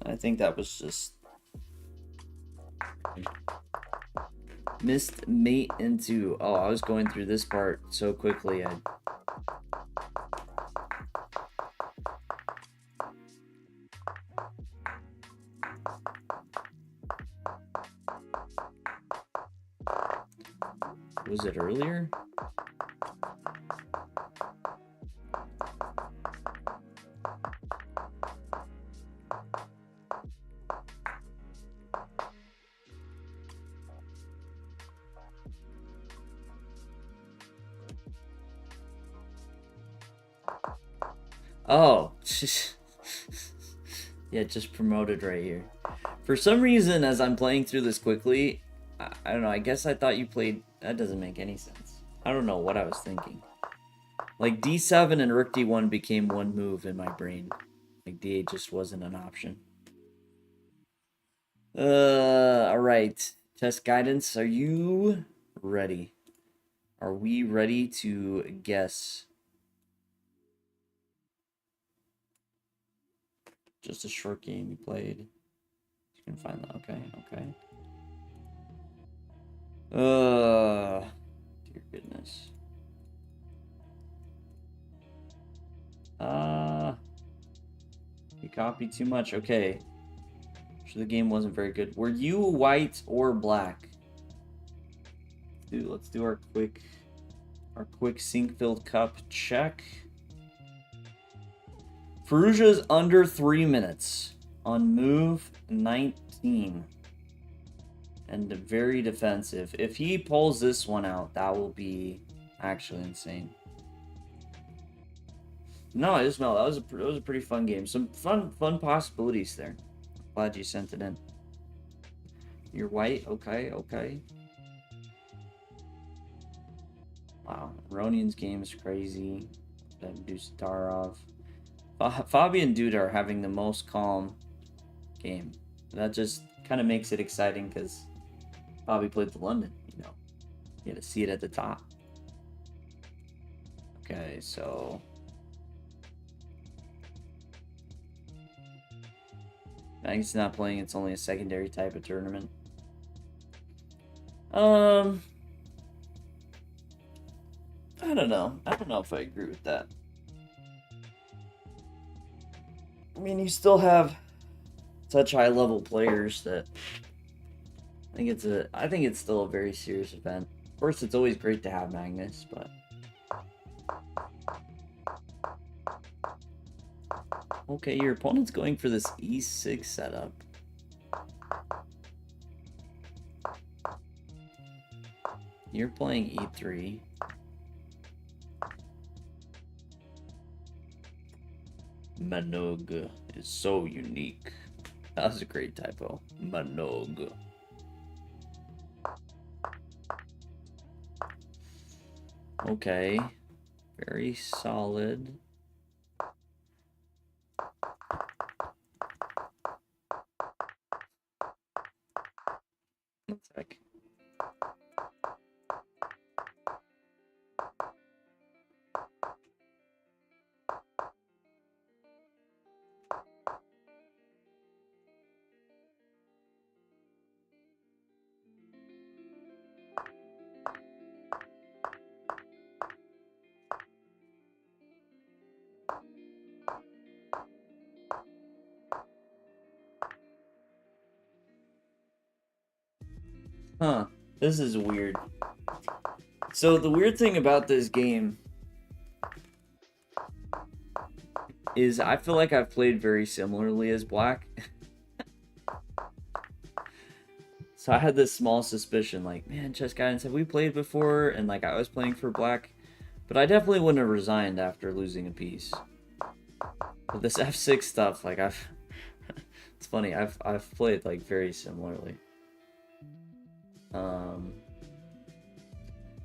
I think that was just missed mate into... Oh, I was going through this part so quickly. Was it earlier? Oh, yeah, just promoted right here. For some reason, as I'm playing through this quickly, I don't know, I guess I thought you played... That doesn't make any sense. I don't know what I was thinking. Like, d7 and rook d1 became one move in my brain. Like, d8 just wasn't an option. Alright. Test guidance, are you ready? Are we ready to guess? Just a short game you played. You can find that. Okay, okay. Dear goodness. You copied too much. Okay. Sure, the game wasn't very good. Were you white or black? Dude, let's do our quick sink-filled cup check. Perugia's under 3 minutes on move 19. And very defensive. If he pulls this one out, that will be actually insane. No, Ismail, that was a pretty fun game. Some fun possibilities there. Glad you sent it in. You're white, okay, okay. Wow, Ronian's game is crazy. Dustarov. Fabi and Duda are having the most calm game. That just kind of makes it exciting because Fabi played to London, you know. You had to see it at the top. Okay, so... Magnus not playing, it's only a secondary type of tournament. I don't know. I don't know if I agree with that. I mean, you still have such high-level players that I think it's still a very serious event. Of course, it's always great to have Magnus, but okay, your opponent's going for this e6 setup. You're playing e3. Manog is so unique. That was a great typo. Manog. Okay. Very solid. One sec. Huh. This is weird. So the weird thing about this game is I feel like I've played very similarly as Black. So I had this small suspicion, like, man, Chess Guidance, have we played before? And like I was playing for Black, but I definitely wouldn't have resigned after losing a piece. But this F6 stuff, like it's funny, I've played like very similarly.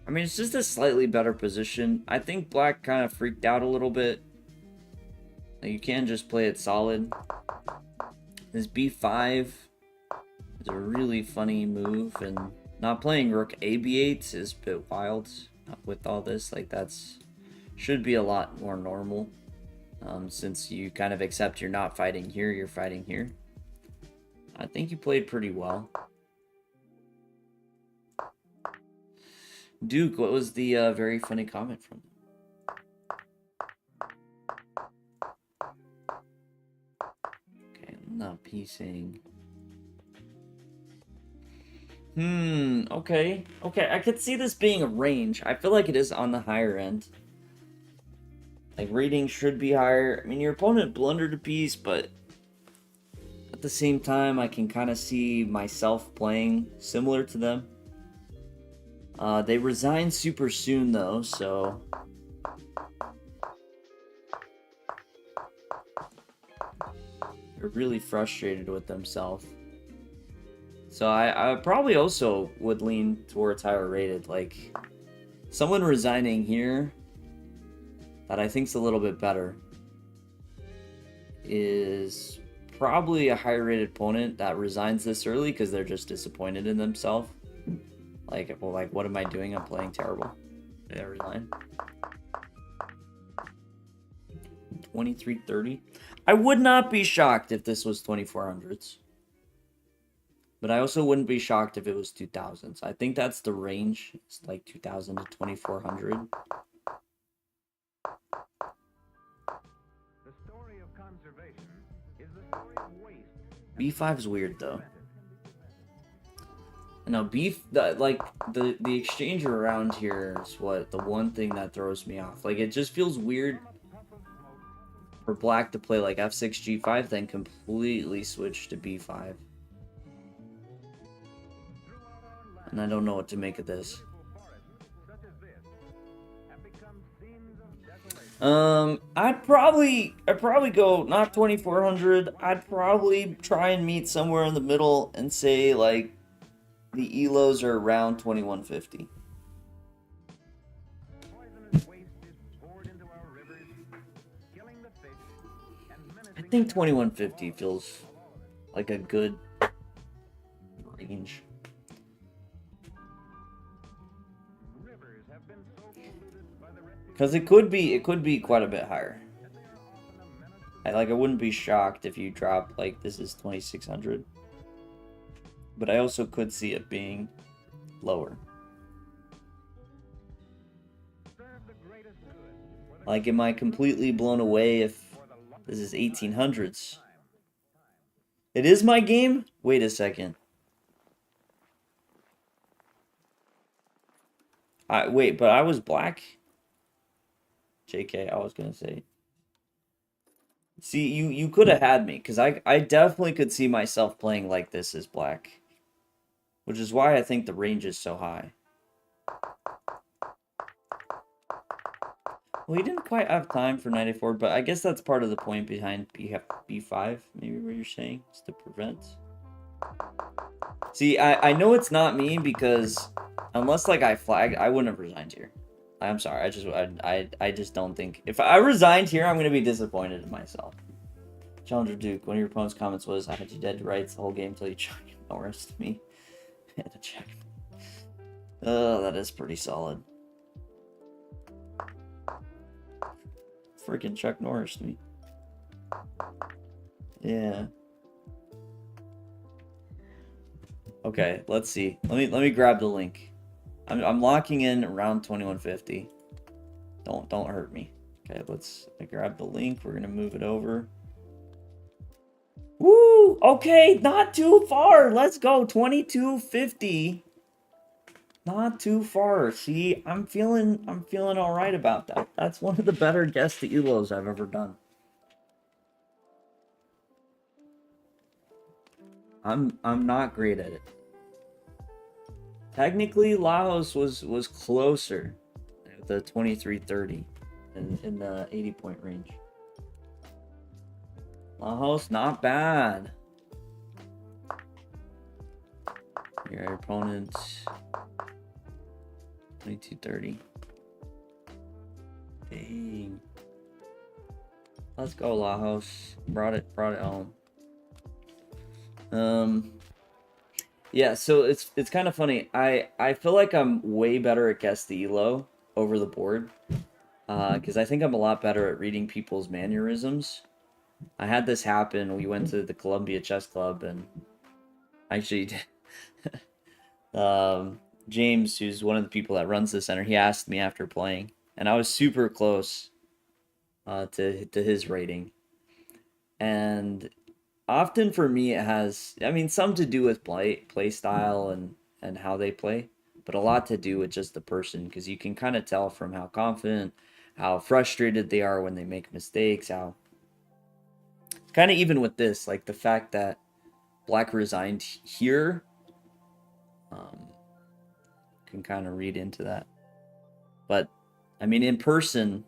I mean, it's just a slightly better position. I think Black kind of freaked out a little bit. Like, you can't just play it solid. This b5 is a really funny move, and not playing rook a b8 is a bit wild with all this. Like, that's should be a lot more normal. Since you kind of accept you're not fighting here, you're fighting here. I think you played pretty well. Duke, what was the very funny comment from them? Okay, I'm not piecing. Okay. Okay, I could see this being a range. I feel like it is on the higher end. Like, rating should be higher. I mean, your opponent blundered a piece, but at the same time, I can kind of see myself playing similar to them. They resigned super soon, though, so... they're really frustrated with themselves. So I probably also would lean towards higher rated. Like, someone resigning here that I think's a little bit better is probably a higher rated opponent that resigns this early because they're just disappointed in themselves. Like, well, like, what am I doing? I'm playing terrible. They resign. 2330. I would not be shocked if this was 2400s. But I also wouldn't be shocked if it was 2000s. I think that's the range. It's like 2000 to 2400. The story of conservation is the story of waste. B5 is weird though. No, the exchange around here is what the one thing that throws me off. Like, it just feels weird for black to play like f6 g5 then completely switch to b5. And I don't know what to make of this. I'd probably go not 2400. I'd probably try and meet somewhere in the middle and say like the elos are around 2150. I think 2150 feels like a good range. Because it could be quite a bit higher. I wouldn't be shocked if you drop like this is 2600. But I also could see it being lower. Like, am I completely blown away if this is 1800s? It is my game? Wait a second. Wait, but I was black? JK, I was gonna say. See, you could have had me, because I definitely could see myself playing like this as black. Which is why I think the range is so high. Well, he didn't quite have time for 94, but I guess that's part of the point behind B5, maybe what you're saying, is to prevent. See, I know it's not me, because unless, like, I flagged, I wouldn't have resigned here. I'm sorry, I just don't think... If I resigned here, I'm going to be disappointed in myself. Challenger Duke, one of your opponent's comments was, I had you dead to rights the whole game until you Chuck Norris to me. I had to check. That is pretty solid. Freaking Chuck Norris to me. Yeah. Okay, let's see. Let me grab the link. I'm locking in around 2150. Don't hurt me. Okay, let's grab the link. We're gonna move it over. Woo! Okay, not too far. Let's go. 2250. Not too far. See, I'm feeling all right about that. That's one of the better guess to elos I've ever done. I'm not great at it. Technically, Laos was closer at the 2330 in the 80-point range. Laos, not bad. Your opponent 2230. Dang. Let's go, Laos. Brought it home. Yeah, so it's kind of funny. I feel like I'm way better at guess the elo over the board. because I think I'm a lot better at reading people's mannerisms. I had this happen. We went to the Columbia Chess Club, and actually, James, who's one of the people that runs the center, he asked me after playing, and I was super close to his rating. And often for me, it has, I mean, some to do with play style and how they play, but a lot to do with just the person, because you can kind of tell from how confident, how frustrated they are when they make mistakes, how kind of even with this, like the fact that Black resigned here, um, can kind of read into that. But I mean, in person,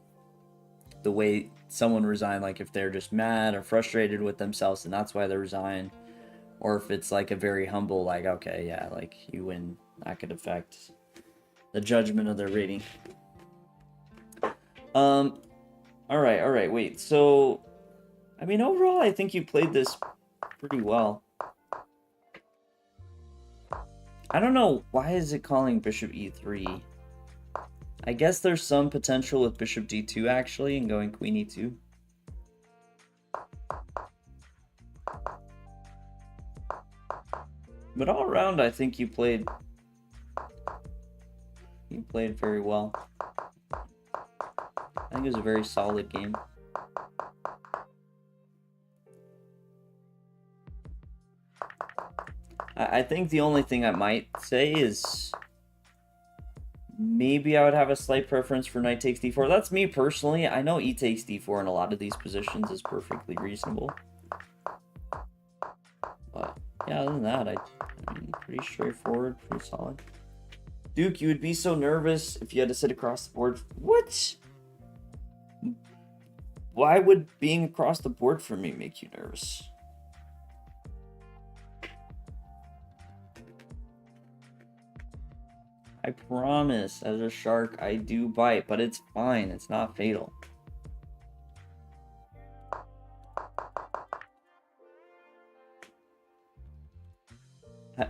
the way someone resigned, like if they're just mad or frustrated with themselves and that's why they resign, or if it's like a very humble, like, okay, yeah, like you win, that could affect the judgment of their rating. All right, wait. So, I mean, overall, I think you played this pretty well. I don't know, why is it calling bishop e3? I guess there's some potential with bishop d2 actually, and going queen e2. But all around, I think you played very well. I think it was a very solid game. I think the only thing I might say is maybe I would have a slight preference for knight takes d4. That's me personally. I know e takes d4 in a lot of these positions is perfectly reasonable. But yeah, other than that, I mean, pretty straightforward, pretty solid. Duke, you would be so nervous if you had to sit across the board. What? Why would being across the board for me make you nervous? I promise, as a shark, I do bite, but it's fine. It's not fatal.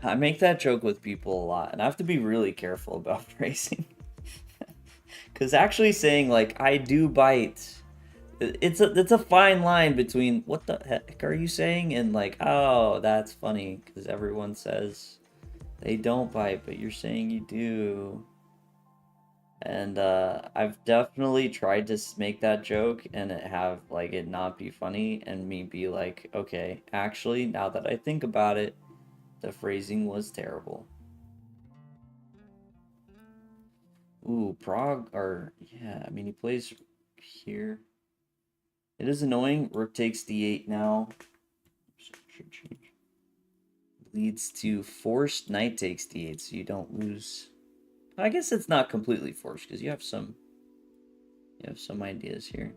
I make that joke with people a lot, and I have to be really careful about phrasing. Because actually saying, like, I do bite, it's a fine line between what the heck are you saying and, like, oh, that's funny, because everyone says they don't bite, but you're saying you do. And I've definitely tried to make that joke and it not be funny, and me be like, okay, actually, now that I think about it, the phrasing was terrible. Ooh, Prague, or, yeah, I mean, he plays here. It is annoying. Rook takes d8 now. Should change. Leads to forced knight takes d8, so you don't lose. I guess it's not completely forced, because you have some ideas here.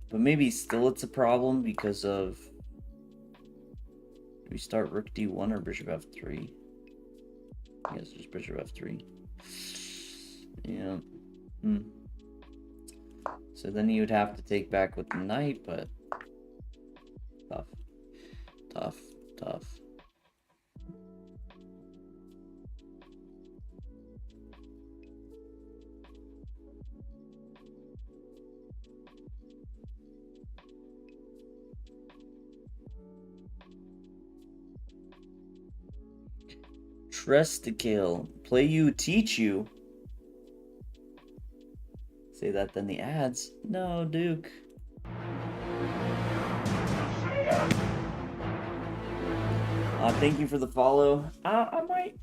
But maybe still it's a problem because of... Do we start rook d1 or bishop f3? I guess just bishop f3. Yeah. So then you would have to take back with the knight, but tough. Trestikill. Play you, teach you. Say that then the ads. No, Duke. Thank you for the follow. I might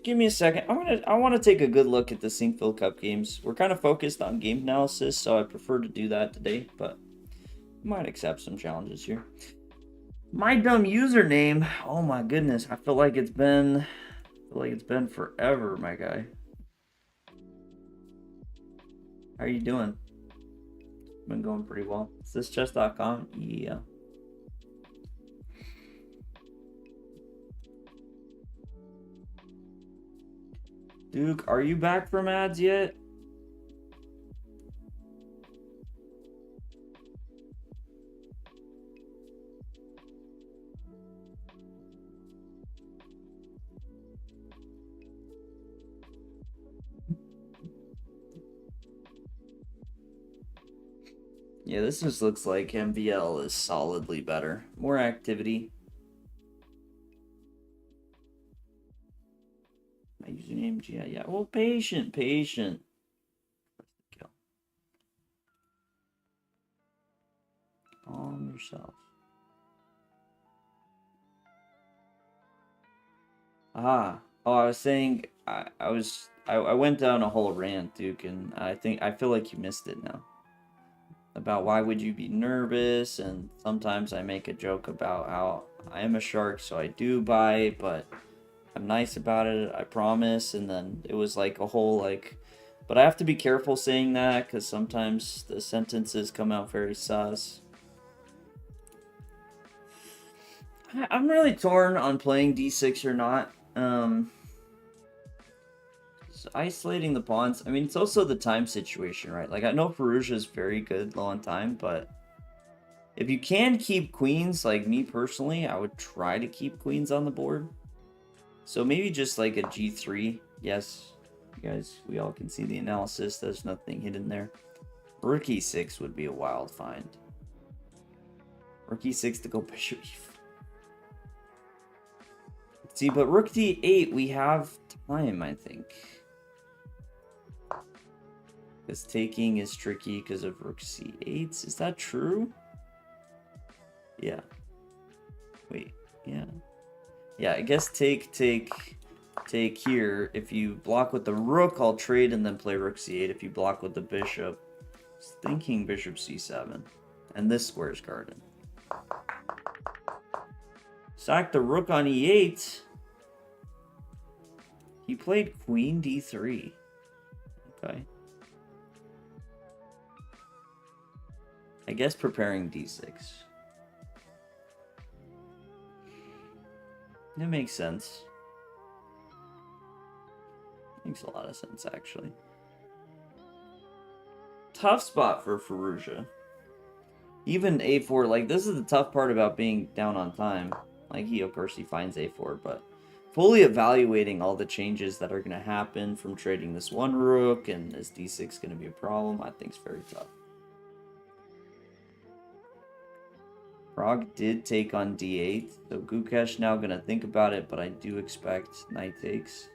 give me a second. I want to take a good look at the Sinkville Cup games. We're kind of focused on game analysis, so I prefer to do that today, but I might accept some challenges here. My dumb username. Oh my goodness, I feel like it's been forever, my guy. How are you doing? Been going pretty well. Is this chess.com? Yeah. Duke, are you back from ads yet? Yeah, this just looks like MVL is solidly better. More activity. My username, yeah. Well, patient. Kill. Calm yourself. Ah. Oh, I was saying I went down a whole rant, Duke, and I feel like you missed it now. About why would you be nervous, and sometimes I make a joke about how I am a shark, so I do bite, but I'm nice about it, I promise. And then it was like a whole like, but I have to be careful saying that because sometimes the sentences come out very sus. I'm really torn on playing D6 or not. Isolating the pawns. I mean, it's also the time situation, right? Like I know Perugia is very good low on time, but if you can keep queens, like me personally, I would try to keep queens on the board. So maybe just like a G3. Yes, you guys, we all can see the analysis. There's nothing hidden there. Rook E6 would be a wild find. Rook E6 to go bishop E4. See, but Rook D8, we have time, I think. Because taking is tricky because of Rook C8. Is that true? Yeah. Wait, yeah. Yeah, I guess take here. If you block with the rook, I'll trade and then play Rook C8. If you block with the bishop, I was thinking bishop C7. And this square's guarded. Sack the rook on E8. He played queen D3. Okay. I guess preparing D6. It makes sense. Makes a lot of sense, actually. Tough spot for Fallujah. Even A4, like, this is the tough part about being down on time. Like, of course, he finds A4, but fully evaluating all the changes that are going to happen from trading this one rook, and is D6 going to be a problem, I think is very tough. Prague did take on D8, so Gukesh now going to think about it, but I do expect knight takes.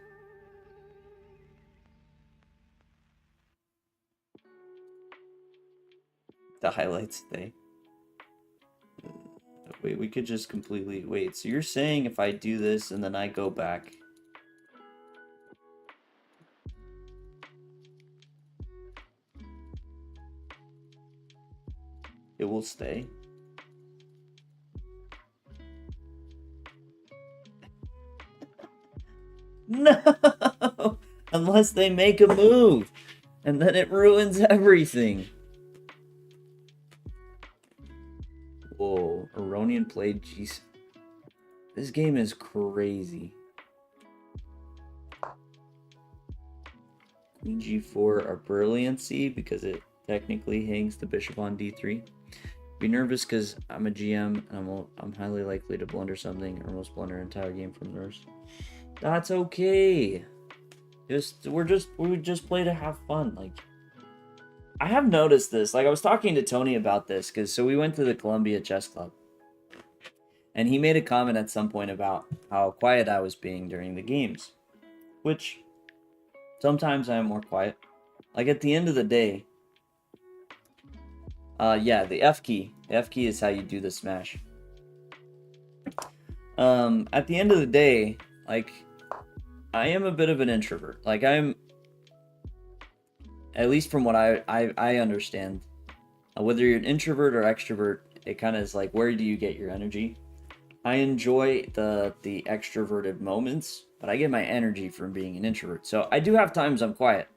The highlights today. Wait, we could just completely... Wait, so you're saying if I do this and then I go back... it will stay? No! Unless they make a move! And then it ruins everything. Whoa, Aronian played G... This game is crazy. Queen G4 are brilliancy because it technically hangs the bishop on D3. Be nervous because I'm a GM and I'm highly likely to blunder something or almost blunder an entire game from nerves. That's okay. We just play to have fun. Like, I have noticed this. Like, I was talking to Tony about this because so we went to the Columbia Chess Club, and he made a comment at some point about how quiet I was being during the games, which sometimes I am more quiet. Like at the end of the day, yeah, the F key. The F key is how you do the smash. At the end of the day, like, I am a bit of an introvert. Like, I'm, at least from what I understand, whether you're an introvert or extrovert, it kind of is like, where do you get your energy? I enjoy the extroverted moments, but I get my energy from being an introvert. So I do have times I'm quiet.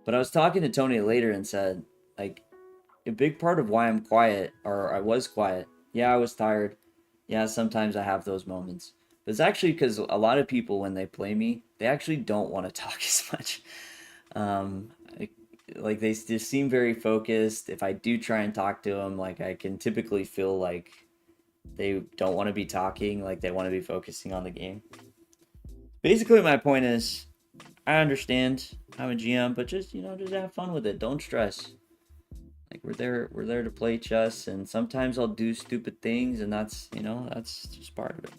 But I was talking to Tony later and said, like, a big part of why I'm quiet, or I was quiet, yeah, I was tired. Yeah, sometimes I have those moments. But it's actually because a lot of people, when they play me, they actually don't want to talk as much. Like, they just seem very focused. If I do try and talk to them, like, I can typically feel like they don't want to be talking, like they want to be focusing on the game. Basically, my point is, I understand I'm a GM, but just, just have fun with it. Don't stress. Like we're there to play chess, and sometimes I'll do stupid things, and that's, you know, that's just part of it.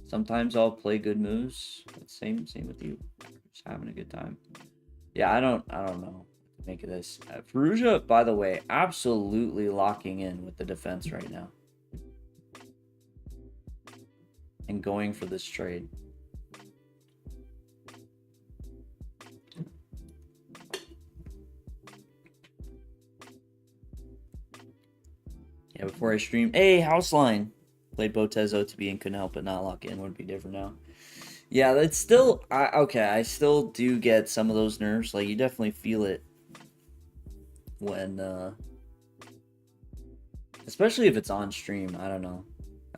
Sometimes I'll play good moves. Same with you. Just having a good time. Yeah, I don't know. Make of this. Perugia, by the way, absolutely locking in with the defense right now. And going for this trade. Yeah, before I stream. Hey, Houseline! Played Botez OTB and couldn't help but not lock in. Would be different now. Yeah, that's still... okay, I still do get some of those nerves. Like, you definitely feel it when... especially if it's on stream. I don't know.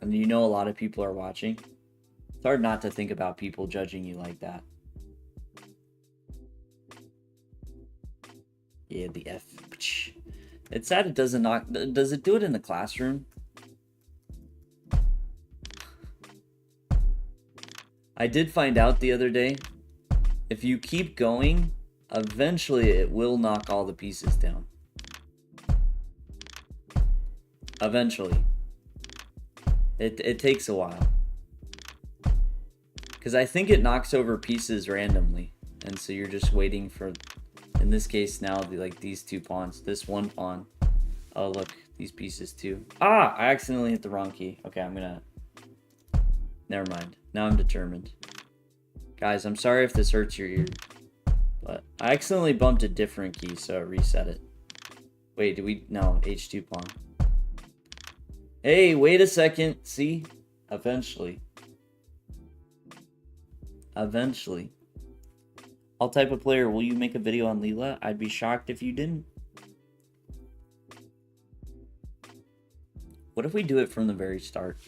And you know a lot of people are watching. It's hard not to think about people judging you like that. Yeah, the F. It's sad it doesn't knock... Does it do it in the classroom? I did find out the other day, if you keep going, eventually it will knock all the pieces down. Eventually. It takes a while. Because I think it knocks over pieces randomly. And so you're just waiting for, in this case now, like these two pawns. This one pawn. Oh, look. These pieces too. Ah! I accidentally hit the wrong key. Okay, I'm gonna... Never mind. Now I'm determined. Guys, I'm sorry if this hurts your ear. But I accidentally bumped a different key, so I reset it. Wait, did we... No, H2 pawn. Hey, wait a second. See? Eventually. Eventually. I'll type a player. Will you make a video on Leela? I'd be shocked if you didn't. What if we do it from the very start?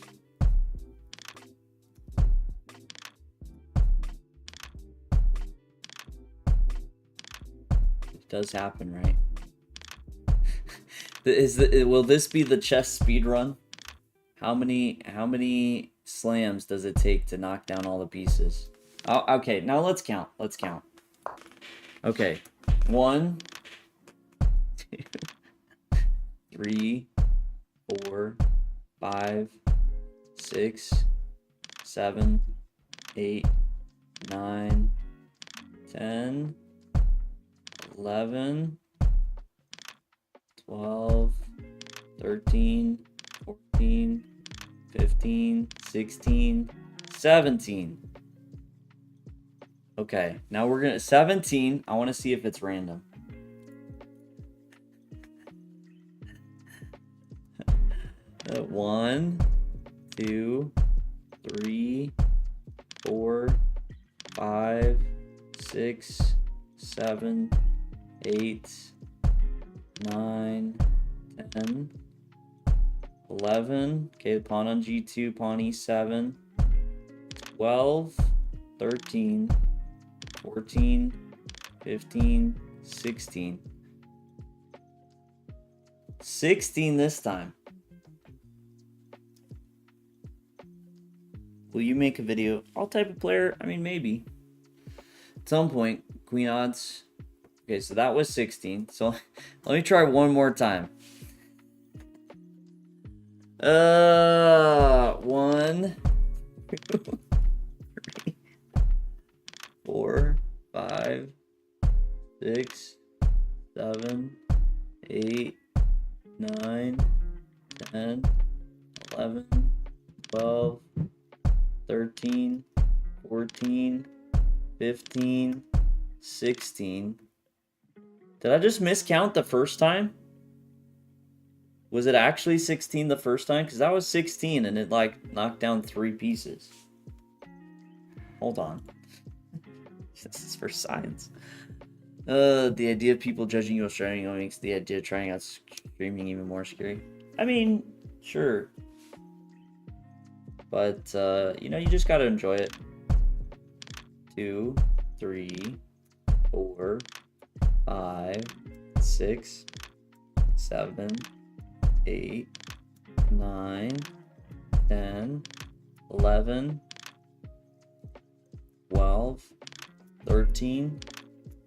It does happen, right? Will this be the chess speed run? How many slams does it take to knock down all the pieces? Oh, okay, now let's count. Let's count. Okay. 1, 2, 3, 4, 5, 6, 7, 8, 9, 10, 11, 12, 13, 14, 15, 16, 17. Okay, now we're gonna... 17, I want to see if it's random. One, 2, 3, 4, 5, 6, 7, 8, 9, 10, 11. Okay, pawn on G2, pawn E7. 12, 13, 14, 15, 16. 16 this time. Will you make a video? I'll type a player. I mean, maybe. At some point, queen odds. Okay, so that was 16. So let me try one more time. 1, 2, 3, 4, 5, 6, 7, 8, 9, 10, 11, 12, 13, 14, 15, 16. Did I just miscount the first time? Was it actually 16 the first time? Because that was 16 and it like knocked down 3 pieces. Hold on. This is for science. The idea of people judging you while streaming makes the idea of trying out streaming even more scary. I mean, sure. But, you know, you just gotta enjoy it. 2, 3, 4, 5, 6, 7, 8, 9, 10, 11, 12, 13,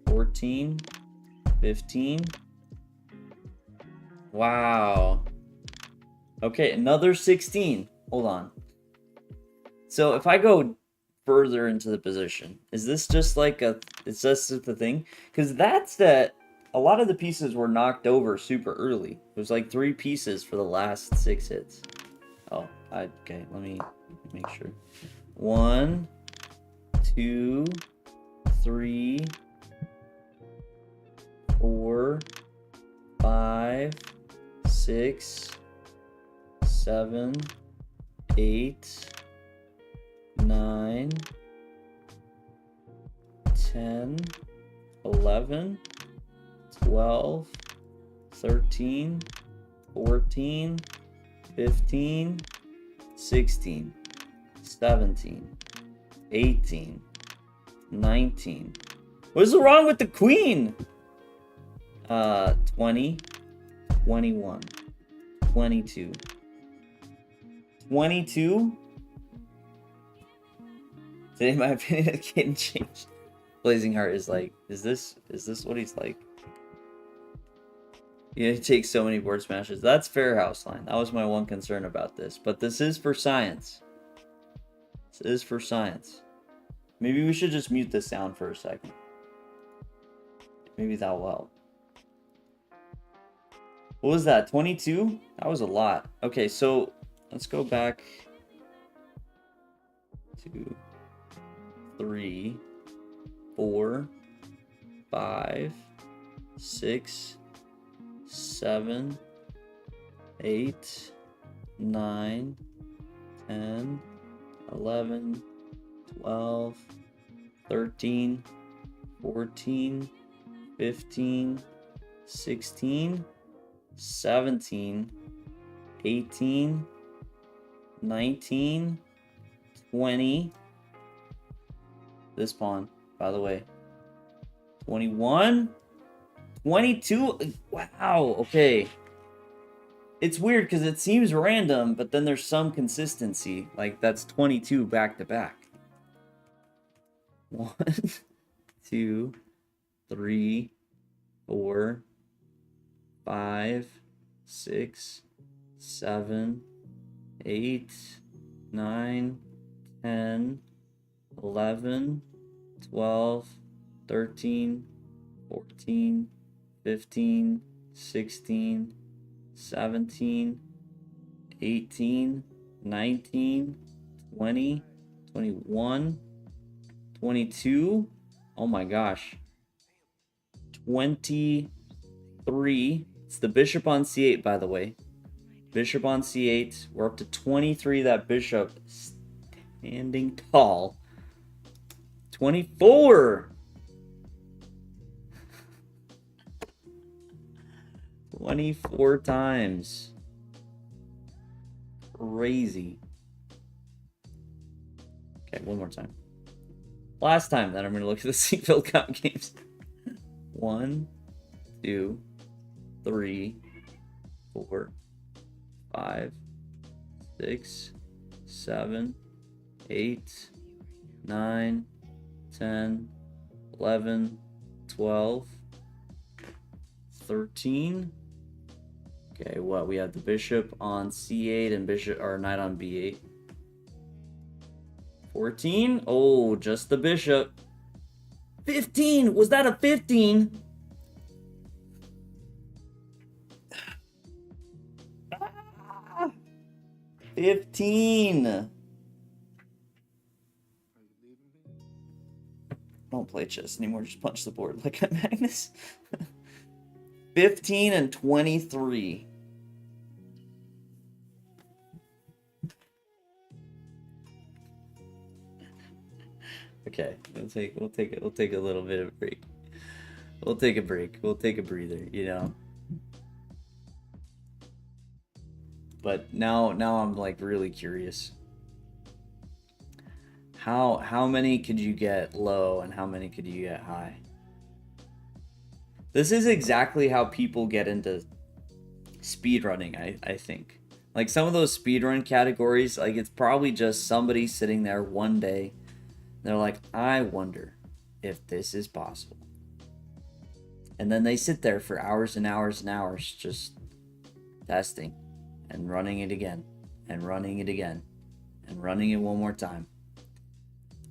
14, 15, Wow. Okay, another 16. Hold on. So if I go further into the position, is this just like a... Is this the thing? Because that's that... A lot of the pieces were knocked over super early. There's like 3 pieces for the last 6 hits. Oh, okay, let me make sure. 1, 2, 3, 4, 5, 6, 7, 8, 9, 10, 11, 12, 13, 14, 15, 16, 17, 18, 19. What's wrong with the queen? 20, 21, 22. 22? Today, my opinion of getting changed. Blazing Heart is like, is this what he's like? Yeah, he takes so many board smashes. That's fair, house line. That was my one concern about this. But this is for science. This is for science. Maybe we should just mute the sound for a second. Maybe that will help. What was that? 22? That was a lot. Okay, so let's go back. 2, 3, 4, 5, 6, 7, 8, 9, 10, 11, 12, 13, 14, 15, 16, 17, 18, 19, 20. This pawn, by the way. 21, 22. Wow, okay. It's weird because it seems random, but then there's some consistency. Like, that's 22 back to back. 1, 2, 3, 4, 5, 6, 7, 8, 9, 10, 11, 12, 13, 14, 15, 16, 17, 18, 19, 20, 21, 22. Oh my gosh. 23. It's the bishop on c8, by the way. Bishop on c8. We're up to 23. That bishop standing tall. 24. 24 times. Crazy. Okay, one more time. Last time that I'm going to look at the Seafield Cup games. 1, 2, 3, 4, 5, 6, 7, 8, 9, 10, 11, 12, 13. Okay, what? We have the bishop on c8 and bishop or knight on b8. 14. Oh, just the bishop. 15. Was that a 15? 15. Don't play chess anymore. Just punch the board like I'm Magnus. 15 and 23. Okay, we'll take a little bit of a break. We'll take a break. We'll take a breather, you know. But now I'm like really curious. How many could you get low and how many could you get high? This is exactly how people get into speedrunning, I think. Like some of those speedrun categories, like it's probably just somebody sitting there one day. They're like, I wonder if this is possible. And then they sit there for hours and hours and hours just testing, and running it again, and running it again, and running it one more time.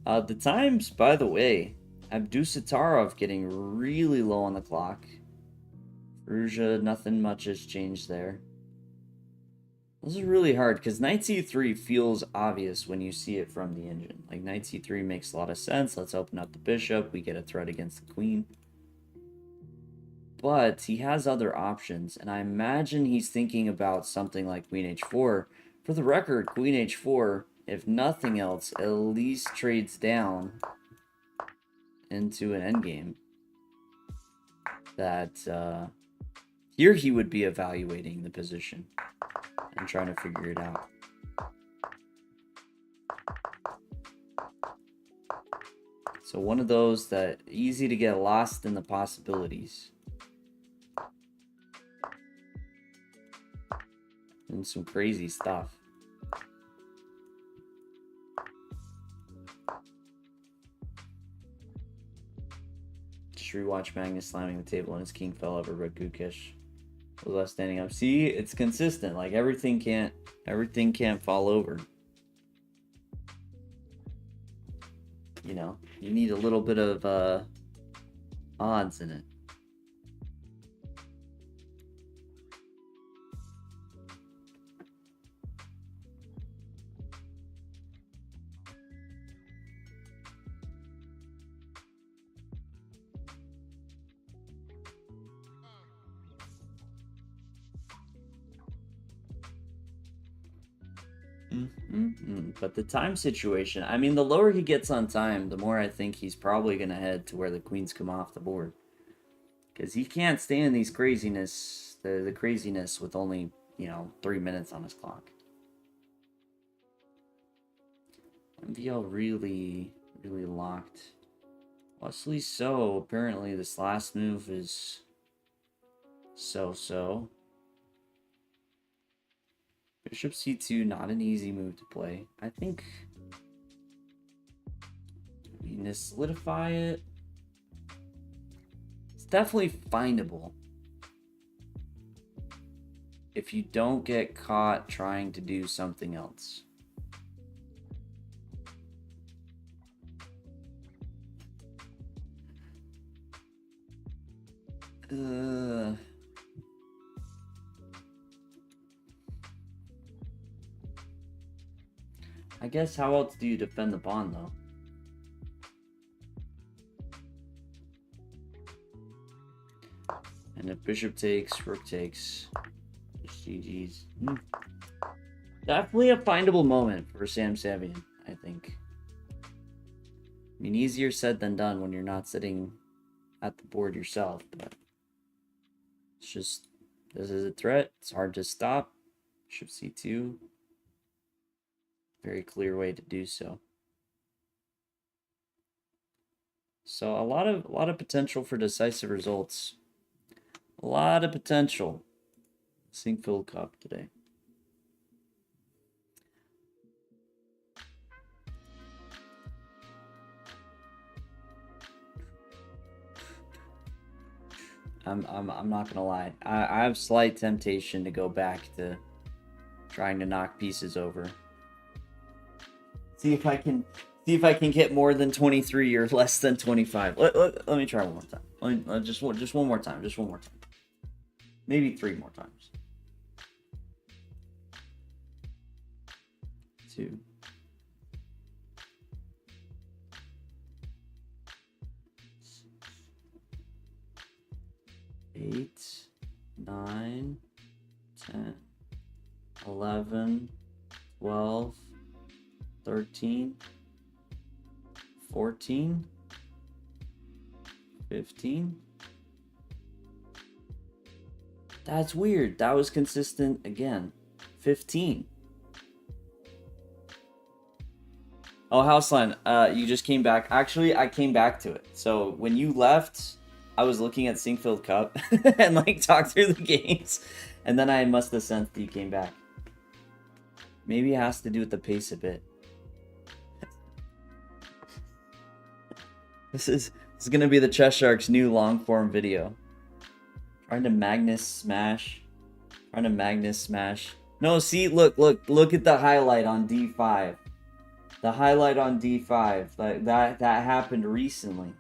The times, by the way, Abdusatarov getting really low on the clock. Ruja, nothing much has changed there. This is really hard because knight c3 feels obvious when you see it from the engine. Like knight c3 makes a lot of sense. Let's open up the bishop. We get a threat against the queen. But he has other options, and I imagine he's thinking about something like queen h4. For the record, queen h4, if nothing else, at least trades down into an endgame. That, here he would be evaluating the position and trying to figure it out. So one of those that easy to get lost in the possibilities. And some crazy stuff. Just rewatch Magnus slamming the table and his king fell over, but Gukesh was left standing up. See, it's consistent. Like everything can't fall over. You know, you need a little bit of odds in it. But the time situation, I mean, the lower he gets on time, the more I think he's probably going to head to where the queens come off the board. Because he can't stand these craziness, the craziness with only, 3 minutes on his clock. MVL really, really locked. Wesley So, apparently this last move is so-so. Bishop c2, not an easy move to play. I think we need to solidify it. It's definitely findable if you don't get caught trying to do something else. I guess how else do you defend the pawn, though? And if bishop takes, rook takes, just GG's. Definitely a findable moment for Sam Savian, I think. I mean, easier said than done when you're not sitting at the board yourself, but it's just, this is a threat. It's hard to stop. Bishop c2. Very clear way to do so. So a lot of potential for decisive results. A lot of potential. Sinkfield Cup today. I'm not gonna lie. I have slight temptation to go back to trying to knock pieces over. See if I can get more than 23 or less than 25. Let me try one more time. Just one more time. Just one more time. Maybe 3 more times. 2. 8, 9, 10, 11, 12, 13, 14, 15. That's weird. That was consistent again. 15. Oh, Houseline, you just came back. Actually, I came back to it. So when you left, I was looking at Sinkfield Cup and like talked through the games, and then I must have sensed that you came back. Maybe it has to do with the pace a bit. This is gonna be the Chess Shark's new long form video. Trying to Magnus smash Trying to Magnus smash. No, see, look at the highlight on D5. The highlight on D5. That happened recently.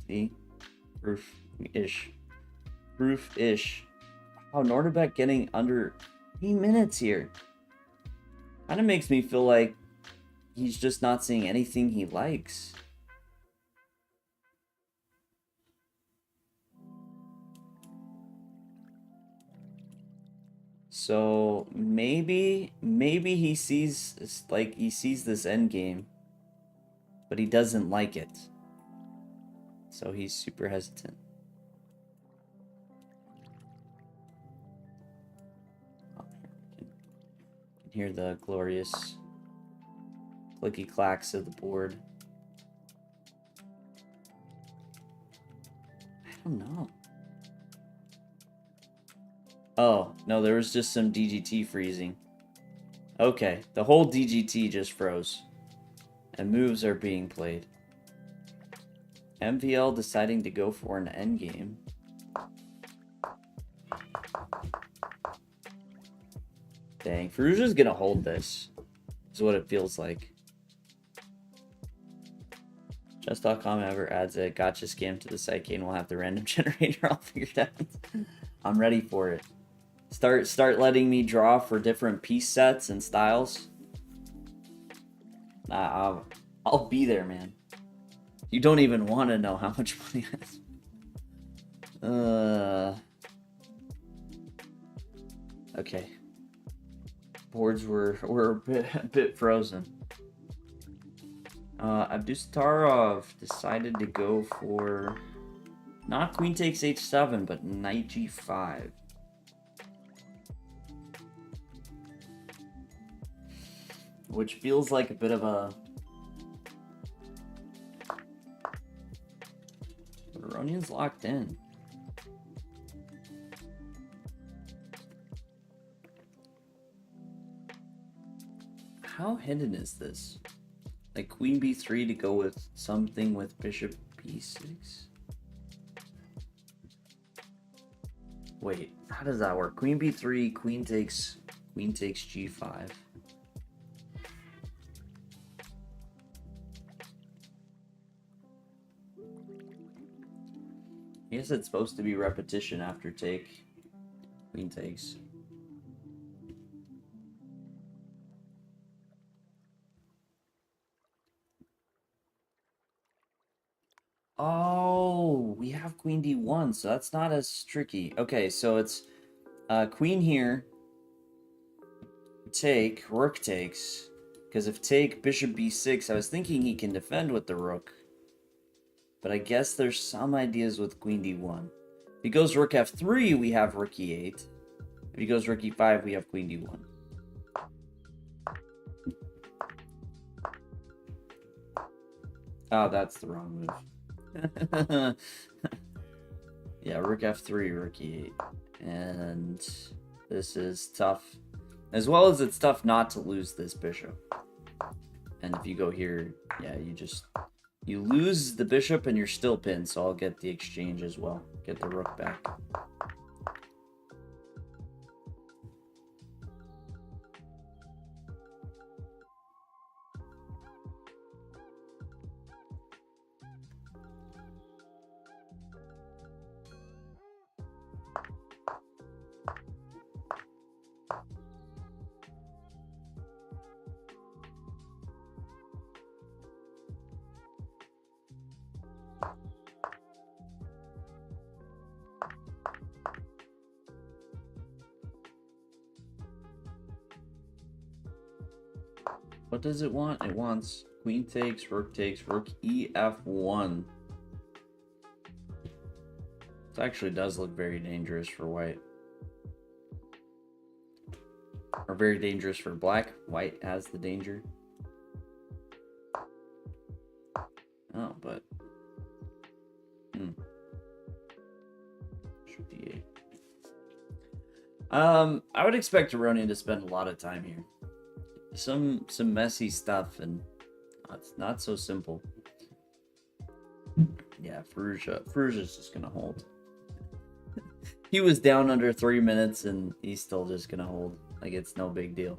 See? Proof-ish. Proof-ish. Oh, Nordebek getting under 3 minutes here. Kind of makes me feel like he's just not seeing anything he likes. So maybe he sees this end game, but he doesn't like it. So he's super hesitant. Oh, you can hear the glorious clicky clacks of the board. I don't know. Oh, no, there was just some DGT freezing. Okay, the whole DGT just froze. And moves are being played. MVL deciding to go for an endgame. Dang, Ferrugia's gonna hold this. Is what it feels like. Chess.com ever adds a gotcha scam to the site, and we'll have the random generator all figured out. I'm ready for it. Start letting me draw for different piece sets and styles. I'll be there, man. You don't even want to know how much money I have. Okay. Boards were a bit frozen. Abdustarov decided to go for not queen takes h7, but knight g5. Which feels like a bit of a... Baronian's locked in. How hidden is this? Like queen b3 to go with something with bishop b6? Wait, how does that work? Queen b3, queen takes g5. I guess it's supposed to be repetition after take. Queen takes. Oh, we have queen d1, so that's not as tricky. Okay, so it's queen here. Take, rook takes. Because if take, bishop b6, I was thinking he can defend with the rook. But I guess there's some ideas with queen d1. If he goes rook f3, we have rook e8. If he goes rook e5, we have queen d1. Oh, that's the wrong move. Yeah, rook f3, rook e8. And this is tough. As well as it's tough not to lose this bishop. And if you go here, yeah, you lose the bishop and you're still pinned, so I'll get the exchange as well. Get the rook back. What does it want? It wants queen takes, rook ef1. This actually does look very dangerous for white. Or very dangerous for black. White has the danger. Oh, but... Bishop d8. I would expect Aronian to spend a lot of time here. Some messy stuff, and it's not so simple. Yeah, Ferrugia's just gonna hold. He was down under 3 minutes and he's still just gonna hold. Like, it's no big deal.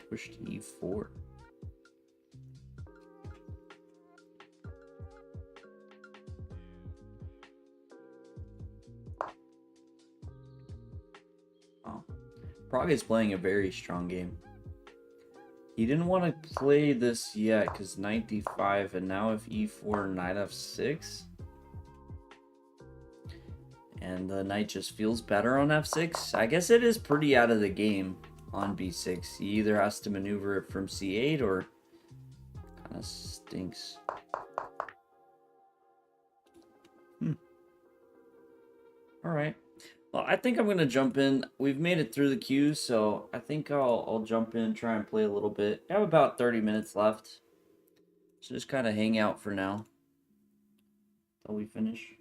Push to e4. Oh. Prague is playing a very strong game. He didn't want to play this yet because knight d5, and now if e4, knight f6. And the knight just feels better on f6. I guess it is pretty out of the game on b6. He either has to maneuver it from c8 or kind of stinks. All right. Well, I think I'm going to jump in. We've made it through the queue, so I think I'll jump in and try and play a little bit. I have about 30 minutes left. So just kind of hang out for now until we finish.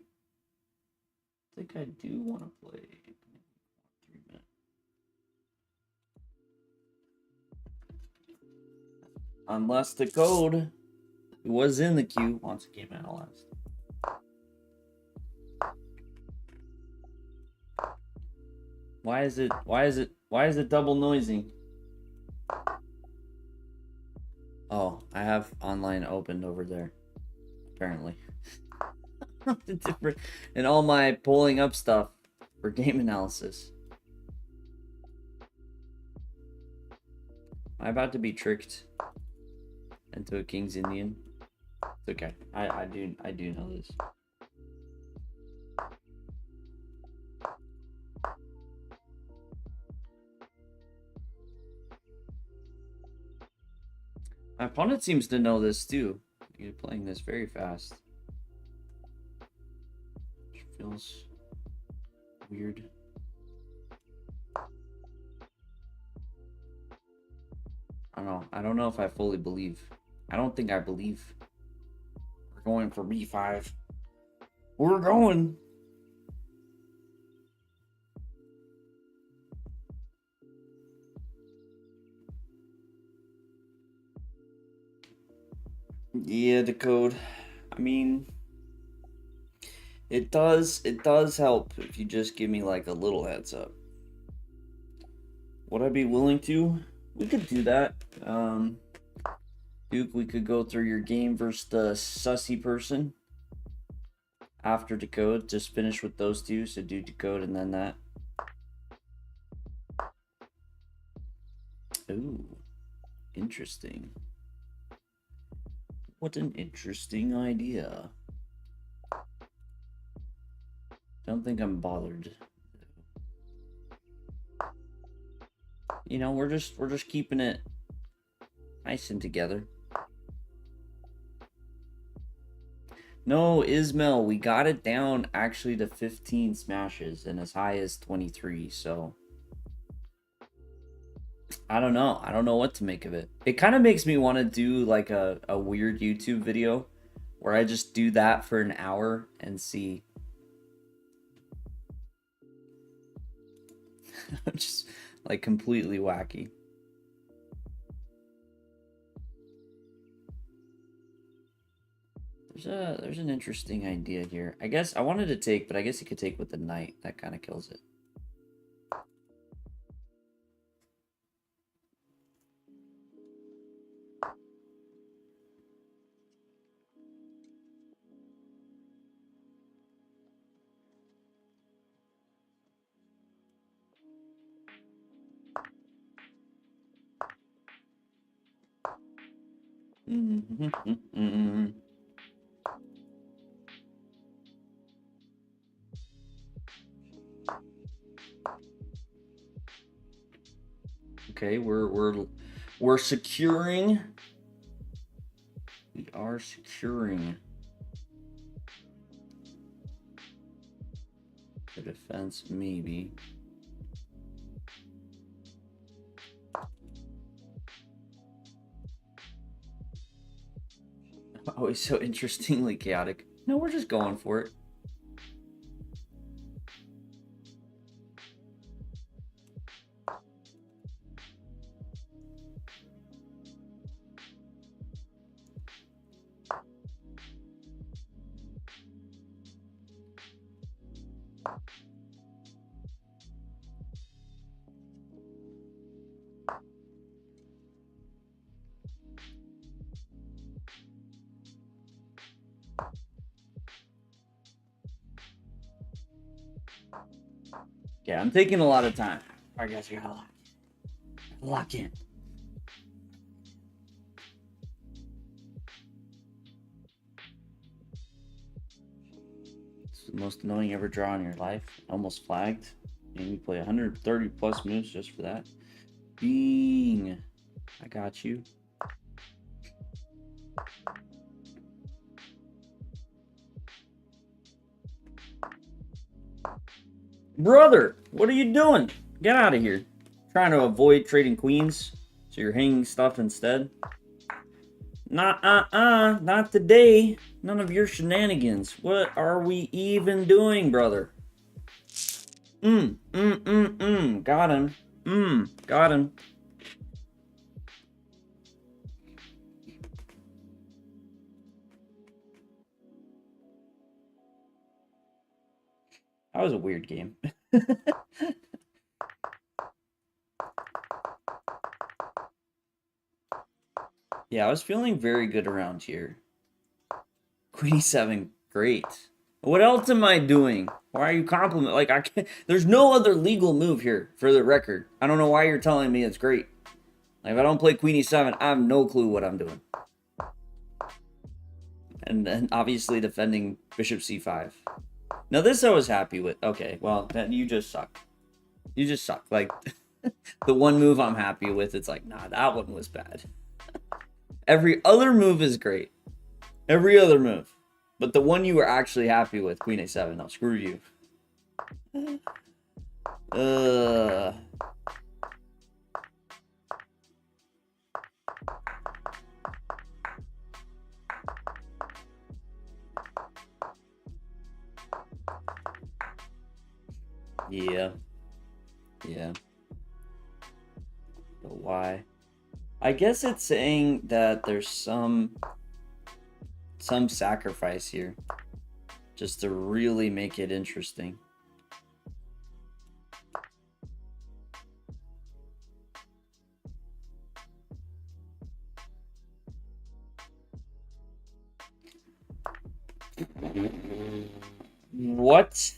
I think I do want to play 3 minutes. Unless the code was in the queue once it came analyzed. Why is it double noising? Oh, I have online opened over there. Apparently. Different and all my pulling up stuff for game analysis. Am I about to be tricked into a King's Indian? It's okay. I do know this. My opponent seems to know this too. You're playing this very fast. Which feels weird. I don't know. I don't know if I fully believe. I don't think I believe. We're going for b5. We're going. Yeah, the code. I mean, it does help if you just give me like a little heads up. Would I be willing to? We could do that. Duke, we could go through your game versus the sussy person after decode. Just finish with those two. So do decode and then that. Ooh, interesting. What an interesting idea. Don't think I'm bothered. You know, we're just keeping it nice and together. No, Ismail, we got it down actually to 15 smashes and as high as 23, so I don't know. I don't know what to make of it. It kind of makes me want to do like a weird YouTube video where I just do that for an hour and see. Just like completely wacky. There's an interesting idea here. I guess I wanted to take, but I guess you could take with the knight. That kind of kills it. Okay, we're securing. We are securing the defense, maybe. Always so interestingly chaotic. No, we're just going for it. Okay, I'm taking a lot of time. All right, guys, we gotta lock in. It's the most annoying ever draw in your life. Almost flagged. And we play 130 plus moves just for that. Bing. I got you. Brother, what are you doing? Get out of here. Trying to avoid trading queens, so you're hanging stuff instead. Not today. None of your shenanigans. What are we even doing, brother? Got him. Got him. That was a weird game. Yeah, I was feeling very good around here. Queen e7, great. What else am I doing? Why are you complimenting? Like, I can't. There's no other legal move here, for the record. I don't know why you're telling me it's great. Like, if I don't play Queen e7, I have no clue what I'm doing. And then, obviously, defending Bishop c5. Now, this I was happy with. Okay, well, then you just suck. You just suck. Like, the one move I'm happy with, it's like, nah, that one was bad. Every other move is great. Every other move. But the one you were actually happy with, Queen a7, no, screw you. Yeah. Yeah. But why? I guess it's saying that there's some sacrifice here. Just to really make it interesting. What?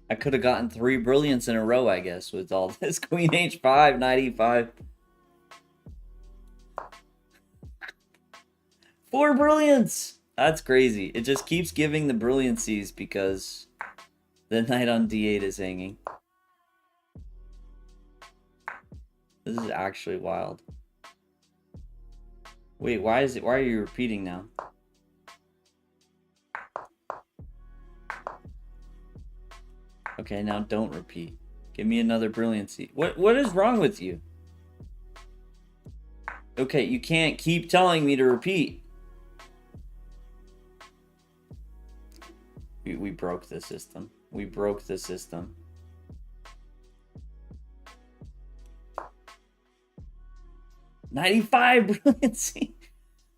I could have gotten 3 brilliants in a row, I guess, with all this. Queen h5, knight e5. 4 brilliants! That's crazy. It just keeps giving the brilliancies because the knight on d8 is hanging. This is actually wild. Wait, why are you repeating now? Okay, now don't repeat. Give me another brilliancy. What is wrong with you? Okay, you can't keep telling me to repeat. We broke the system. We broke the system. $95 brilliancy.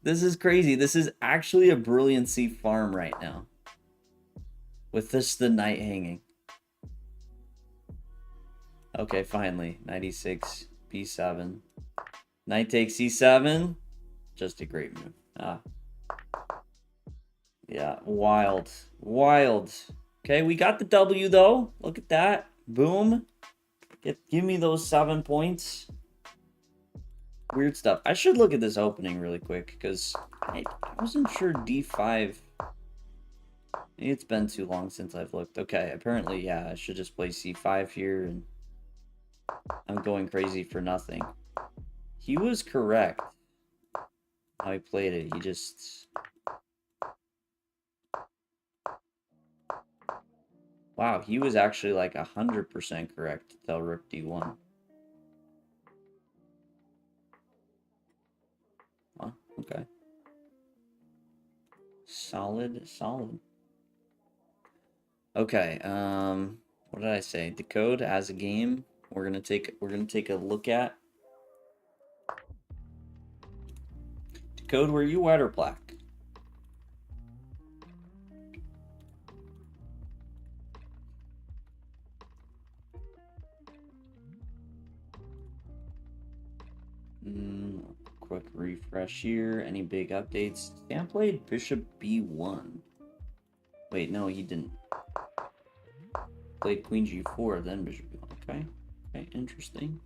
This is crazy. This is actually a brilliancy farm right now. With this, the knight hanging. Okay, finally. 96, b7. Knight takes c7. Just a great move. Ah. Yeah, wild. Wild. Okay, we got the W, though. Look at that. Boom. Give me those 7 points. Weird stuff. I should look at this opening really quick, because I wasn't sure d5. Maybe it's been too long since I've looked. Okay, apparently, yeah, I should just play c5 here, and I'm going crazy for nothing. He was correct how he played it. He just... Wow, he was actually like 100% correct to tell rook d1. Huh, okay. Solid, solid. Okay, what did I say? Decode as a game. We're gonna take a look at. Code, were you white or black? Quick refresh here. Any big updates? Stan played Bishop B1. Wait, no, he didn't. Played Queen G4, then Bishop B1. Okay. Okay, interesting.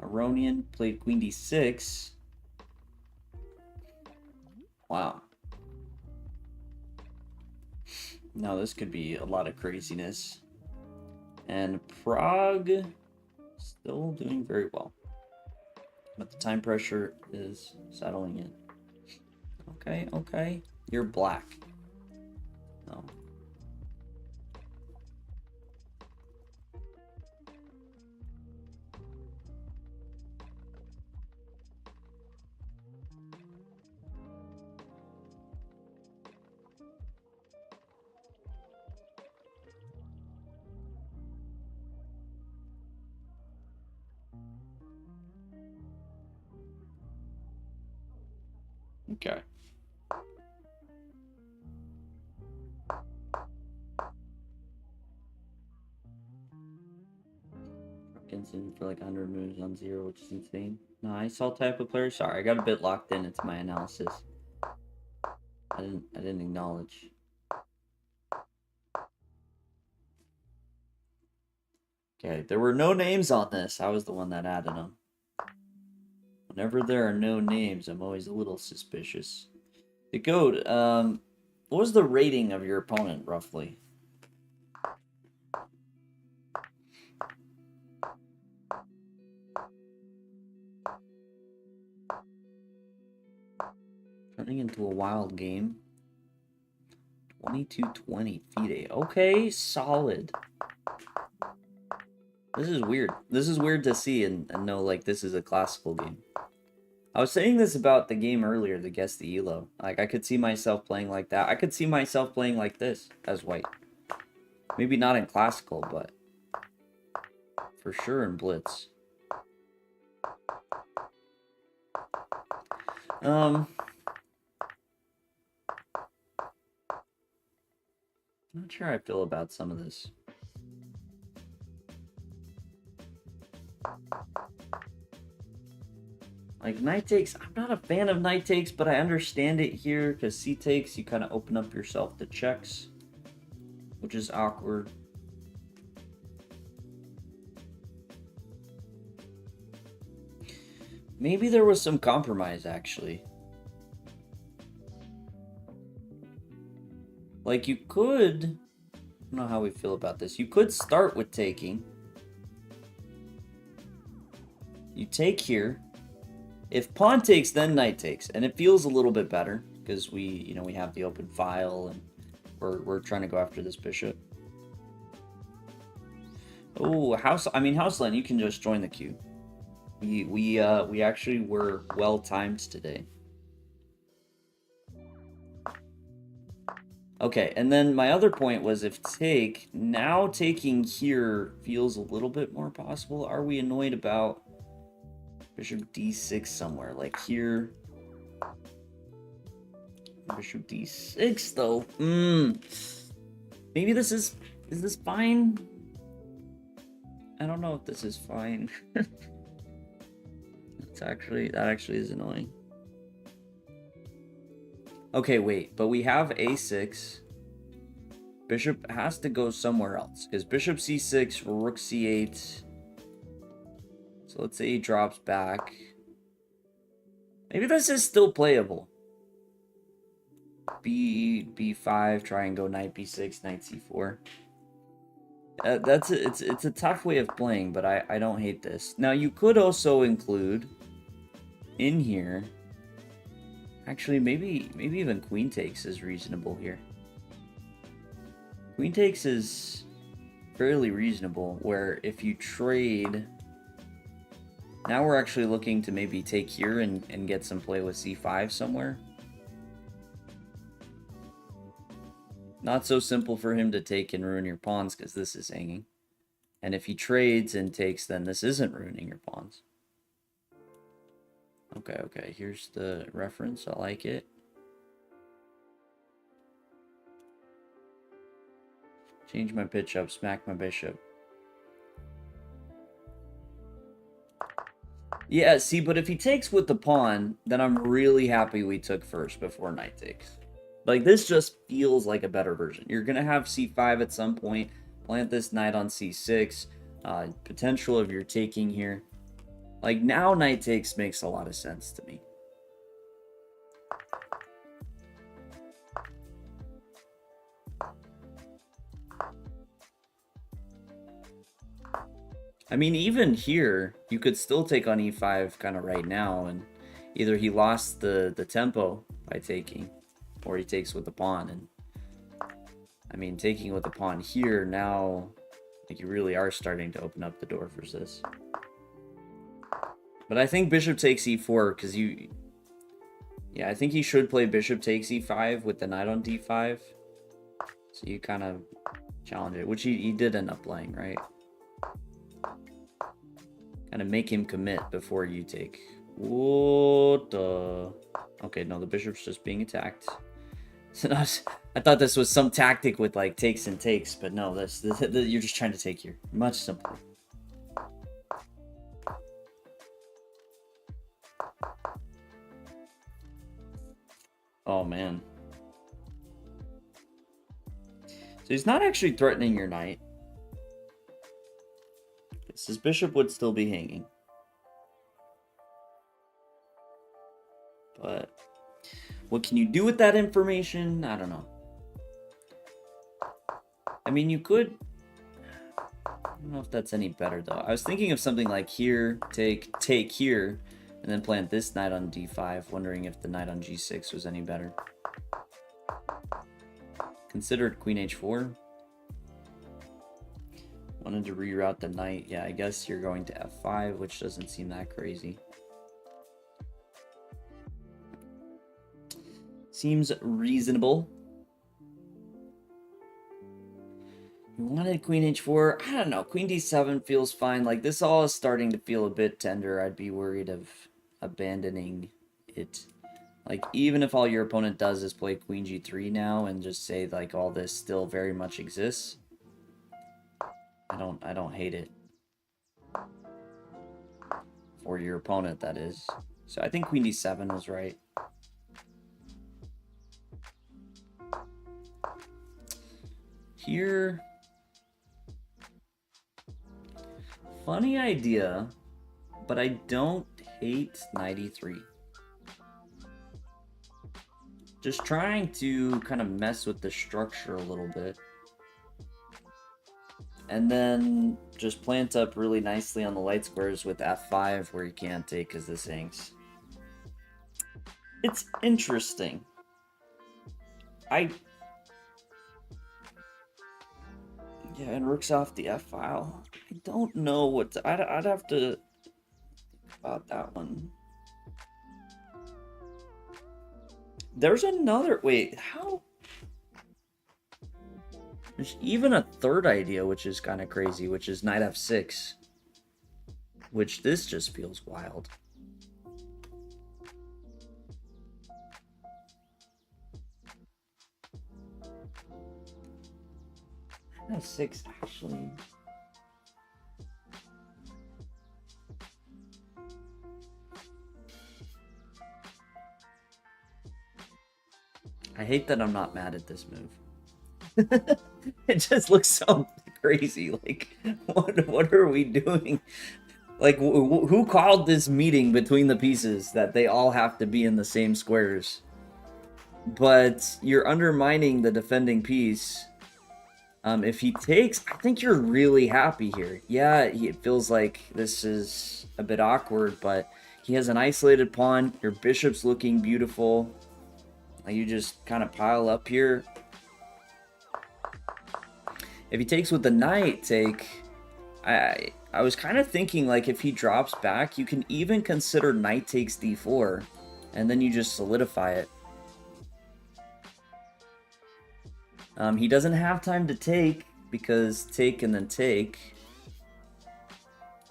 Aronian played Queen D6. Wow. Now this could be a lot of craziness. And Prague still doing very well. But the time pressure is settling in. Okay, okay. You're black. No. Okay. In for like 100 moves on 0, which is insane. Nice, all type of player. Sorry, I got a bit locked in into my analysis. I didn't acknowledge. Okay, there were no names on this. I was the one that added them. Whenever there are no names, I'm always a little suspicious. The code, what was the rating of your opponent, roughly? Turning into a wild game. 2220 FIDE. Okay, solid. This is weird. This is weird to see and know, like, this is a classical game. I was saying this about the game earlier, the Guess the Elo. Like, I could see myself playing like that. I could see myself playing like this as white. Maybe not in classical, but for sure in blitz. Not sure how I feel about some of this. Like, knight takes, I'm not a fan of knight takes, but I understand it here, because c takes, you kind of open up yourself to checks, which is awkward. Maybe there was some compromise, actually. Like, you could, I don't know how we feel about this, you could start with taking. You take here. If pawn takes, then knight takes, and it feels a little bit better because we have the open file and we're trying to go after this bishop. Oh, Houseland, you can just join the queue. We actually were well timed today. Okay, and then my other point was if now taking here feels a little bit more possible. Are we annoyed about Bishop D6 somewhere, like here? Bishop D6 though. Maybe this is this fine? I don't know if this is fine. That actually is annoying. Okay, wait, but we have A6. Bishop has to go somewhere else because Bishop C6, Rook C8. So let's say he drops back. Maybe this is still playable. B5, try and go knight B6, knight C4. It's a tough way of playing, but I don't hate this. Now you could also include in here. Actually, maybe even queen takes is reasonable here. Queen takes is fairly reasonable, where if you trade. Now we're actually looking to maybe take here and get some play with c5 somewhere. Not so simple for him to take and ruin your pawns because this is hanging. And if he trades and takes, then this isn't ruining your pawns. Okay, here's the reference. I like it. Change my pitch up, smack my bishop. Yeah, see, but if he takes with the pawn, then I'm really happy we took first before knight takes. Like, this just feels like a better version. You're going to have c5 at some point, plant this knight on c6, potential of your taking here. Like, now knight takes makes a lot of sense to me. I mean, even here, you could still take on e5 kind of right now, and either he lost the tempo by taking, or he takes with the pawn. And I mean, taking with the pawn here, now, like, you really are starting to open up the door for this. But I think bishop takes e4, because you... Yeah, I think he should play bishop takes e5 with the knight on d5. So you kind of challenge it, which he did end up playing, right? Kind of make him commit before you take. What the... Okay, no, the bishop's just being attacked. So I thought this was some tactic with like takes and takes, but no, this you're just trying to take here. Much simpler. Oh man. So he's not actually threatening your knight. His bishop would still be hanging. But what can you do with that information? I don't know. I mean, you could... I don't know if that's any better, though. I was thinking of something like here, take here, and then plant this knight on d5, wondering if the knight on g6 was any better. Considered queen h4. Wanted to reroute the knight. Yeah, I guess you're going to f5, which doesn't seem that crazy. Seems reasonable. You wanted queen h4. I don't know. Queen d7 feels fine. Like, this all is starting to feel a bit tender. I'd be worried of abandoning it. Like, even if all your opponent does is play queen g3 now and just say, like, all this still very much exists, I don't hate it. For your opponent, that is. So I think queen d7 was right. Here... Funny idea, but I don't hate knight e3. Just trying to kind of mess with the structure a little bit. And then just plant up really nicely on the light squares with f5 where you can't take because this hangs. It's interesting. Yeah, and rook's off the f file. I don't know what to, I'd have to think about that one. There's another... Wait, how... There's even a third idea, which is kind of crazy, which is knight f6. Which this just feels wild. Knight f6, actually... I hate that I'm not mad at this move. It just looks so crazy. Like, what are we doing? Like, who called this meeting between the pieces that they all have to be in the same squares? But you're undermining the defending piece. If he takes, I think you're really happy here. Yeah, it feels like this is a bit awkward, but he has an isolated pawn. Your bishop's looking beautiful. You just kind of pile up here. If he takes with the knight take, I was kind of thinking, like, if he drops back, you can even consider knight takes d4, and then you just solidify it. He doesn't have time to take, because take and then take.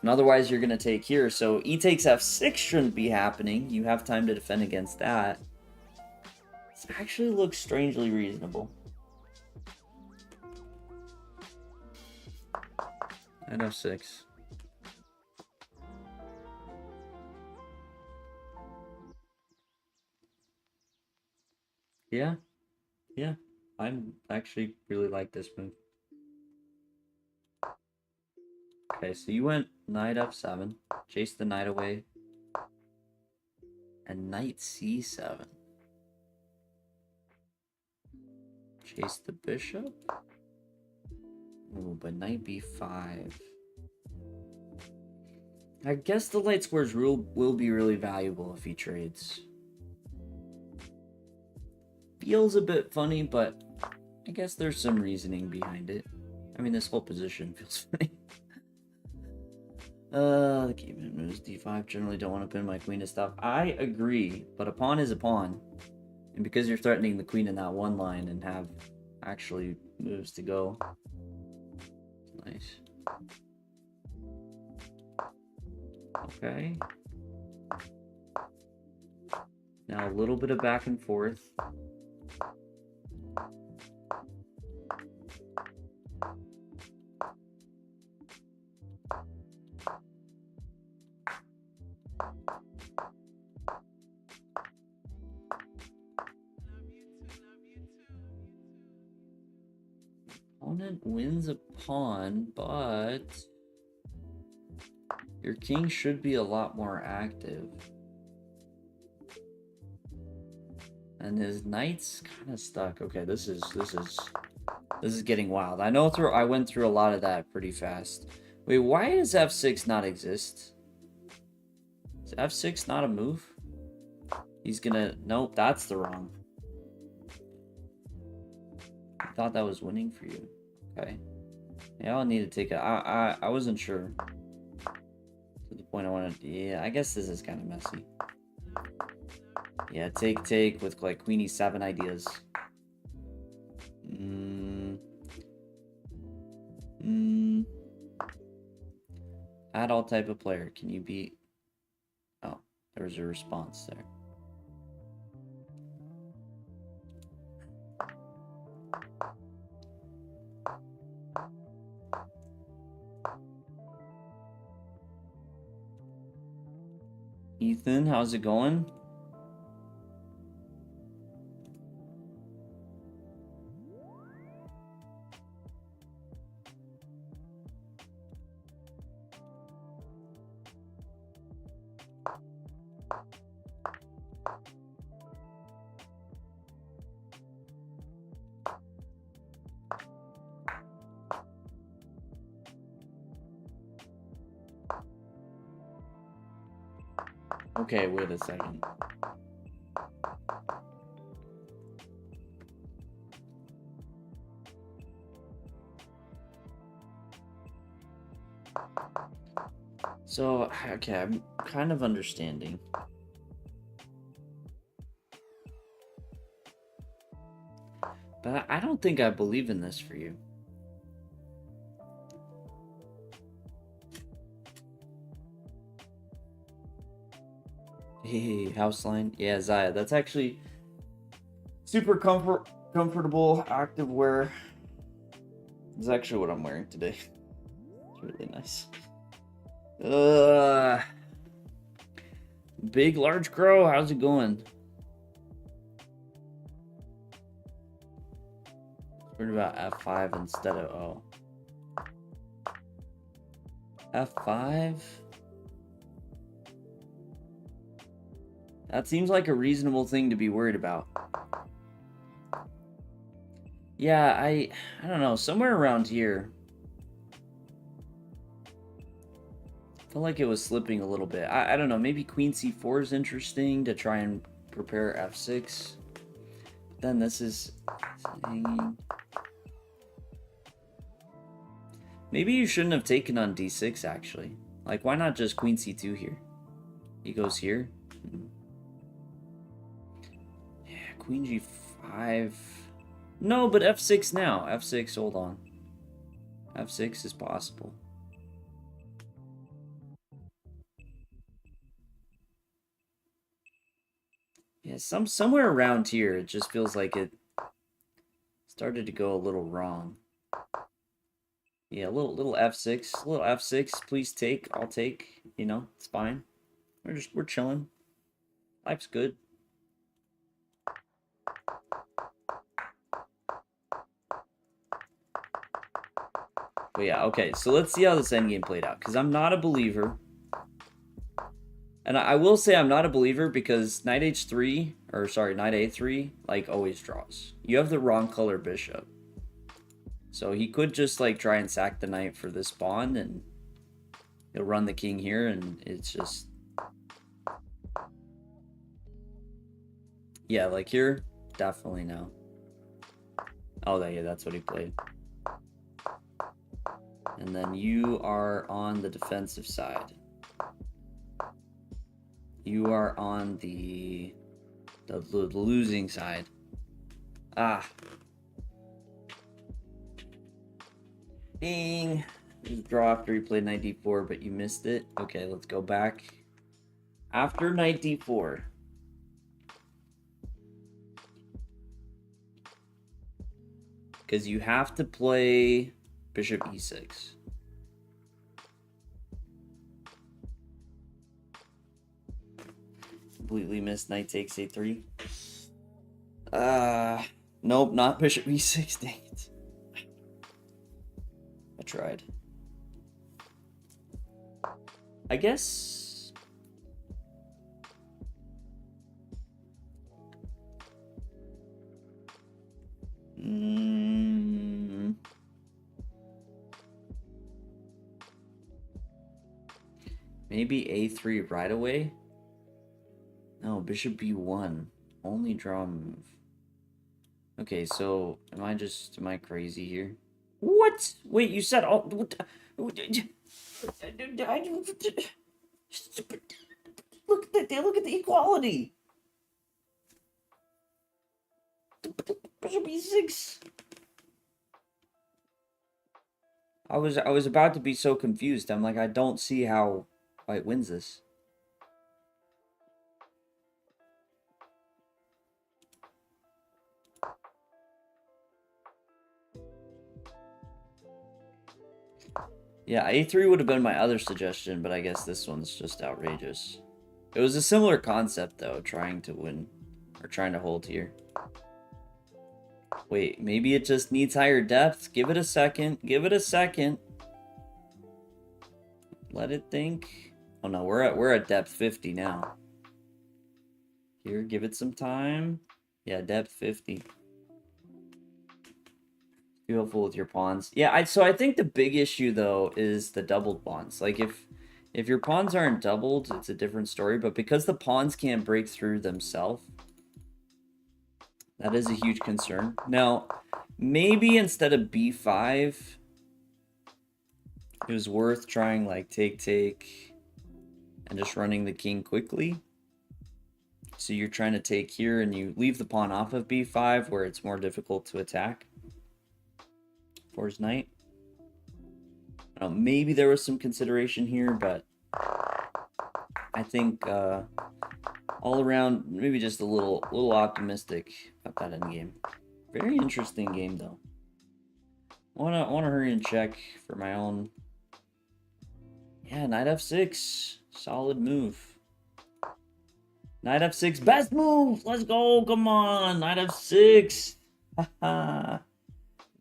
And otherwise, you're going to take here. So e takes f6 shouldn't be happening. You have time to defend against that. This actually looks strangely reasonable. Knight f6. Yeah. Yeah. I'm actually really like this move. Okay, so you went knight f7, chase the knight away, and knight c7. Chase the bishop? Ooh, but knight b5. I guess the light squares will be really valuable if he trades. Feels a bit funny, but I guess there's some reasoning behind it. I mean, this whole position feels funny. The king moves d5. Generally don't want to pin my queen to stuff. I agree, but a pawn is a pawn. And because you're threatening the queen in that one line and have actually moves to go. Nice. Okay. Now a little bit of back and forth. Opponent wins a pawn, but your king should be a lot more active. And his knight's kind of stuck. Okay, this is getting wild. I know I went through a lot of that pretty fast. Wait, why does f6 not exist? Is f6 not a move? He's gonna... Nope, that's the wrong. I thought that was winning for you. Okay. Yeah, I'll need to take a... I wasn't sure. To the point I wanted... Yeah, I guess this is kind of messy. Yeah, take with like queen e7 ideas. Add all type of player. Can you beat... Oh, there was a response there. Ethan, how's it going? Okay, wait a second. So, okay, I'm kind of understanding. But I don't think I believe in this for you. Hey, house line. Yeah, zyia. That's actually super comfortable activewear. It's actually what I'm wearing today. It's really nice. Big large crow, how's it going? What about f5 instead of O? f5? That seems like a reasonable thing to be worried about. Yeah, I don't know, somewhere around here. I felt like it was slipping a little bit. I don't know, maybe queen c4 is interesting to try and prepare f6. Then this is hanging. Maybe you shouldn't have taken on d6, actually. Like, why not just queen c2 here? He goes here. Yeah, queen g5. No, but f6 now. f6, hold on. f6 is possible. Yeah, somewhere around here, it just feels like it started to go a little wrong. Yeah, a little F6, little F6. Please take. I'll take. You know, it's fine. We're chilling. Life's good. But yeah, okay. So let's see how this endgame played out, because I'm not a believer. And I will say I'm not a believer because knight h3, or sorry, knight a3, like, always draws. You have the wrong color bishop. So he could just, like, try and sack the knight for this pawn, and he'll run the king here, and it's just... Yeah, like here, definitely no. Oh, yeah, that's what he played. And then you are on the defensive side. You are on the losing side. Ah. Ding. There's a draw after you played knight d4, but you missed it. Okay, let's go back. After knight d4. Because you have to play bishop e6. Completely missed knight takes a3. Nope, not bishop e6. Dang it. I tried. I guess... Maybe a3 right away? No, bishop b1. Only draw move. Okay, so am I crazy here? What? Wait, you said all... Look at the equality. Bishop e6. I was about to be so confused. I'm like, I don't see how white wins this. Yeah, a3 would have been my other suggestion, but I guess this one's just outrageous. It was a similar concept, though, trying to win, or trying to hold here. Wait, maybe it just needs higher depth? Give it a second. Give it a second. Let it think. Oh no, we're at depth 50 now. Here, give it some time. Yeah, depth 50. Be helpful with your pawns. Yeah, so I think the big issue though is the doubled pawns. Like if your pawns aren't doubled, it's a different story. But because the pawns can't break through themselves, that is a huge concern. Now, maybe instead of b5, it was worth trying like take, and just running the king quickly. So you're trying to take here, and you leave the pawn off of b5 where it's more difficult to attack for his knight. Maybe there was some consideration here, but I think all around, maybe just a little optimistic about that endgame. Very interesting game though. I wanna hurry and check for my own. Yeah, knight f6, solid move. Knight f6, best move. Let's go. Come on, knight f6. Haha.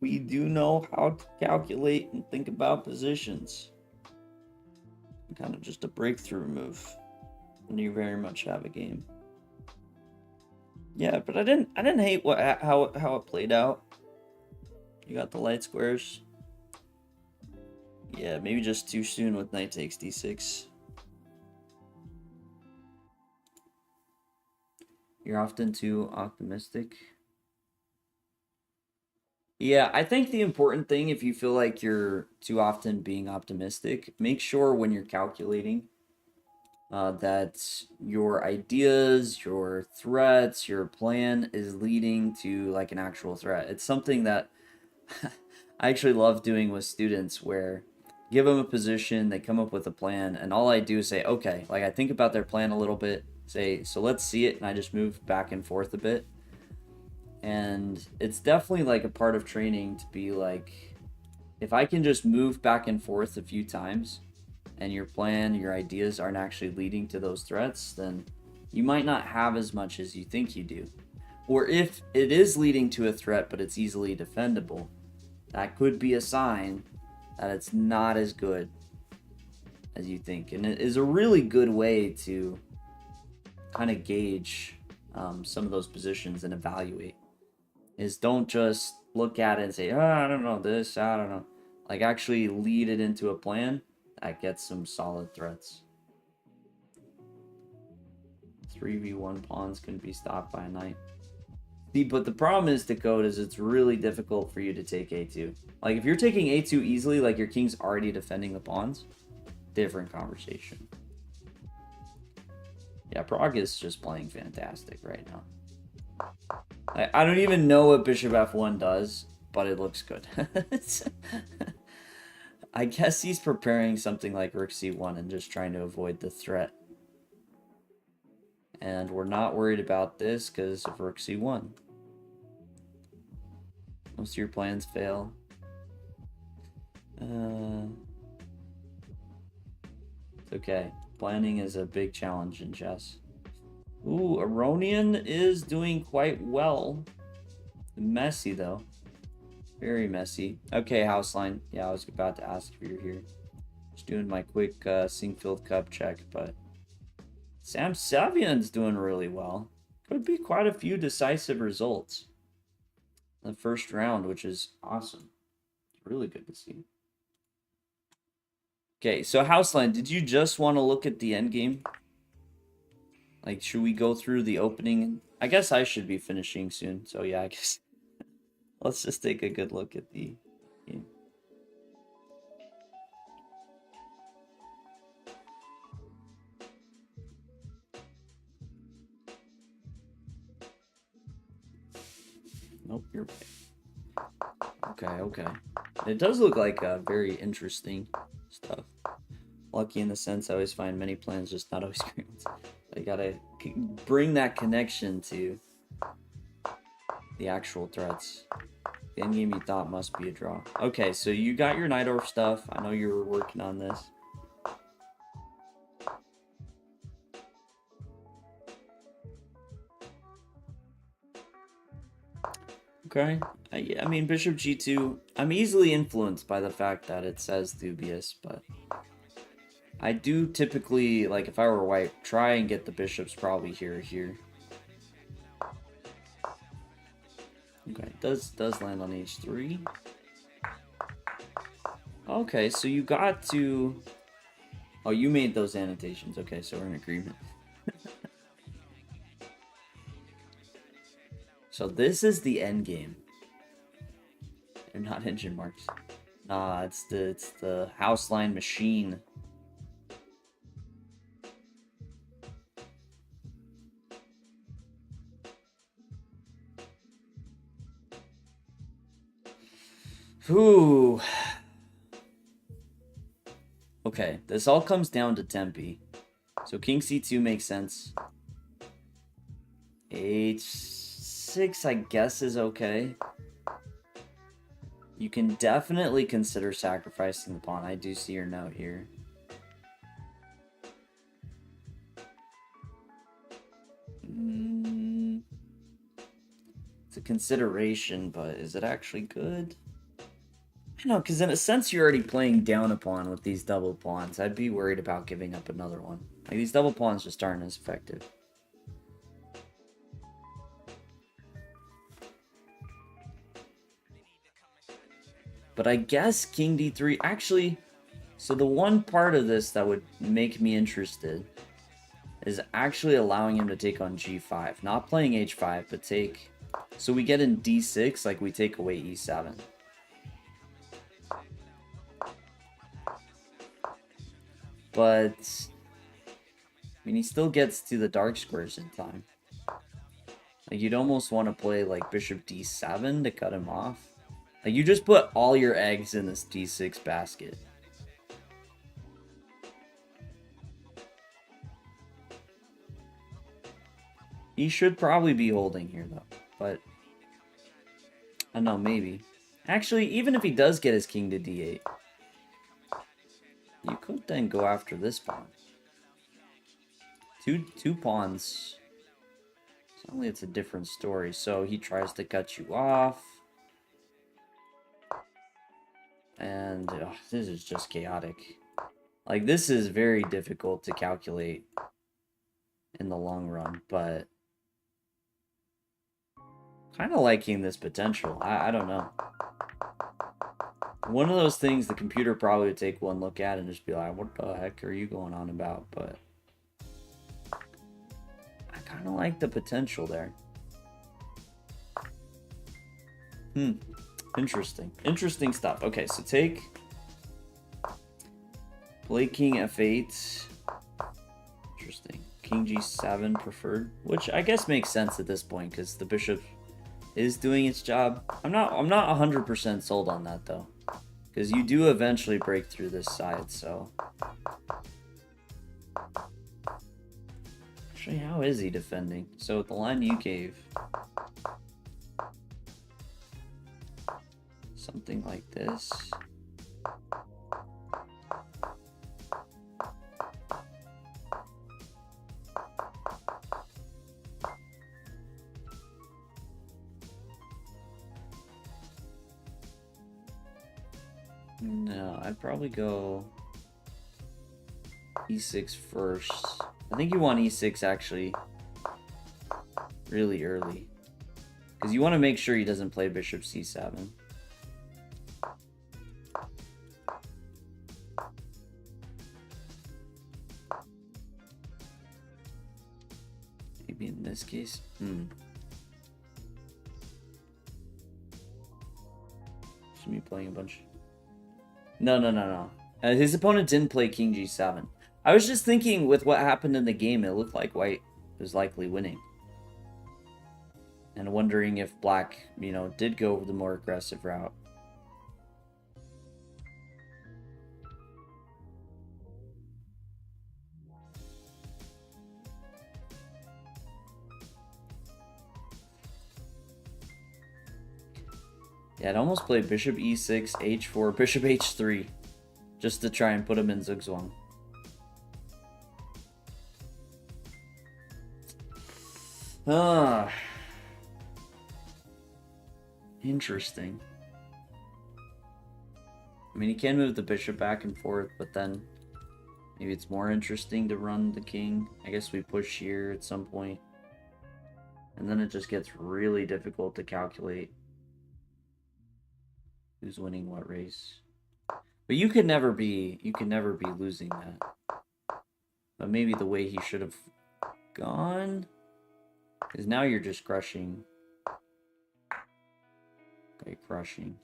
We do know how to calculate and think about positions. Kind of just a breakthrough move when you very much have a game. Yeah, but I didn't hate how it played out. You got the light squares. Yeah, maybe just too soon with knight takes d6. You're often too optimistic. Yeah, I think the important thing, if you feel like you're too often being optimistic, make sure when you're calculating that your ideas, your threats, your plan is leading to like an actual threat. It's something that I actually love doing with students, where give them a position, they come up with a plan, and all I do is say, okay, like I think about their plan a little bit, say, so let's see it, and I just move back and forth a bit. And it's definitely like a part of training to be like, if I can just move back and forth a few times and your plan, your ideas aren't actually leading to those threats, then you might not have as much as you think you do. Or if it is leading to a threat but it's easily defendable, that could be a sign that it's not as good as you think. And it is a really good way to kind of gauge some of those positions and evaluate. Is don't just look at it and say, oh, I don't know this, I don't know. Like, actually lead it into a plan that gets some solid threats. 3v1 pawns can be stopped by a knight. See, but the problem is, Decode, is it's really difficult for you to take a2. Like, if you're taking a2 easily, like your king's already defending the pawns, different conversation. Yeah, Prague is just playing fantastic right now. I don't even know what bishop f1 does, but it looks good. I guess he's preparing something like rook c1 and just trying to avoid the threat. And we're not worried about this because of rook c1. Most of your plans fail. It's okay. Planning is a big challenge in chess. Ooh, Aronian is doing quite well. Messy, though. Very messy. Okay, Houseline. Yeah, I was about to ask if you're here. Just doing my quick Singfield Cup check, but Sam Savian's doing really well. Could be quite a few decisive results in the first round, which is awesome. It's really good to see. Okay, so Houseline, did you just want to look at the endgame? Like, should we go through the opening? I guess I should be finishing soon, so yeah, I guess let's just take a good look at the game. Nope, you're right. Okay. It does look like very interesting stuff. Lucky in the sense I always find many plans just not always great. I gotta bring that connection to the actual threats. The endgame you thought must be a draw. Okay, so you got your Najdorf stuff. I know you were working on this. Okay. I mean, bishop g2. I'm easily influenced by the fact that it says dubious, but I do typically, like, if I were white, try and get the bishops probably here or here. Okay, does land on h3. Okay, so you got to... Oh, you made those annotations. Okay, so we're in agreement. So this is the end game. They're not engine marks. Nah, it's the house line machine. Ooh. Okay, this all comes down to Tempe. So king c2 makes sense. h6, I guess, is okay. You can definitely consider sacrificing the pawn. I do see your note here. It's a consideration, but is it actually good? I know, because in a sense you're already playing down a pawn with these double pawns. I'd be worried about giving up another one. Like, these double pawns just aren't as effective. But I guess king d3... Actually, so the one part of this that would make me interested is actually allowing him to take on g5. Not playing h5, but take... So we get in d6, like we take away e7. But, I mean, he still gets to the dark squares in time. Like, you'd almost want to play, like, bishop d7 to cut him off. Like, you just put all your eggs in this d6 basket. He should probably be holding here, though. But, I don't know, maybe. Actually, even if he does get his king to d8, you could then go after this pawn. Two pawns. Suddenly it's a different story. So he tries to cut you off. And this is just chaotic. Like, this is very difficult to calculate in the long run, but kind of liking this potential. I don't know. One of those things the computer probably would take one look at and just be like, what the heck are you going on about? But I kind of like the potential there. Interesting. Interesting stuff. Okay, so take... Play king f8. Interesting. King g7 preferred, which I guess makes sense at this point because the bishop is doing its job. I'm not 100% sold on that though, because you do eventually break through this side. So actually, how is he defending? So the line you gave, something like this. No, I'd probably go e6 first. I think you want e6 actually really early, because you want to make sure he doesn't play bishop c7. Maybe in this case. Just me playing a bunch. No. His opponent didn't play king g7. I was just thinking with what happened in the game, it looked like white was likely winning. And wondering if black, did go the more aggressive route. Yeah, I'd almost play bishop e6, h4, bishop h3, just to try and put him in zugzwang. Interesting. I mean, he can move the bishop back and forth, but then maybe it's more interesting to run the king. I guess we push here at some point. And then it just gets really difficult to calculate who's winning what race. But you could never be losing that. But maybe the way he should have gone is now you're just crushing. Okay, crushing.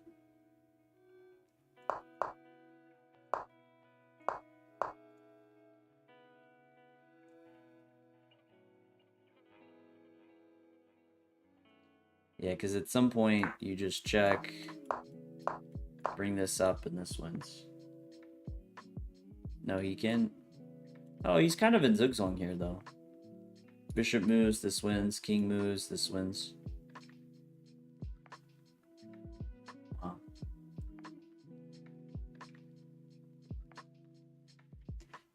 Yeah, because at some point you just check, bring this up, and this wins. No, he can. Oh, he's kind of in zugzwang here, though. Bishop moves, this wins. King moves, this wins. Wow.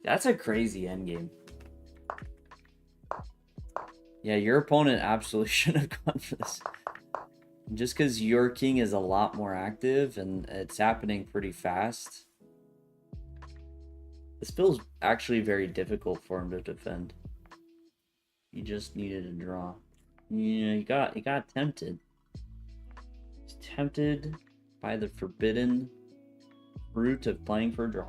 That's a crazy endgame. Yeah, your opponent absolutely shouldn't have gone for this. Just because your king is a lot more active and it's happening pretty fast. This feels actually very difficult for him to defend. He just needed a draw. Yeah, he got tempted. He's tempted by the forbidden fruit of playing for a draw.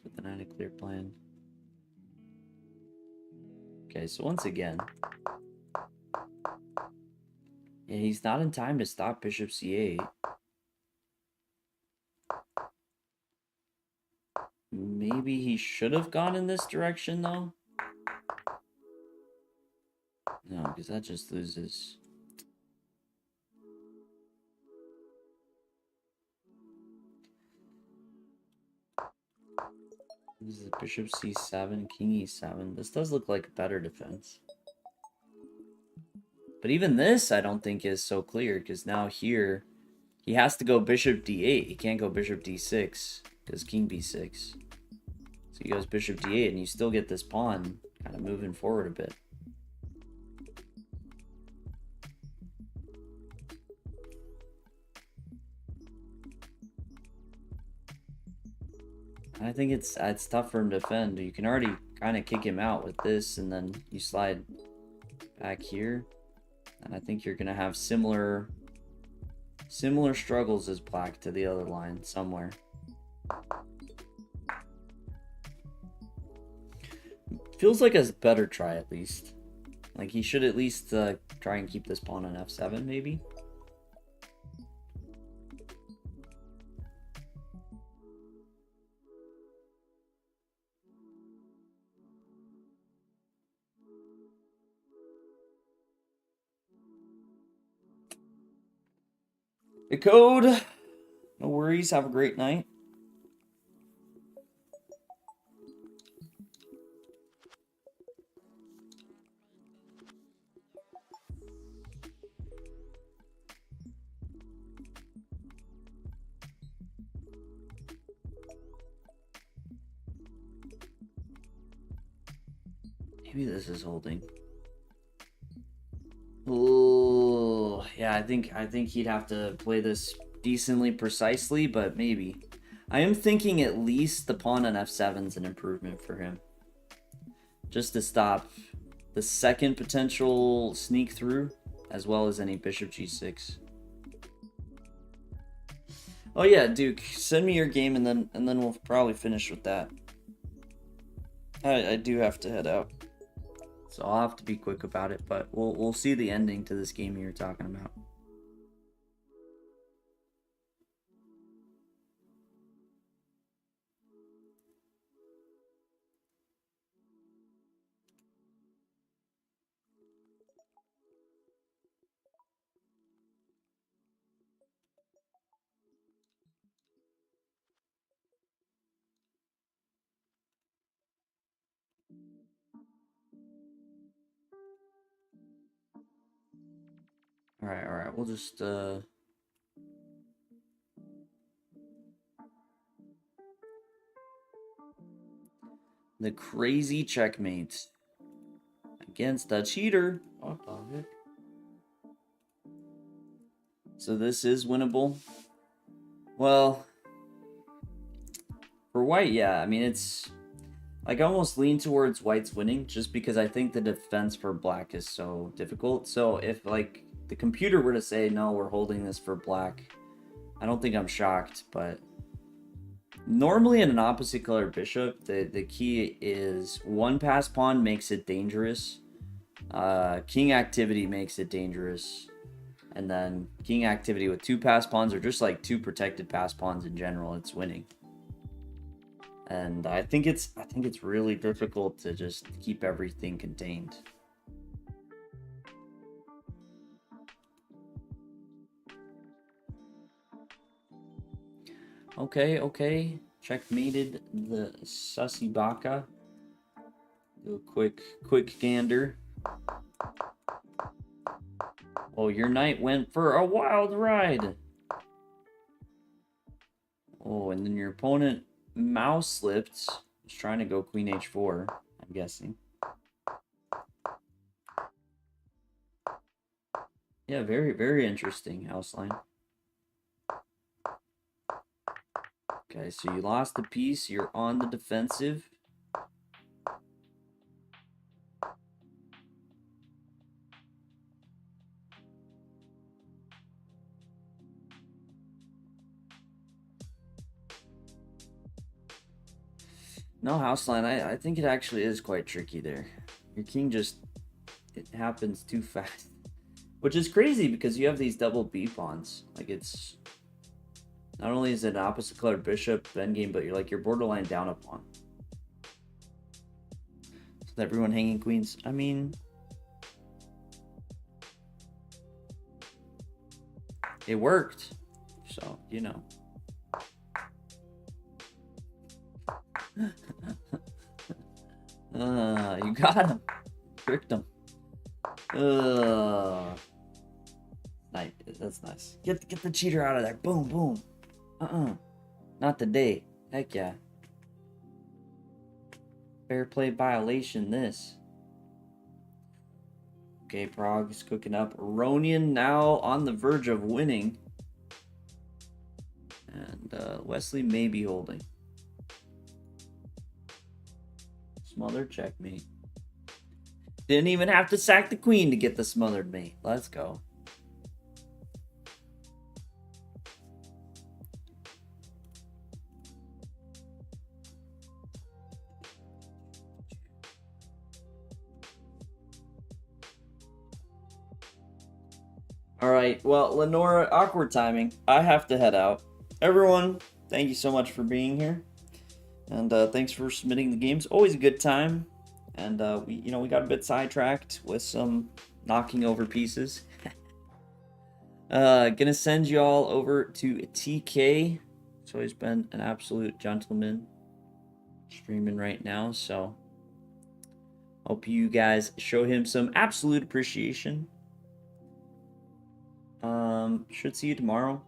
But then I had a clear plan. Okay, so once again, yeah, he's not in time to stop bishop c8. Maybe he should have gone in this direction, though. No, because that just loses. This is bishop c7, king e7. This does look like better defense. But even this, I don't think is so clear, because now here, he has to go bishop d8. He can't go bishop d6, because king b6. So he goes bishop d8, and you still get this pawn kind of moving forward a bit. I think it's tough for him to defend. You can already kind of kick him out with this, and then you slide back here. And I think you're going to have similar struggles as black to the other line somewhere. Feels like a better try, at least. Like, he should at least try and keep this pawn on f7, maybe. The code. No worries. Have a great night. Maybe this is holding. Oh, yeah, I think he'd have to play this decently precisely, but maybe. I am thinking at least the pawn on f7 is an improvement for him. Just to stop the second potential sneak through, as well as any bishop g6. Oh yeah, Duke, send me your game and then we'll probably finish with that. I do have to head out. So I'll have to be quick about it, but we'll see the ending to this game you're talking about. All right. We'll just the crazy checkmate against a cheater. What the heck? So this is winnable. Well, for white, yeah. I mean, it's like I almost lean towards white's winning just because I think the defense for black is so difficult. So if like the computer were to say, no, we're holding this for black, I don't think I'm shocked, but normally in an opposite color bishop, the key is one pass pawn makes it dangerous. King activity makes it dangerous. And then king activity with two pass pawns or just like two protected pass pawns in general, it's winning. And I think it's really difficult to just keep everything contained. Okay. Checkmated the Sussy Baka. Do a quick gander. Oh, your knight went for a wild ride. Oh, and then your opponent mouse slipped. Was trying to go queen h4, I'm guessing. Yeah, very interesting house line. Okay, so you lost the piece. You're on the defensive. No house line. I think it actually is quite tricky there. Your king just, it happens too fast. Which is crazy because you have these double B pawns. Like it's Not only is it an opposite color bishop endgame, but you're borderline down a pawn. So everyone hanging queens. I mean, it worked. So, you know. You got him. Tricked him. Nice. That's nice. Get the cheater out of there. Boom, boom. Not today. Heck yeah. Fair play violation, this. Okay, Prague is cooking up. Ronian now on the verge of winning. And Wesley may be holding. Smother checkmate. Didn't even have to sack the queen to get the smothered mate. Let's go. All right, well, Lenora, awkward timing. I have to head out. Everyone, thank you so much for being here. And thanks for submitting the games. Always a good time. And we got a bit sidetracked with some knocking over pieces. Gonna send you all over to TK. He's always been an absolute gentleman streaming right now, so hope you guys show him some absolute appreciation. Should see you tomorrow.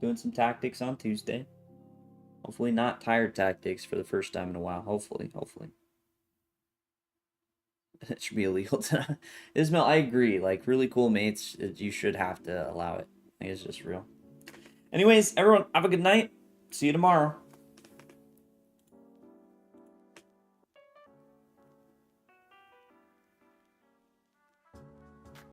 Doing some tactics on Tuesday. Hopefully not tired tactics for the first time in a while. Hopefully. It should be illegal to Ismail, I agree. Like, really cool mates, you should have to allow it. I think it's just real. Anyways, everyone, have a good night. See you tomorrow.